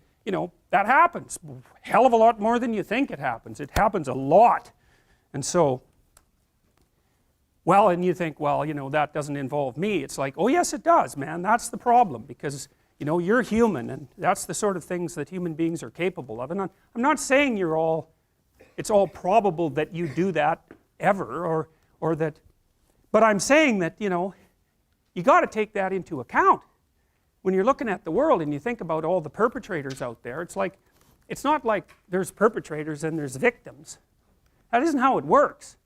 that happens a hell of a lot more than you think it happens. It happens a lot. And so, well, and you think, well, that doesn't involve me. It's like, oh yes it does, man. That's the problem, because you're human, and that's the sort of things that human beings are capable of. And I'm not saying it's all probable that you do that ever, or that, but I'm saying that, you got to take that into account. When you're looking at the world and you think about all the perpetrators out there, it's not like there's perpetrators and there's victims. That isn't how it works.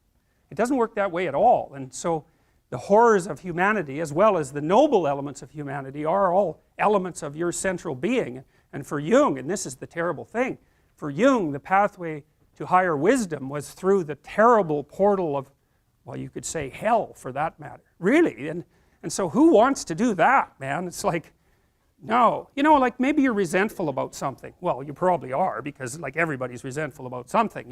It doesn't work that way at all. And so the horrors of humanity, as well as the noble elements of humanity, are all elements of your central being. And for Jung, and this is the terrible thing, for Jung, the pathway to higher wisdom was through the terrible portal of, well, you could say hell, for that matter. Really. And so who wants to do that, man? It's like, no. Like maybe you're resentful about something. Well, you probably are, because like everybody's resentful about something,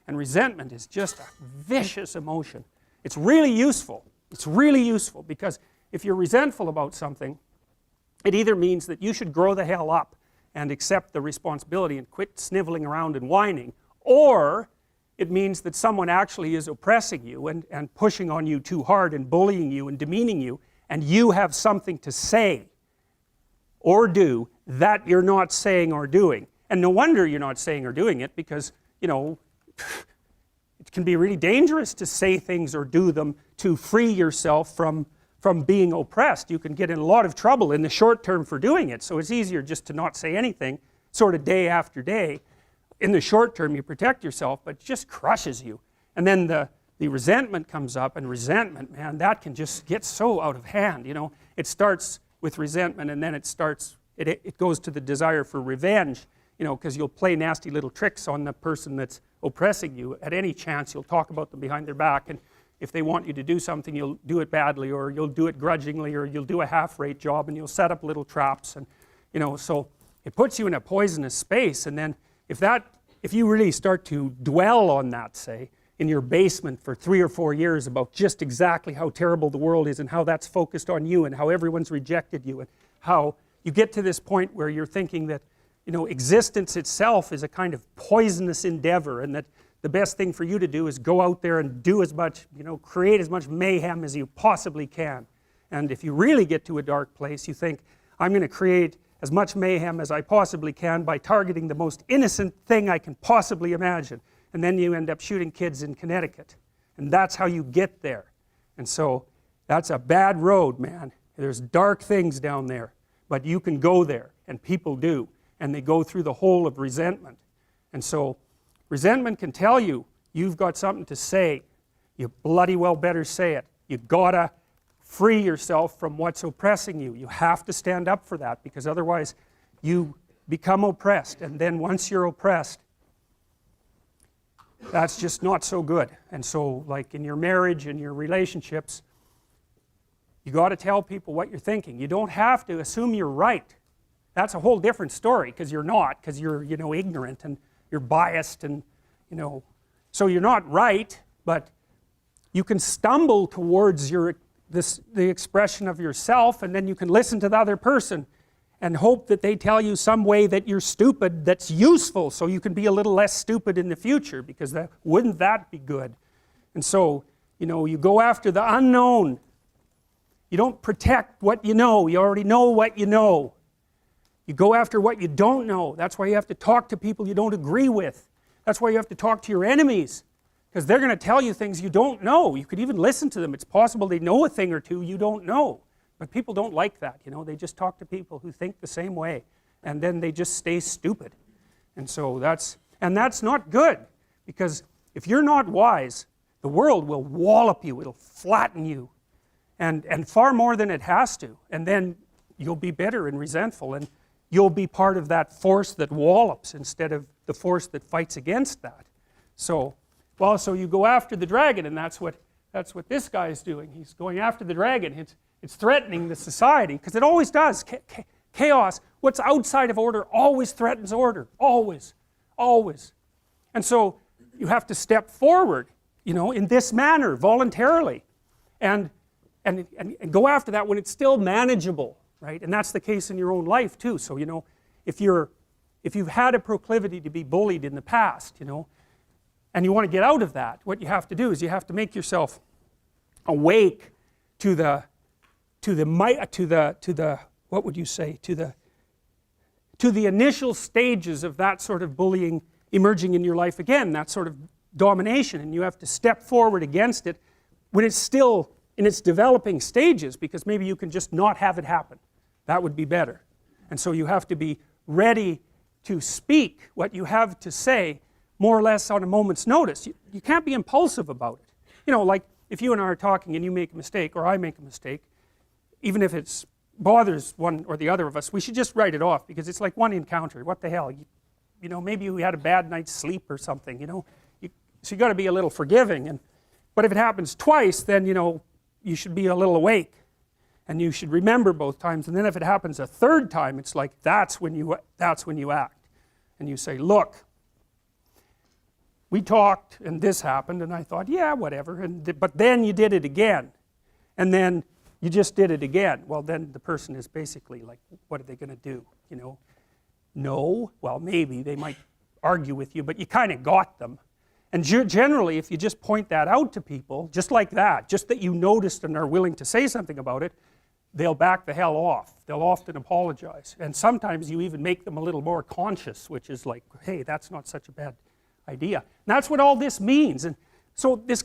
and resentment is just a vicious emotion. It's really useful. It's really useful, because if you're resentful about something, it either means that you should grow the hell up and accept the responsibility and quit sniveling around and whining, or it means that someone actually is oppressing you and pushing on you too hard and bullying you and demeaning you, and you have something to say or do that you're not saying or doing. And no wonder you're not saying or doing it, because it can be really dangerous to say things or do them to free yourself from being oppressed. You can get in a lot of trouble in the short term for doing it, so it's easier just to not say anything, sort of day after day. In the short term you protect yourself, but it just crushes you. And then the resentment comes up, and resentment, man, that can just get so out of hand. It starts with resentment, and then it goes to the desire for revenge, because you'll play nasty little tricks on the person that's oppressing you. At any chance you'll talk about them behind their back, and if they want you to do something, you'll do it badly, or you'll do it grudgingly, or you'll do a half-rate job, and you'll set up little traps. And so it puts you in a poisonous space. And then if you really start to dwell on that, say, in your basement for 3 or 4 years about just exactly how terrible the world is, and how that's focused on you, and how everyone's rejected you, and how you get to this point where you're thinking that existence itself is a kind of poisonous endeavor, and that the best thing for you to do is go out there and do as much, create as much mayhem as you possibly can. And if you really get to a dark place, you think, I'm going to create as much mayhem as I possibly can by targeting the most innocent thing I can possibly imagine. And then you end up shooting kids in Connecticut. And that's how you get there. And so that's a bad road, man. There's dark things down there. But you can go there, and people do. And they go through the hole of resentment. And so resentment can tell you, you've got something to say. You bloody well better say it. You gotta free yourself from what's oppressing you. You have to stand up for that, because otherwise you become oppressed. And then once you're oppressed, that's just not so good. And so, like in your marriage and your relationships, You got to tell people what you're thinking. You don't have to assume you're right. That's a whole different story, because you're not, because you're, you know, ignorant and you're biased and, you know, so you're not right, but you can stumble towards the expression of yourself, and then you can listen to the other person and hope that they tell you some way that you're stupid that's useful, so you can be a little less stupid in the future, because wouldn't that be good? And so, you know, you go after the unknown. You don't protect what you know. You already know what you know. You go after what you don't know. That's why you have to talk to people you don't agree with. That's why you have to talk to your enemies, because they're going to tell you things you don't know. You could even listen to them. It's possible they know a thing or two you don't know. But people don't like that, you know. They just talk to people who think the same way, and then they just stay stupid. And so that's not good, because if you're not wise, the world will wallop you. It'll flatten you. And far more than it has to, and then you'll be bitter and resentful, and you'll be part of that force that wallops instead of the force that fights against that. So, well, so you go after the dragon, and that's what this guy is doing. He's going after the dragon. It's threatening the society, because it always does. Chaos, what's outside of order, always threatens order. Always, always. And so you have to step forward, you know, in this manner, voluntarily, and go after that when it's still manageable, right? And that's the case in your own life too. So, you know, if you've had a proclivity to be bullied in the past, you know, and you want to get out of that, what you have to do is you have to make yourself awake to the what would you say, to the initial stages of that sort of bullying emerging in your life again, that sort of domination, and you have to step forward against it when it's still in its developing stages, because maybe you can just not have it happen. That would be better. And so you have to be ready to speak what you have to say more or less on a moment's notice. You can't be impulsive about it. You know, like if you and I are talking and you make a mistake, or I make a mistake, even if it bothers one or the other of us, we should just write it off, because it's like one encounter. What the hell? You know, maybe we had a bad night's sleep or something, you know. So you got to be a little forgiving. But if it happens twice, then, you know, you should be a little awake, and you should remember both times. And then if it happens a third time, it's like that's when you act, and you say, look, we talked and this happened, and I thought, yeah, whatever, but then you did it again, and then you just did it again. Well, then the person is basically like, what are they going to do, you know? No, well, maybe they might argue with you, but you kind of got them. And generally, if you just point that out to people, just like that, just that you noticed and are willing to say something about it, they'll back the hell off. They'll often apologize. And sometimes you even make them a little more conscious, which is like, hey, that's not such a bad idea. And that's what all this means. And so this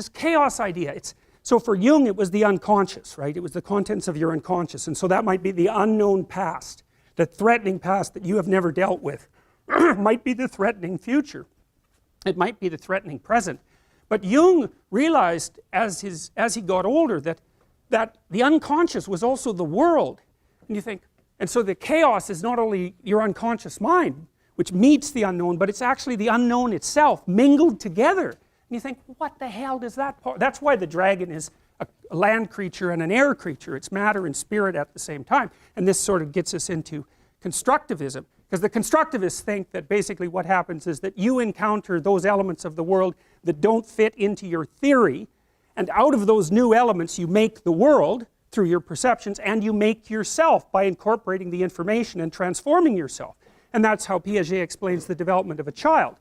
chaos idea, so for Jung it was the unconscious, right? It was the contents of your unconscious. And so that might be the unknown past, the threatening past that you have never dealt with. Might be the threatening future. It might be the threatening present. But Jung realized as he got older that the unconscious was also the world. And you think, and so the chaos is not only your unconscious mind, which meets the unknown, but it's actually the unknown itself mingled together. And you think, what the hell does that part? That's why the dragon is a land creature and an air creature. It's matter and spirit at the same time. And this sort of gets us into constructivism. Because the constructivists think that basically what happens is that you encounter those elements of the world that don't fit into your theory, and out of those new elements you make the world through your perceptions, and you make yourself by incorporating the information and transforming yourself. And that's how Piaget explains the development of a child.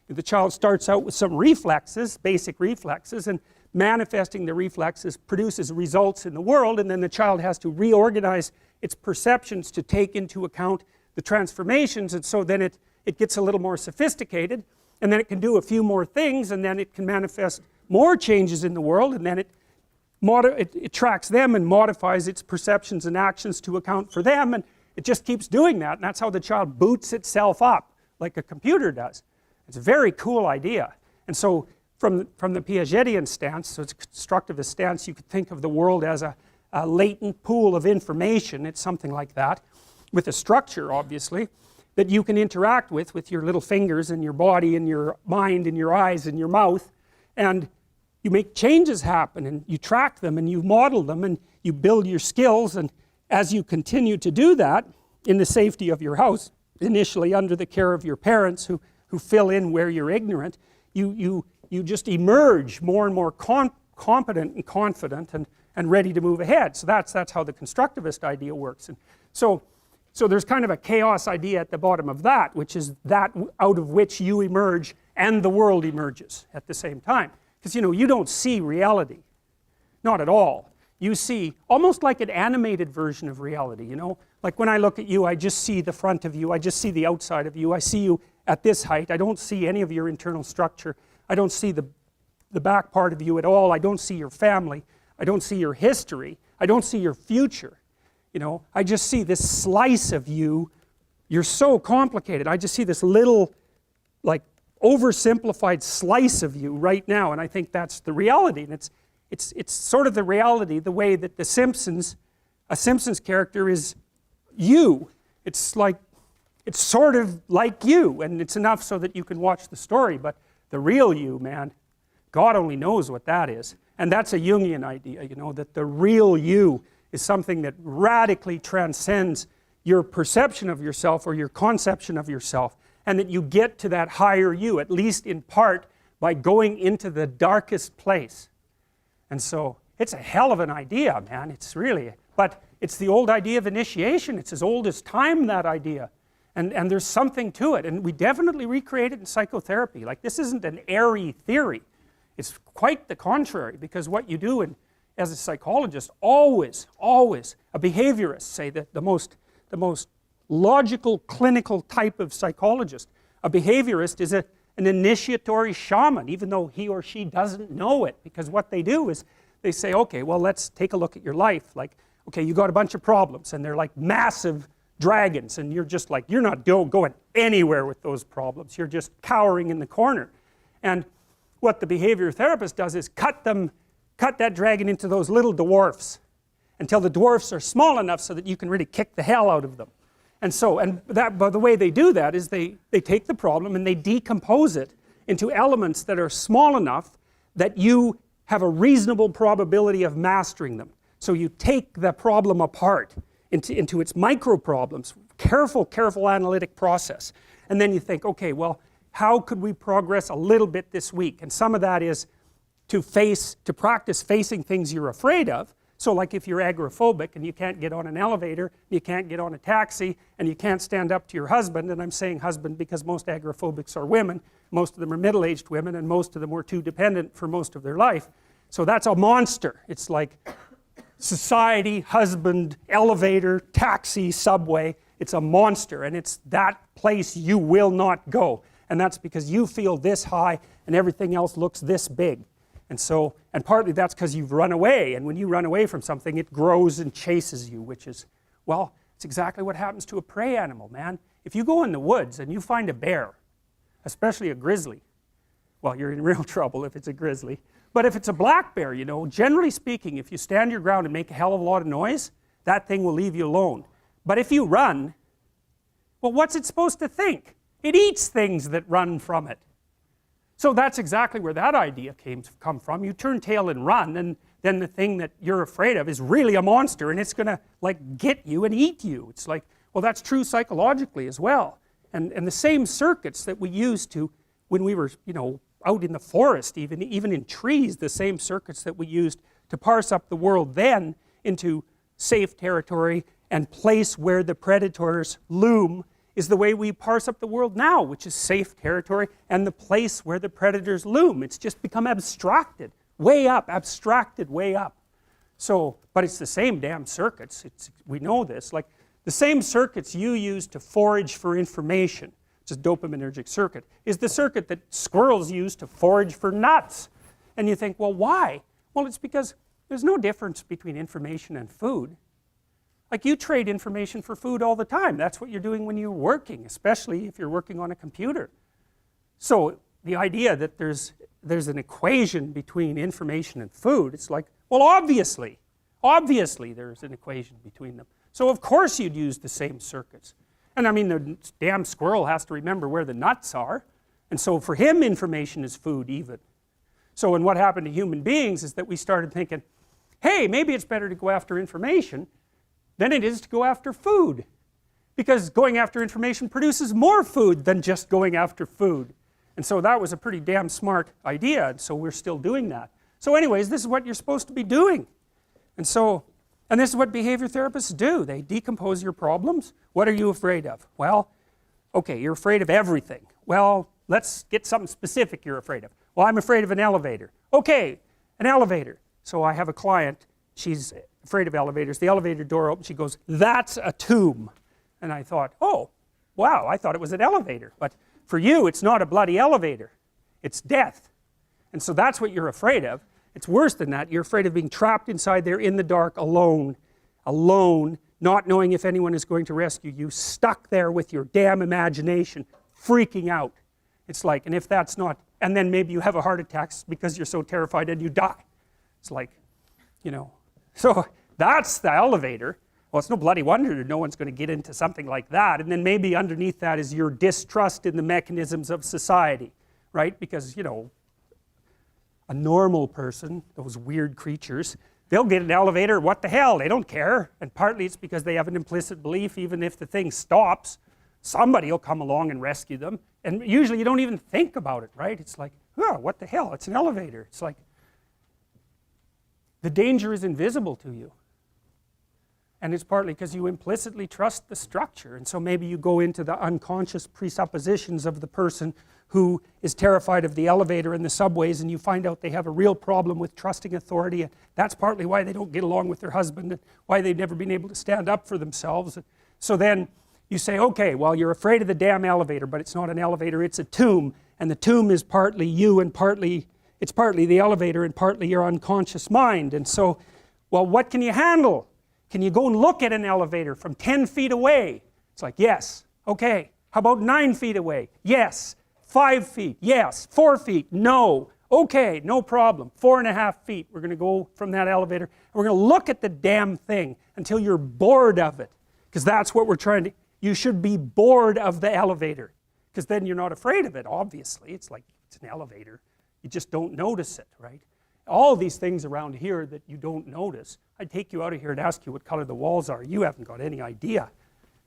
The child starts out with some reflexes, basic reflexes, and manifesting the reflexes produces results in the world, and then the child has to reorganize its perceptions to take into account the transformations, and so then it gets a little more sophisticated, and then it can do a few more things, and then it can manifest more changes in the world, and then it tracks them and modifies its perceptions and actions to account for them, and it just keeps doing that, and that's how the child boots itself up, like a computer does. It's a very cool idea. And so from the Piagetian stance, so it's a constructivist stance, you could think of the world as a latent pool of information. It's something like that, with a structure, obviously, that you can interact with your little fingers and your body and your mind and your eyes and your mouth. And you make changes happen, and you track them, and you model them, and you build your skills, and as you continue to do that in the safety of your house, initially under the care of your parents who fill in where you're ignorant, you just emerge more and more competent and confident and ready to move ahead. So that's how the constructivist idea works. And so there's kind of a chaos idea at the bottom of that, which is that out of which you emerge and the world emerges at the same time. Because you don't see reality, not at all. You see almost like an animated version of reality, like when I look at you, I just see the front of you, I just see the outside of you, I see you at this height, I don't see any of your internal structure, I don't see the back part of you at all, I don't see your family, I don't see your history, I don't see your future. I just see this slice of you. You're so complicated. I just see this little, like, oversimplified slice of you right now, and I think that's the reality. And it's sort of the reality, the way that a Simpsons character is you. It's sort of like you, and it's enough so that you can watch the story. But the real you, man, God only knows what that is. And that's a Jungian idea, that the real you is something that radically transcends your perception of yourself or your conception of yourself, and that you get to that higher you, at least in part, by going into the darkest place. And so it's a hell of an idea, man. It's really, but it's the old idea of initiation. It's as old as time, that idea. And there's something to it, and we definitely recreate it in psychotherapy. Like, this isn't an airy theory. It's quite the contrary, because what you do as a psychologist, always, a behaviorist, say that the most logical, clinical type of psychologist, a behaviorist is an initiatory shaman, even though he or she doesn't know it, because what they do is they say, okay, well, let's take a look at your life. Like, okay, you got a bunch of problems, and they're like massive dragons, and you're just like, you're not going anywhere with those problems. You're just cowering in the corner. And what the behavior therapist does is cut that dragon into those little dwarfs until the dwarfs are small enough so that you can really kick the hell out of them. But the way they do that is they take the problem and they decompose it into elements that are small enough that you have a reasonable probability of mastering them. So you take the problem apart into its micro problems, careful analytic process. And then you think, okay, well, how could we progress a little bit this week? And some of that is to practice facing things you're afraid of. So like if you're agoraphobic and you can't get on an elevator, you can't get on a taxi, and you can't stand up to your husband, and I'm saying husband because most agoraphobics are women, most of them are middle-aged women, and most of them were too dependent for most of their life. So that's a monster. It's like society, husband, elevator, taxi, subway. It's a monster, and it's that place you will not go. And that's because you feel this high and everything else looks this big. And partly that's because you've run away, and when you run away from something, it grows and chases you, which is, well, it's exactly what happens to a prey animal, man. If you go in the woods and you find a bear, especially a grizzly, well, you're in real trouble if it's a grizzly. But if it's a black bear, generally speaking, if you stand your ground and make a hell of a lot of noise, that thing will leave you alone. But if you run, well, what's it supposed to think? It eats things that run from it. So that's exactly where that idea come from. You turn tail and run, and then the thing that you're afraid of is really a monster, and it's going to like get you and eat you. It's like, well, that's true psychologically as well. And the same circuits that we used to, when we were, out in the forest, even in trees, the same circuits that we used to parse up the world then into safe territory and place where the predators loom, is the way we parse up the world now, which is safe territory and the place where the predators loom. It's just become abstracted way up. So, but it's the same damn circuits. We know this. Like the same circuits you use to forage for information, which is dopaminergic circuit, is the circuit that squirrels use to forage for nuts. And you think, well, why? Well, it's because there's no difference between information and food. Like you trade information for food all the time. That's what you're doing when you're working, especially if you're working on a computer. So the idea that there's an equation between information and food, it's like, well, obviously there's an equation between them. So of course you'd use the same circuits. And I mean, the damn squirrel has to remember where the nuts are. And so for him, information is food even. So, and what happened to human beings is that we started thinking, hey, maybe it's better to go after information than it is to go after food. Because going after information produces more food than just going after food. And so that was a pretty damn smart idea, and so we're still doing that. So anyways, this is what you're supposed to be doing. And so, and this is what behavior therapists do. They decompose your problems. What are you afraid of? Well, okay, you're afraid of everything. Well, let's get something specific you're afraid of. Well, I'm afraid of an elevator. Okay, an elevator. So I have a client, she's afraid of elevators. The elevator door opens, she goes, that's a tomb. And I thought, oh, wow, I thought it was an elevator. But for you, it's not a bloody elevator. It's death. And so that's what you're afraid of. It's worse than that. You're afraid of being trapped inside there in the dark, alone, not knowing if anyone is going to rescue you, stuck there with your damn imagination, freaking out. It's like, and if that's not, and then maybe you have a heart attack because you're so terrified and you die. It's like, you know, so that's the elevator. Well, it's no bloody wonder no one's going to get into something like that. And then maybe underneath that is your distrust in the mechanisms of society, right? Because, you know, a normal person, those weird creatures, they'll get an elevator, what the hell, they don't care. And partly it's because they have an implicit belief, even if the thing stops, somebody will come along and rescue them. And usually you don't even think about it, right? It's like, oh, what the hell, it's an elevator. It's like, the danger is invisible to you. And it's partly because you implicitly trust the structure. And so maybe you go into the unconscious presuppositions of the person who is terrified of the elevator and the subways, and you find out they have a real problem with trusting authority, and that's partly why they don't get along with their husband and why they've never been able to stand up for themselves. So then you say, okay, well, you're afraid of the damn elevator, but it's not an elevator, it's a tomb, and the tomb is partly you and it's partly the elevator and partly your unconscious mind. And so, well, what can you handle? Can you go and look at an elevator from 10 feet away? It's like, yes. Okay. How about 9 feet away? Yes. 5 feet? Yes. 4 feet? No. Okay, no problem. 4.5 feet. We're going to go from that elevator, and we're going to look at the damn thing until you're bored of it. Because that's what we're trying to, you should be bored of the elevator. Because then you're not afraid of it, obviously. It's like, it's an elevator. You just don't notice it, right? All these things around here that you don't notice, I'd take you out of here and ask you what color the walls are. You haven't got any idea.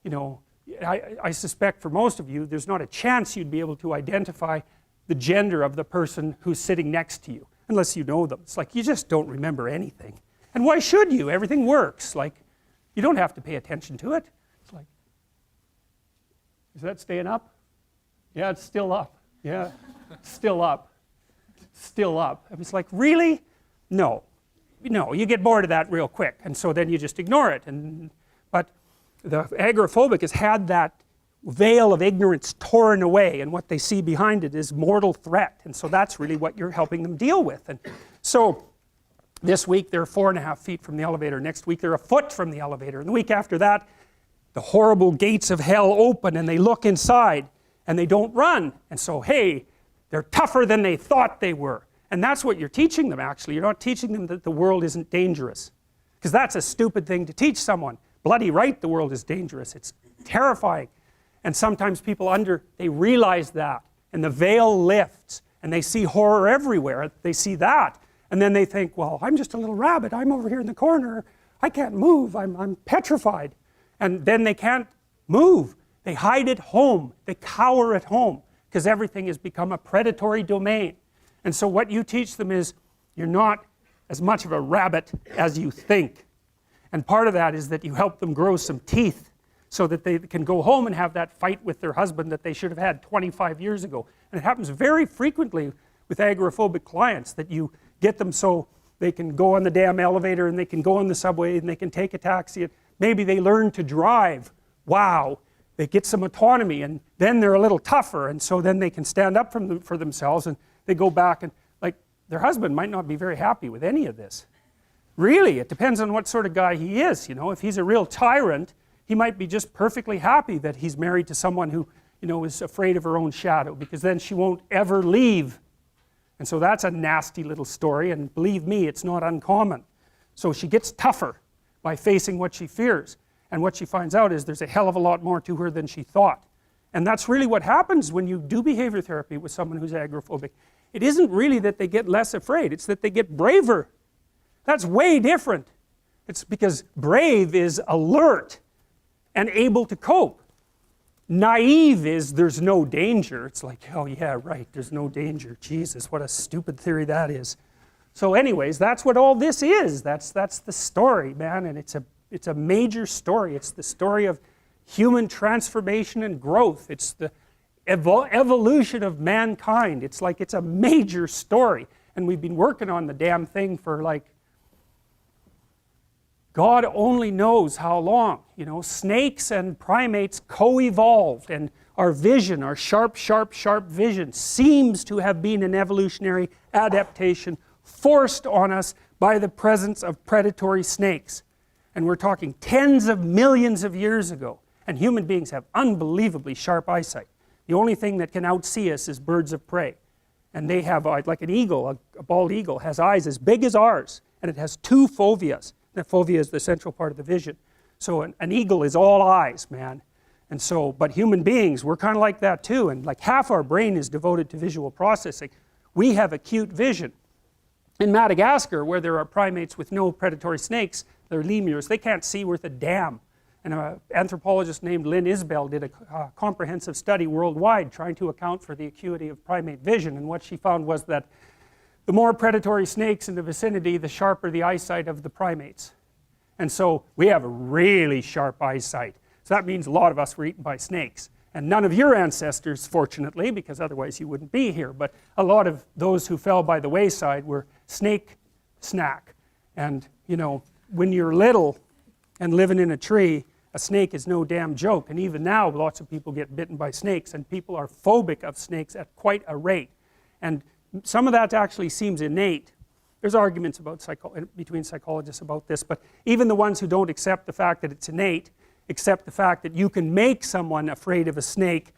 You know, I suspect for most of you, there's not a chance you'd be able to identify the gender of the person who's sitting next to you, unless you know them. It's like, you just don't remember anything. And why should you? Everything works. Like, you don't have to pay attention to it. It's like, is that staying up? Yeah, it's still up. Yeah, still up. Still up. And it's like, really? No. No, you get bored of that real quick, and so then you just ignore it. But the agoraphobic has had that veil of ignorance torn away, and what they see behind it is mortal threat, and so that's really what you're helping them deal with. And so this week they're 4.5 feet from the elevator, next week they're a foot from the elevator, and the week after that the horrible gates of hell open and they look inside and they don't run, and so hey, they're tougher than they thought they were. And that's what you're teaching them, actually. You're not teaching them that the world isn't dangerous, because that's a stupid thing to teach someone. Bloody right, the world is dangerous. It's terrifying. And sometimes people they realize that, and the veil lifts, and they see horror everywhere. They see that, and then they think, well, I'm just a little rabbit. I'm over here in the corner. I can't move. I'm petrified. And then they can't move. They hide at home. They cower at home, because everything has become a predatory domain. And so what you teach them is, you're not as much of a rabbit as you think. And part of that is that you help them grow some teeth so that they can go home and have that fight with their husband that they should have had 25 years ago. And it happens very frequently with agoraphobic clients, that you get them so they can go on the damn elevator and they can go on the subway and they can take a taxi. And maybe they learn to drive. Wow. They get some autonomy, and then they're a little tougher, and so then they can stand up for themselves, and they go back, and like, their husband might not be very happy with any of this. Really, it depends on what sort of guy he is, you know. If he's a real tyrant, he might be just perfectly happy that he's married to someone who, you know, is afraid of her own shadow, because then she won't ever leave. And so that's a nasty little story, and believe me, it's not uncommon. So she gets tougher by facing what she fears. And what she finds out is there's a hell of a lot more to her than she thought. And that's really what happens when you do behavior therapy with someone who's agoraphobic. it isn't really that they get less afraid, it's that they get braver. That's way different. It's because brave is alert and able to cope. Naive is there's no danger. It's like, oh yeah, right, there's no danger. Jesus, what a stupid theory that is. So anyways, that's what all this is. That's the story, man, and it's a major story. It's the story of human transformation and growth. It's the evolution of mankind. It's like it's a major story, and we've been working on the damn thing for like God only knows how long. You know, snakes and primates co-evolved, and our vision, our sharp vision seems to have been an evolutionary adaptation forced on us by the presence of predatory snakes. And we're talking tens of millions of years ago, and human beings have unbelievably sharp eyesight. The only thing that can outsee us is birds of prey, and they have, like an eagle, a bald eagle has eyes as big as ours, and it has two foveas. The fovea is the central part of the vision. So an eagle is all eyes, man. And so, but human beings, we're kind of like that too, and like half our brain is devoted to visual processing. We have acute vision. In Madagascar, where there are primates with no predatory snakes, they're lemurs, they can't see worth a damn. And an anthropologist named Lynn Isbell did a comprehensive study worldwide trying to account for the acuity of primate vision, and what she found was that the more predatory snakes in the vicinity, the sharper the eyesight of the primates. And so we have a really sharp eyesight. So that means a lot of us were eaten by snakes. And none of your ancestors, fortunately, because otherwise you wouldn't be here, but a lot of those who fell by the wayside were snake snack. And, you know, when you're little and living in a tree, a snake is no damn joke. And even now, lots of people get bitten by snakes, and people are phobic of snakes at quite a rate. And some of that actually seems innate. There's arguments about between psychologists about this, but even the ones who don't accept the fact that it's innate accept the fact that you can make someone afraid of a snake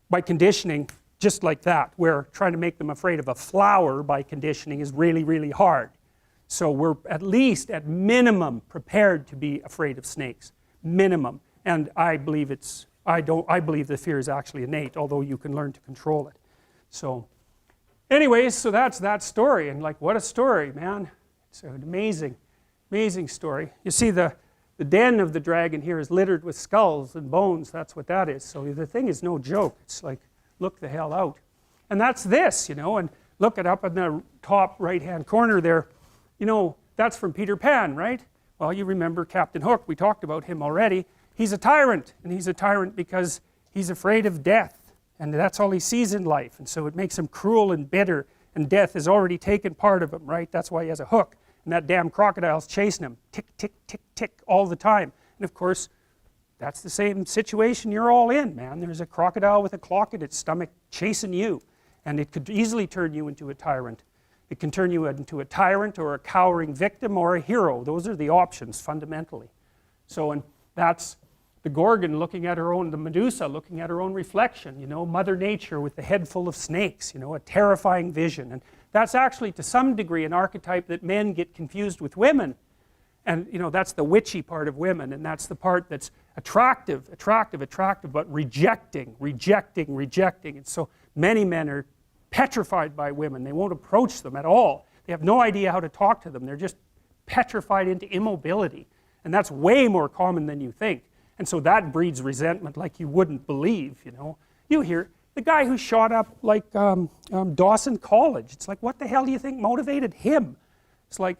by conditioning just like that, where trying to make them afraid of a flower by conditioning is really, really hard. So we're at least, at minimum, prepared to be afraid of snakes. Minimum. And I believe I believe the fear is actually innate, although you can learn to control it. So anyways, so that's that story, and like, what a story, man. It's an amazing, amazing story. You see, the den of the dragon here is littered with skulls and bones. That's what that is. So the thing is no joke. It's like, look the hell out. And that's this, you know, and look it up in the top right-hand corner there. You know, that's from Peter Pan, right? Well, you remember Captain Hook. We talked about him already. He's a tyrant, and he's a tyrant because he's afraid of death. And that's all he sees in life, and so it makes him cruel and bitter, and death has already taken part of him, right? That's why he has a hook, and that damn crocodile's chasing him, tick, tick, tick, tick, all the time. And of course, that's the same situation you're all in, man. There's a crocodile with a clock in its stomach chasing you, and it could easily turn you into a tyrant. It can turn you into a tyrant, or a cowering victim, or a hero. Those are the options, fundamentally. So, and that's the Gorgon looking at her own, the Medusa looking at her own reflection, you know, Mother Nature with the head full of snakes, you know, a terrifying vision. And that's actually, to some degree, an archetype that men get confused with women. And, you know, that's the witchy part of women, and that's the part that's attractive, but rejecting. And so many men are petrified by women. They won't approach them at all. They have no idea how to talk to them. They're just petrified into immobility. And that's way more common than you think. And so that breeds resentment like you wouldn't believe, you know. You hear the guy who shot up like Dawson College. It's like, what the hell do you think motivated him? It's like,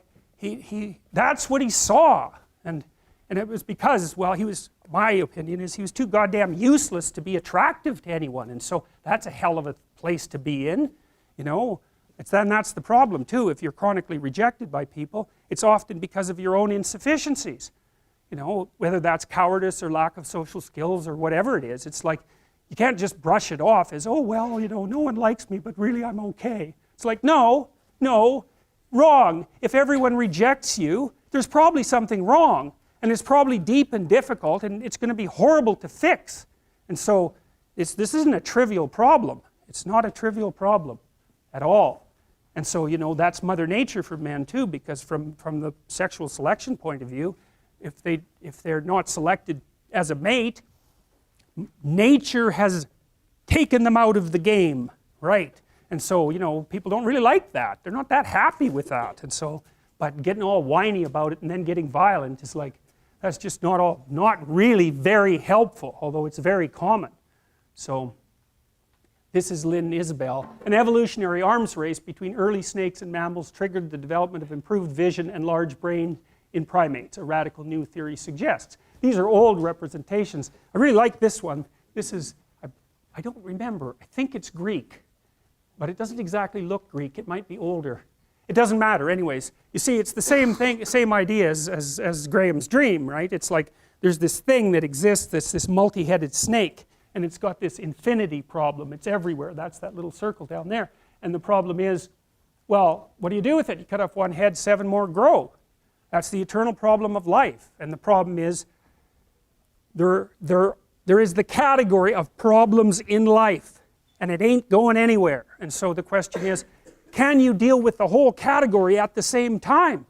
that's what he saw. And it was because, well, my opinion is he was too goddamn useless to be attractive to anyone. And so that's a hell of a place to be in, you know. That's the problem too. If you're chronically rejected by people, it's often because of your own insufficiencies. You know, whether that's cowardice or lack of social skills or whatever it is, it's like, you can't just brush it off as, oh, well, you know, no one likes me, but really I'm okay. It's like, no, wrong. If everyone rejects you, there's probably something wrong, and it's probably deep and difficult, and it's going to be horrible to fix. And so, this isn't a trivial problem. It's not a trivial problem at all. And so, you know, that's Mother Nature for men too, because from the sexual selection point of view, if they're not selected as a mate, nature has taken them out of the game, right? And so, you know, people don't really like that. They're not that happy with that. And so, but getting all whiny about it and then getting violent is like, that's just not really very helpful, although it's very common. So, this is Lynn and Isabel. An evolutionary arms race between early snakes and mammals triggered the development of improved vision and large brain in primates, a radical new theory suggests. These are old representations. I really like this one. This is, I don't remember, I think it's Greek, but it doesn't exactly look Greek. It might be older. It doesn't matter anyways. You see, it's the same thing, same idea as Graham's dream, right? It's like there's this thing that exists, this multi-headed snake, and it's got this infinity problem. It's everywhere. That's that little circle down there. And the problem is, well, what do you do with it? You cut off one head, 7 more grow. That's the eternal problem of life. And the problem is, there is the category of problems in life, and it ain't going anywhere. And so the question is, can you deal with the whole category at the same time?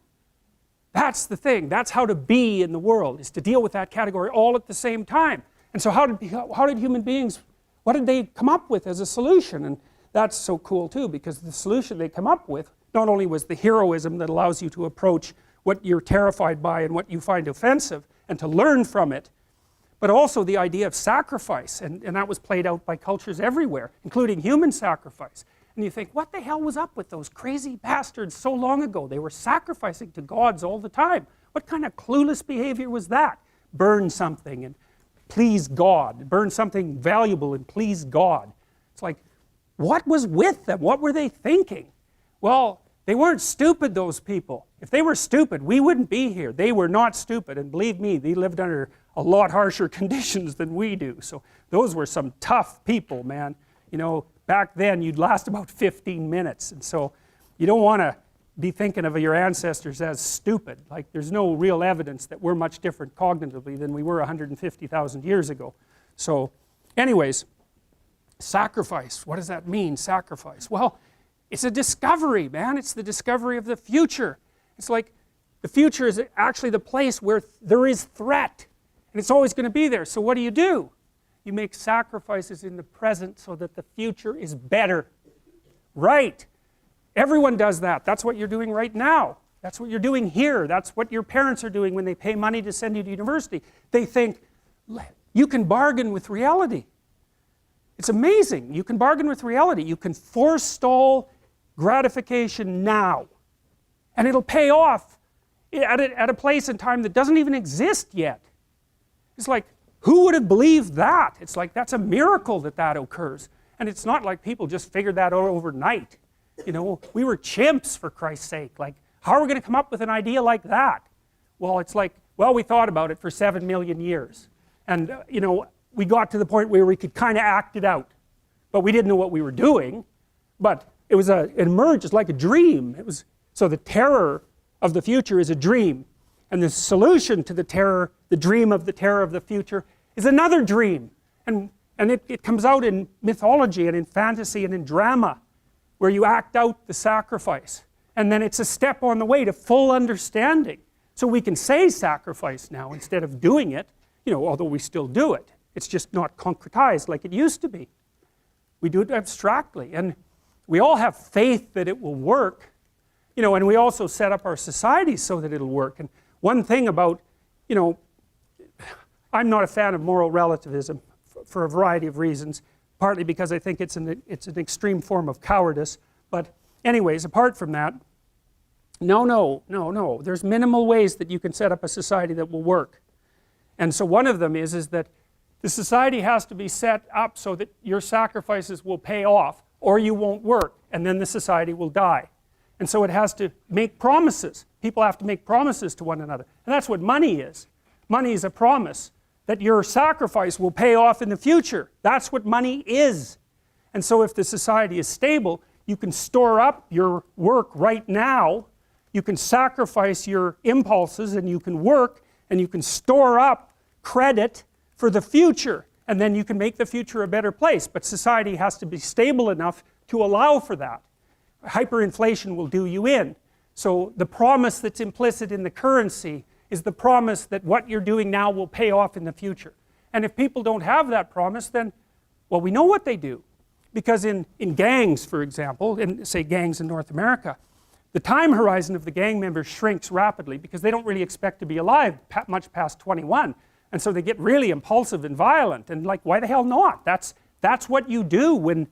That's the thing. That's how to be in the world, is to deal with that category all at the same time. And so how did human beings, what did they come up with as a solution? And that's so cool too, because the solution they come up with not only was the heroism that allows you to approach what you're terrified by and what you find offensive and to learn from it, but also the idea of sacrifice, and that was played out by cultures everywhere, including human sacrifice. And you think, what the hell was up with those crazy bastards so long ago? They were sacrificing to gods all the time. What kind of clueless behavior was that? Burn something and please God. Burn something valuable and please God. It's like, what was with them? What were they thinking? Well, they weren't stupid, those people. If they were stupid, we wouldn't be here. They were not stupid, and believe me, they lived under a lot harsher conditions than we do. So those were some tough people, man. You know, back then you'd last about 15 minutes, and so you don't want to be thinking of your ancestors as stupid. Like, there's no real evidence that we're much different cognitively than we were 150,000 years ago. So anyways, sacrifice. What does that mean, sacrifice? Well, it's a discovery, man. It's the discovery of the future. It's like the future is actually the place where there is threat, and it's always going to be there. So what do? You make sacrifices in the present so that the future is better. Right. Everyone does that. That's what you're doing right now. That's what you're doing here. That's what your parents are doing when they pay money to send you to university. They think, you can bargain with reality. It's amazing. You can bargain with reality. You can forestall gratification now, and it'll pay off at a place and time that doesn't even exist yet. It's like, who would have believed that? It's like, that's a miracle that occurs. And it's not like people just figured that out overnight. You know, we were chimps, for Christ's sake. Like, how are we going to come up with an idea like that? Well, it's like, well, we thought about it for 7 million years. And, you know, we got to the point where we could kind of act it out. But we didn't know what we were doing. But it emerged as like a dream. So the terror of the future is a dream. And the solution to the dream of the terror of the future is another dream. And it comes out in mythology and in fantasy and in drama, where you act out the sacrifice. And then it's a step on the way to full understanding. So we can say sacrifice now instead of doing it, you know, although we still do it. It's just not concretized like it used to be. We do it abstractly. And we all have faith that it will work, you know, and we also set up our societies so that it'll work. And one thing about, you know, I'm not a fan of moral relativism for a variety of reasons, partly because I think it's an extreme form of cowardice. But anyways, apart from that, no. There's minimal ways that you can set up a society that will work. And so one of them is that the society has to be set up so that your sacrifices will pay off, or you won't work, and then the society will die. And so it has to make promises. People have to make promises to one another. And that's what money is. Money is a promise that your sacrifice will pay off in the future. That's what money is. And so if the society is stable, you can store up your work right now, you can sacrifice your impulses, and you can work, and you can store up credit for the future, and then you can make the future a better place. But society has to be stable enough to allow for that. Hyperinflation will do you in. So the promise that's implicit in the currency is the promise that what you're doing now will pay off in the future. And if people don't have that promise, then, well, we know what they do. because in gangs, for example, in say gangs in North America, the time horizon of the gang members shrinks rapidly because they don't really expect to be alive much past 21, and so they get really impulsive and violent, and like, why the hell not? That's what you do when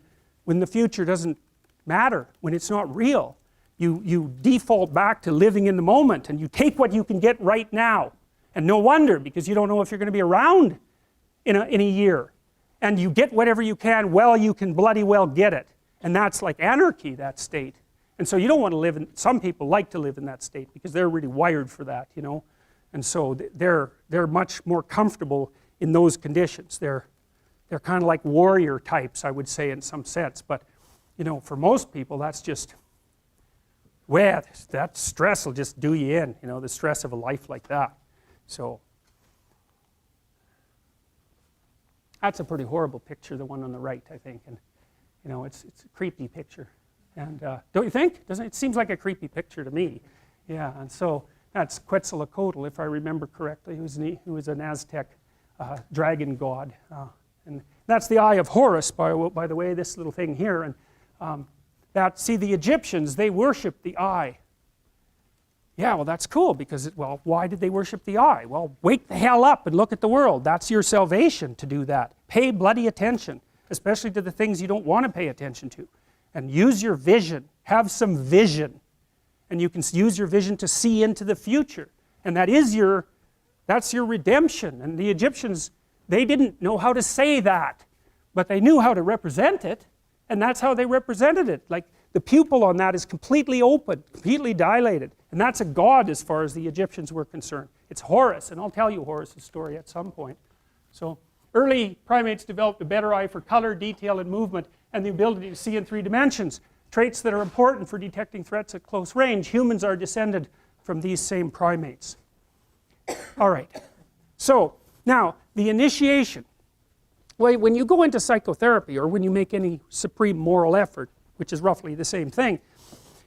the future doesn't matter, when it's not real. You default back to living in the moment, and you take what you can get right now, and no wonder, because you don't know if you're going to be around in a year, and you get whatever you can while you can bloody well get it, and that's like anarchy, that state. And so you don't want to live in, some people like to live in that state because they're really wired for that, you know, and so they're much more comfortable in those conditions. They're kind of like warrior types, I would say, in some sense, but you know, for most people that's just, well, that stress will just do you in, you know, the stress of a life like that. So that's a pretty horrible picture, the one on the right, I think, and you know, it's a creepy picture, and don't you think? Doesn't it? Seems like a creepy picture to me. Yeah, and so that's Quetzalcoatl, if I remember correctly, who was an Aztec dragon god, and that's the eye of Horus, by the way, this little thing here, and see, the Egyptians, they worshiped the eye. Yeah, well, that's cool, because, well, why did they worship the eye? Well, wake the hell up and look at the world. That's your salvation, to do that. Pay bloody attention, especially to the things you don't want to pay attention to. And use your vision. Have some vision. And you can use your vision to see into the future. And that's your redemption. And the Egyptians, they didn't know how to say that, but they knew how to represent it. And that's how they represented it. Like, the pupil on that is completely open, completely dilated. And that's a god as far as the Egyptians were concerned. It's Horus, and I'll tell you Horus' story at some point. So, early primates developed a better eye for color, detail, and movement, and the ability to see in 3 dimensions, traits that are important for detecting threats at close range. Humans are descended from these same primates. All right. So, now, the initiation. Well, when you go into psychotherapy, or when you make any supreme moral effort, which is roughly the same thing,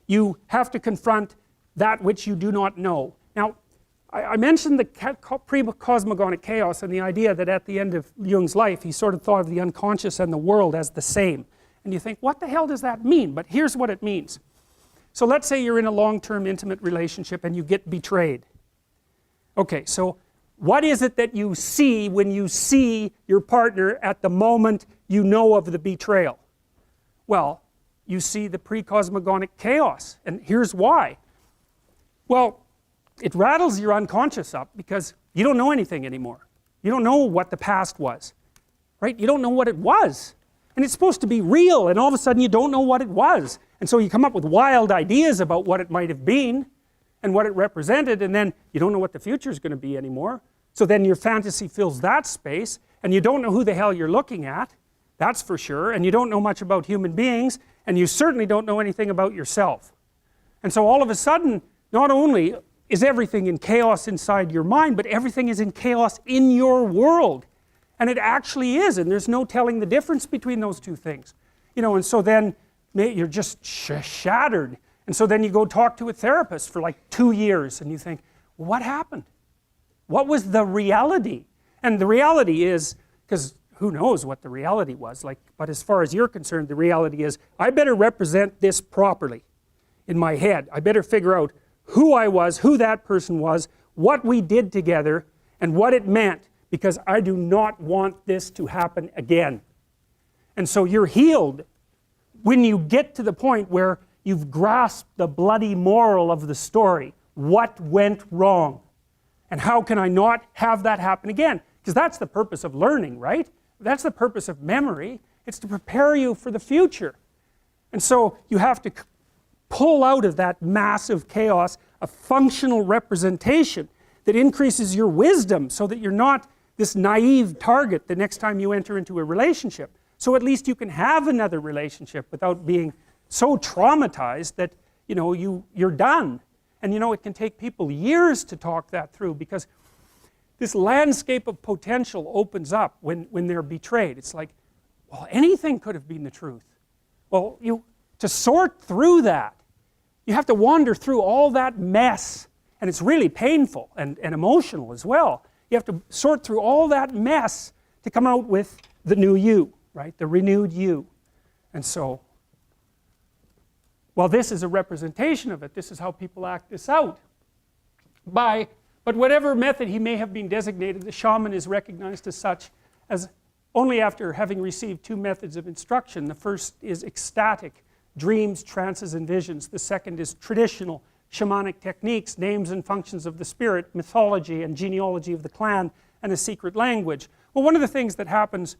you have to confront that which you do not know. Now, I mentioned the pre-cosmogonic chaos and the idea that at the end of Jung's life, he sort of thought of the unconscious and the world as the same. And you think, what the hell does that mean? But here's what it means. So let's say you're in a long-term intimate relationship and you get betrayed. Okay, so what is it that you see when you see your partner at the moment you know of the betrayal? Well, you see the pre-cosmogonic chaos, and here's why. Well, it rattles your unconscious up because you don't know anything anymore. You don't know what the past was, right? You don't know what it was, and it's supposed to be real, and all of a sudden you don't know what it was, and so you come up with wild ideas about what it might have been and what it represented, and then you don't know what the future is going to be anymore. So then your fantasy fills that space, and you don't know who the hell you're looking at, that's for sure, and you don't know much about human beings, and you certainly don't know anything about yourself. And so all of a sudden, not only is everything in chaos inside your mind, but everything is in chaos in your world. And it actually is, and there's no telling the difference between those two things. You know, and so then you're just shattered. And so then you go talk to a therapist for like 2 years, and you think, well, what happened? What was the reality? And the reality is, because who knows what the reality was, like, but as far as you're concerned, the reality is, I better represent this properly in my head. I better figure out who I was, who that person was, what we did together, and what it meant, because I do not want this to happen again. And so you're healed when you get to the point where you've grasped the bloody moral of the story. What went wrong? And how can I not have that happen again? Because that's the purpose of learning, right? That's the purpose of memory. It's to prepare you for the future. And so you have to pull out of that massive chaos a functional representation that increases your wisdom so that you're not this naive target the next time you enter into a relationship. So at least you can have another relationship without being so traumatized that, you know, you're done. And you know, it can take people years to talk that through, because this landscape of potential opens up when they're betrayed. It's like, well, anything could have been the truth. Well, to sort through that, you have to wander through all that mess, and it's really painful and emotional as well. You have to sort through all that mess to come out with the new you, right? The renewed you. And so, well, this is a representation of it. This is how people act this out. But whatever method he may have been designated, the shaman is recognized as such as only after having received two methods of instruction. The first is ecstatic, dreams, trances, and visions. The second is traditional, shamanic techniques, names and functions of the spirit, mythology and genealogy of the clan, and a secret language. Well, one of the things that happens,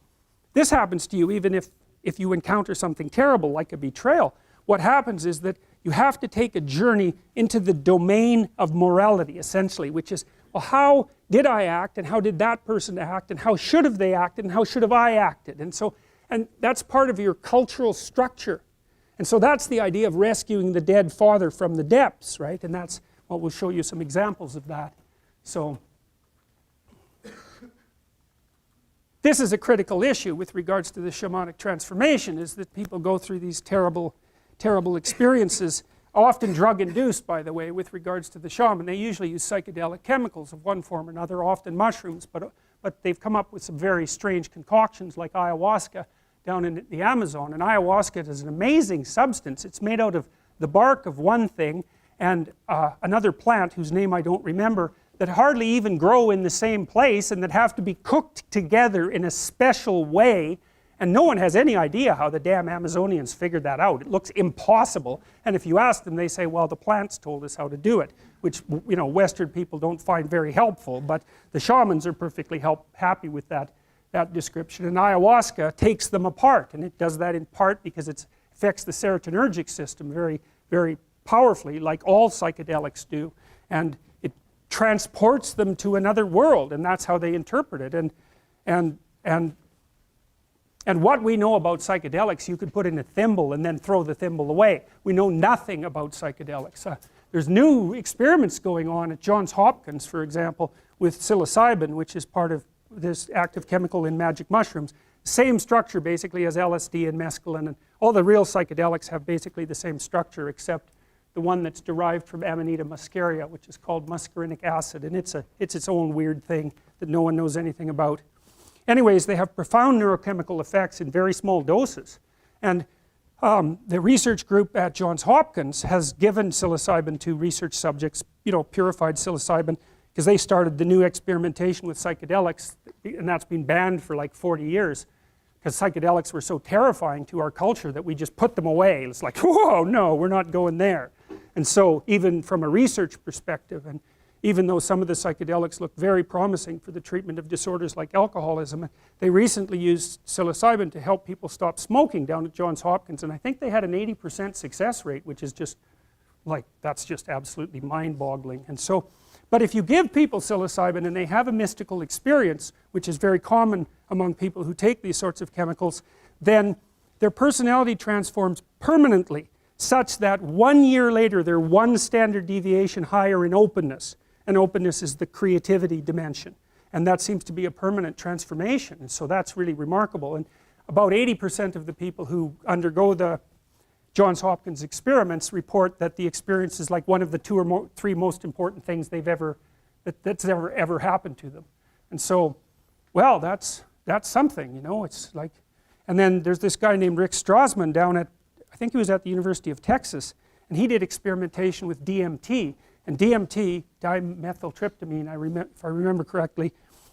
this happens to you even if you encounter something terrible like a betrayal. What happens is that you have to take a journey into the domain of morality, essentially, which is, well, how did I act, and how did that person act, and how should have they acted, and how should have I acted? And that's part of your cultural structure. And so that's the idea of rescuing the dead father from the depths, right? And that's, well, we'll show you some examples of that. So this is a critical issue with regards to the shamanic transformation, is that people go through these terrible experiences, often drug-induced, by the way, with regards to the shaman. They usually use psychedelic chemicals of one form or another, often mushrooms, but they've come up with some very strange concoctions like ayahuasca down in the Amazon. And ayahuasca is an amazing substance. It's made out of the bark of one thing and another plant whose name I don't remember, that hardly even grow in the same place and that have to be cooked together in a special way. And no one has any idea how the damn Amazonians figured that out. It looks impossible. And if you ask them, they say, well, the plants told us how to do it, which, you know, Western people don't find very helpful. But the shamans are perfectly happy with that description. And ayahuasca takes them apart. And it does that in part because it affects the serotonergic system very, very powerfully, like all psychedelics do. And it transports them to another world. And that's how they interpret it. And what we know about psychedelics, you could put in a thimble and then throw the thimble away. We know nothing about psychedelics. There's new experiments going on at Johns Hopkins, for example, with psilocybin, which is part of this active chemical in magic mushrooms. Same structure, basically, as LSD and mescaline. And all the real psychedelics have basically the same structure, except the one that's derived from Amanita muscaria, which is called muscarinic acid. And it's its own weird thing that no one knows anything about. Anyways, they have profound neurochemical effects in very small doses. And the research group at Johns Hopkins has given psilocybin to research subjects, you know, purified psilocybin, because they started the new experimentation with psychedelics, and that's been banned for like 40 years, because psychedelics were so terrifying to our culture that we just put them away. It's like, whoa, no, we're not going there. And so even from a research perspective, and even though some of the psychedelics look very promising for the treatment of disorders like alcoholism, they recently used psilocybin to help people stop smoking down at Johns Hopkins, and I think they had an 80% success rate, which is just like, that's just absolutely mind-boggling. And so, but if you give people psilocybin and they have a mystical experience, which is very common among people who take these sorts of chemicals, then their personality transforms permanently, such that 1 year later they're one standard deviation higher in openness. And openness is the creativity dimension. And that seems to be a permanent transformation. And so that's really remarkable. And about 80% of the people who undergo the Johns Hopkins experiments report that the experience is like one of the three most important things that's ever happened to them. And so, well, that's something, you know. It's like, and then there's this guy named Rick Strassman down at, I think he was at the University of Texas, and he did experimentation with DMT. And DMT, dimethyltryptamine, if I remember correctly,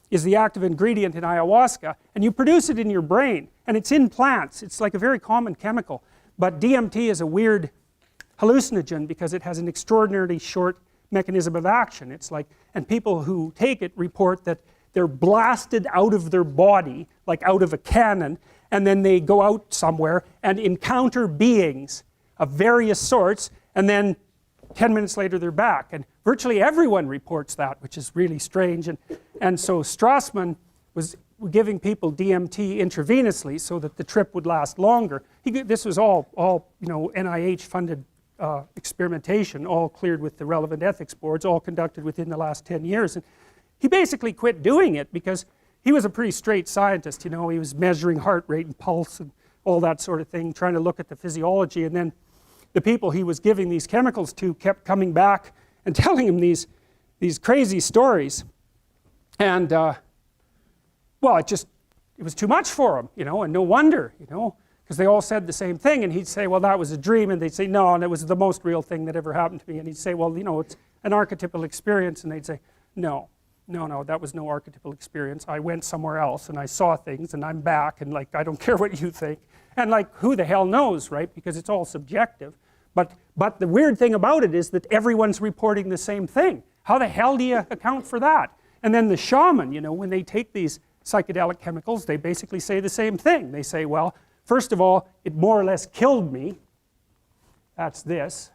is the active ingredient in ayahuasca. And you produce it in your brain, and it's in plants. It's like a very common chemical. But DMT is a weird hallucinogen because it has an extraordinarily short mechanism of action. It's like, and people who take it report that they're blasted out of their body, like out of a cannon, and then they go out somewhere and encounter beings of various sorts, and then 10 minutes later they're back. And virtually everyone reports that, which is really strange. And so Strassman was giving people DMT intravenously so that the trip would last longer. This was all you know, NIH funded experimentation, all cleared with the relevant ethics boards, all conducted within the last 10 years. And he basically quit doing it because he was a pretty straight scientist, you know. He was measuring heart rate and pulse and all that sort of thing, trying to look at the physiology. And then the people he was giving these chemicals to kept coming back and telling him these crazy stories. And well, it was too much for him, you know, and no wonder, you know. because they all said the same thing, and he'd say, well, that was a dream, and they'd say, no, and it was the most real thing that ever happened to me, and he'd say, well, you know, it's an archetypal experience, and they'd say, no, that was no archetypal experience. I went somewhere else, and I saw things, and I'm back, and like, I don't care what you think, and like, who the hell knows, right, because it's all subjective. But the weird thing about it is that everyone's reporting the same thing. How the hell do you account for that? And then the shaman, you know, when they take these psychedelic chemicals, they basically say the same thing. They say, well, first of all, it more or less killed me. That's this.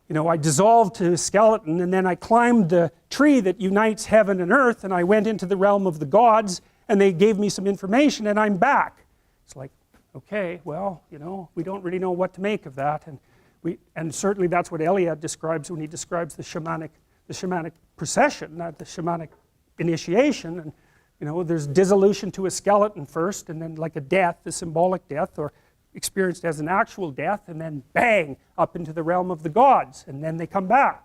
You know, I dissolved to a skeleton, and then I climbed the tree that unites heaven and earth, and I went into the realm of the gods, and they gave me some information, and I'm back. It's like, okay, well, you know, we don't really know what to make of that, and certainly that's what Eliade describes when he describes the shamanic procession, not the shamanic initiation. And you know, there's dissolution to a skeleton first, and then like a death, a symbolic death, or experienced as an actual death, and then bang, up into the realm of the gods, and then they come back.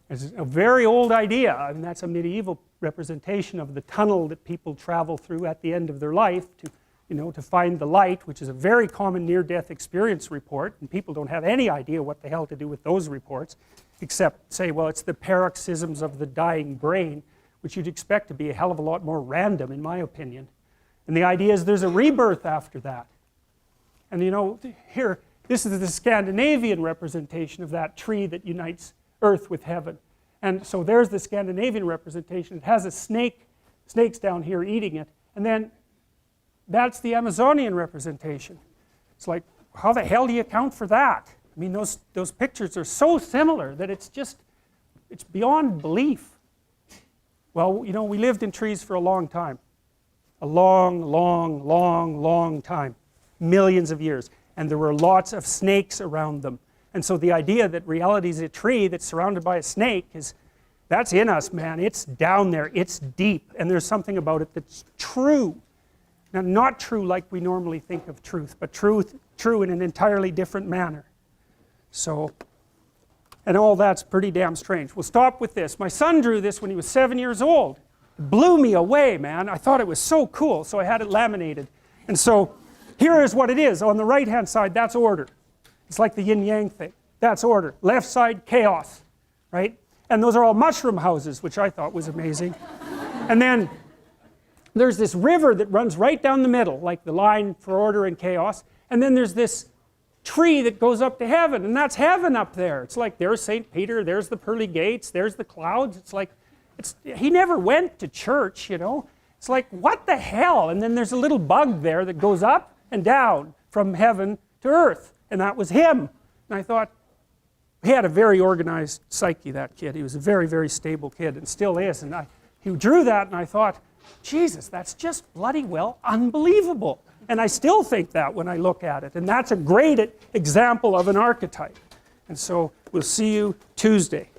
It's a very old idea. I mean, that's a medieval representation of the tunnel that people travel through at the end of their life to, you know, to find the light, which is a very common near-death experience report, and people don't have any idea what the hell to do with those reports, except say, well, it's the paroxysms of the dying brain, which you'd expect to be a hell of a lot more random, in my opinion. And the idea is there's a rebirth after that. And you know, here, this is the Scandinavian representation of that tree that unites earth with heaven. And so there's the Scandinavian representation. It has a snake, snakes down here eating it, and then that's the Amazonian representation. It's like, how the hell do you account for that? I mean, those pictures are so similar that it's beyond belief. Well, you know, we lived in trees for a long time. A long time. Millions of years. And there were lots of snakes around them. And so the idea that reality is a tree that's surrounded by a snake that's in us, man. It's down there. It's deep. And there's something about it that's true. Now, not true like we normally think of truth, but true in an entirely different manner. So, and all that's pretty damn strange. We'll stop with this. My son drew this when he was 7 years old. It blew me away, man. I thought it was so cool, so I had it laminated. And so, here is what it is. On the right-hand side, that's order. It's like the yin-yang thing. That's order. Left side, chaos, right? And those are all mushroom houses, which I thought was amazing. And then there's this river that runs right down the middle, like the line for order and chaos. And then there's this tree that goes up to heaven, and that's heaven up there. It's like there's St. Peter, there's the pearly gates, there's the clouds. It's like, he never went to church, you know. It's like, what the hell? And then there's a little bug there that goes up and down from heaven to earth, and that was him. And I thought, he had a very organized psyche, that kid. He was a very, very stable kid, and still is. And he drew that, and I thought, Jesus, that's just bloody well unbelievable. And I still think that when I look at it. And that's a great example of an archetype. And so we'll see you Tuesday.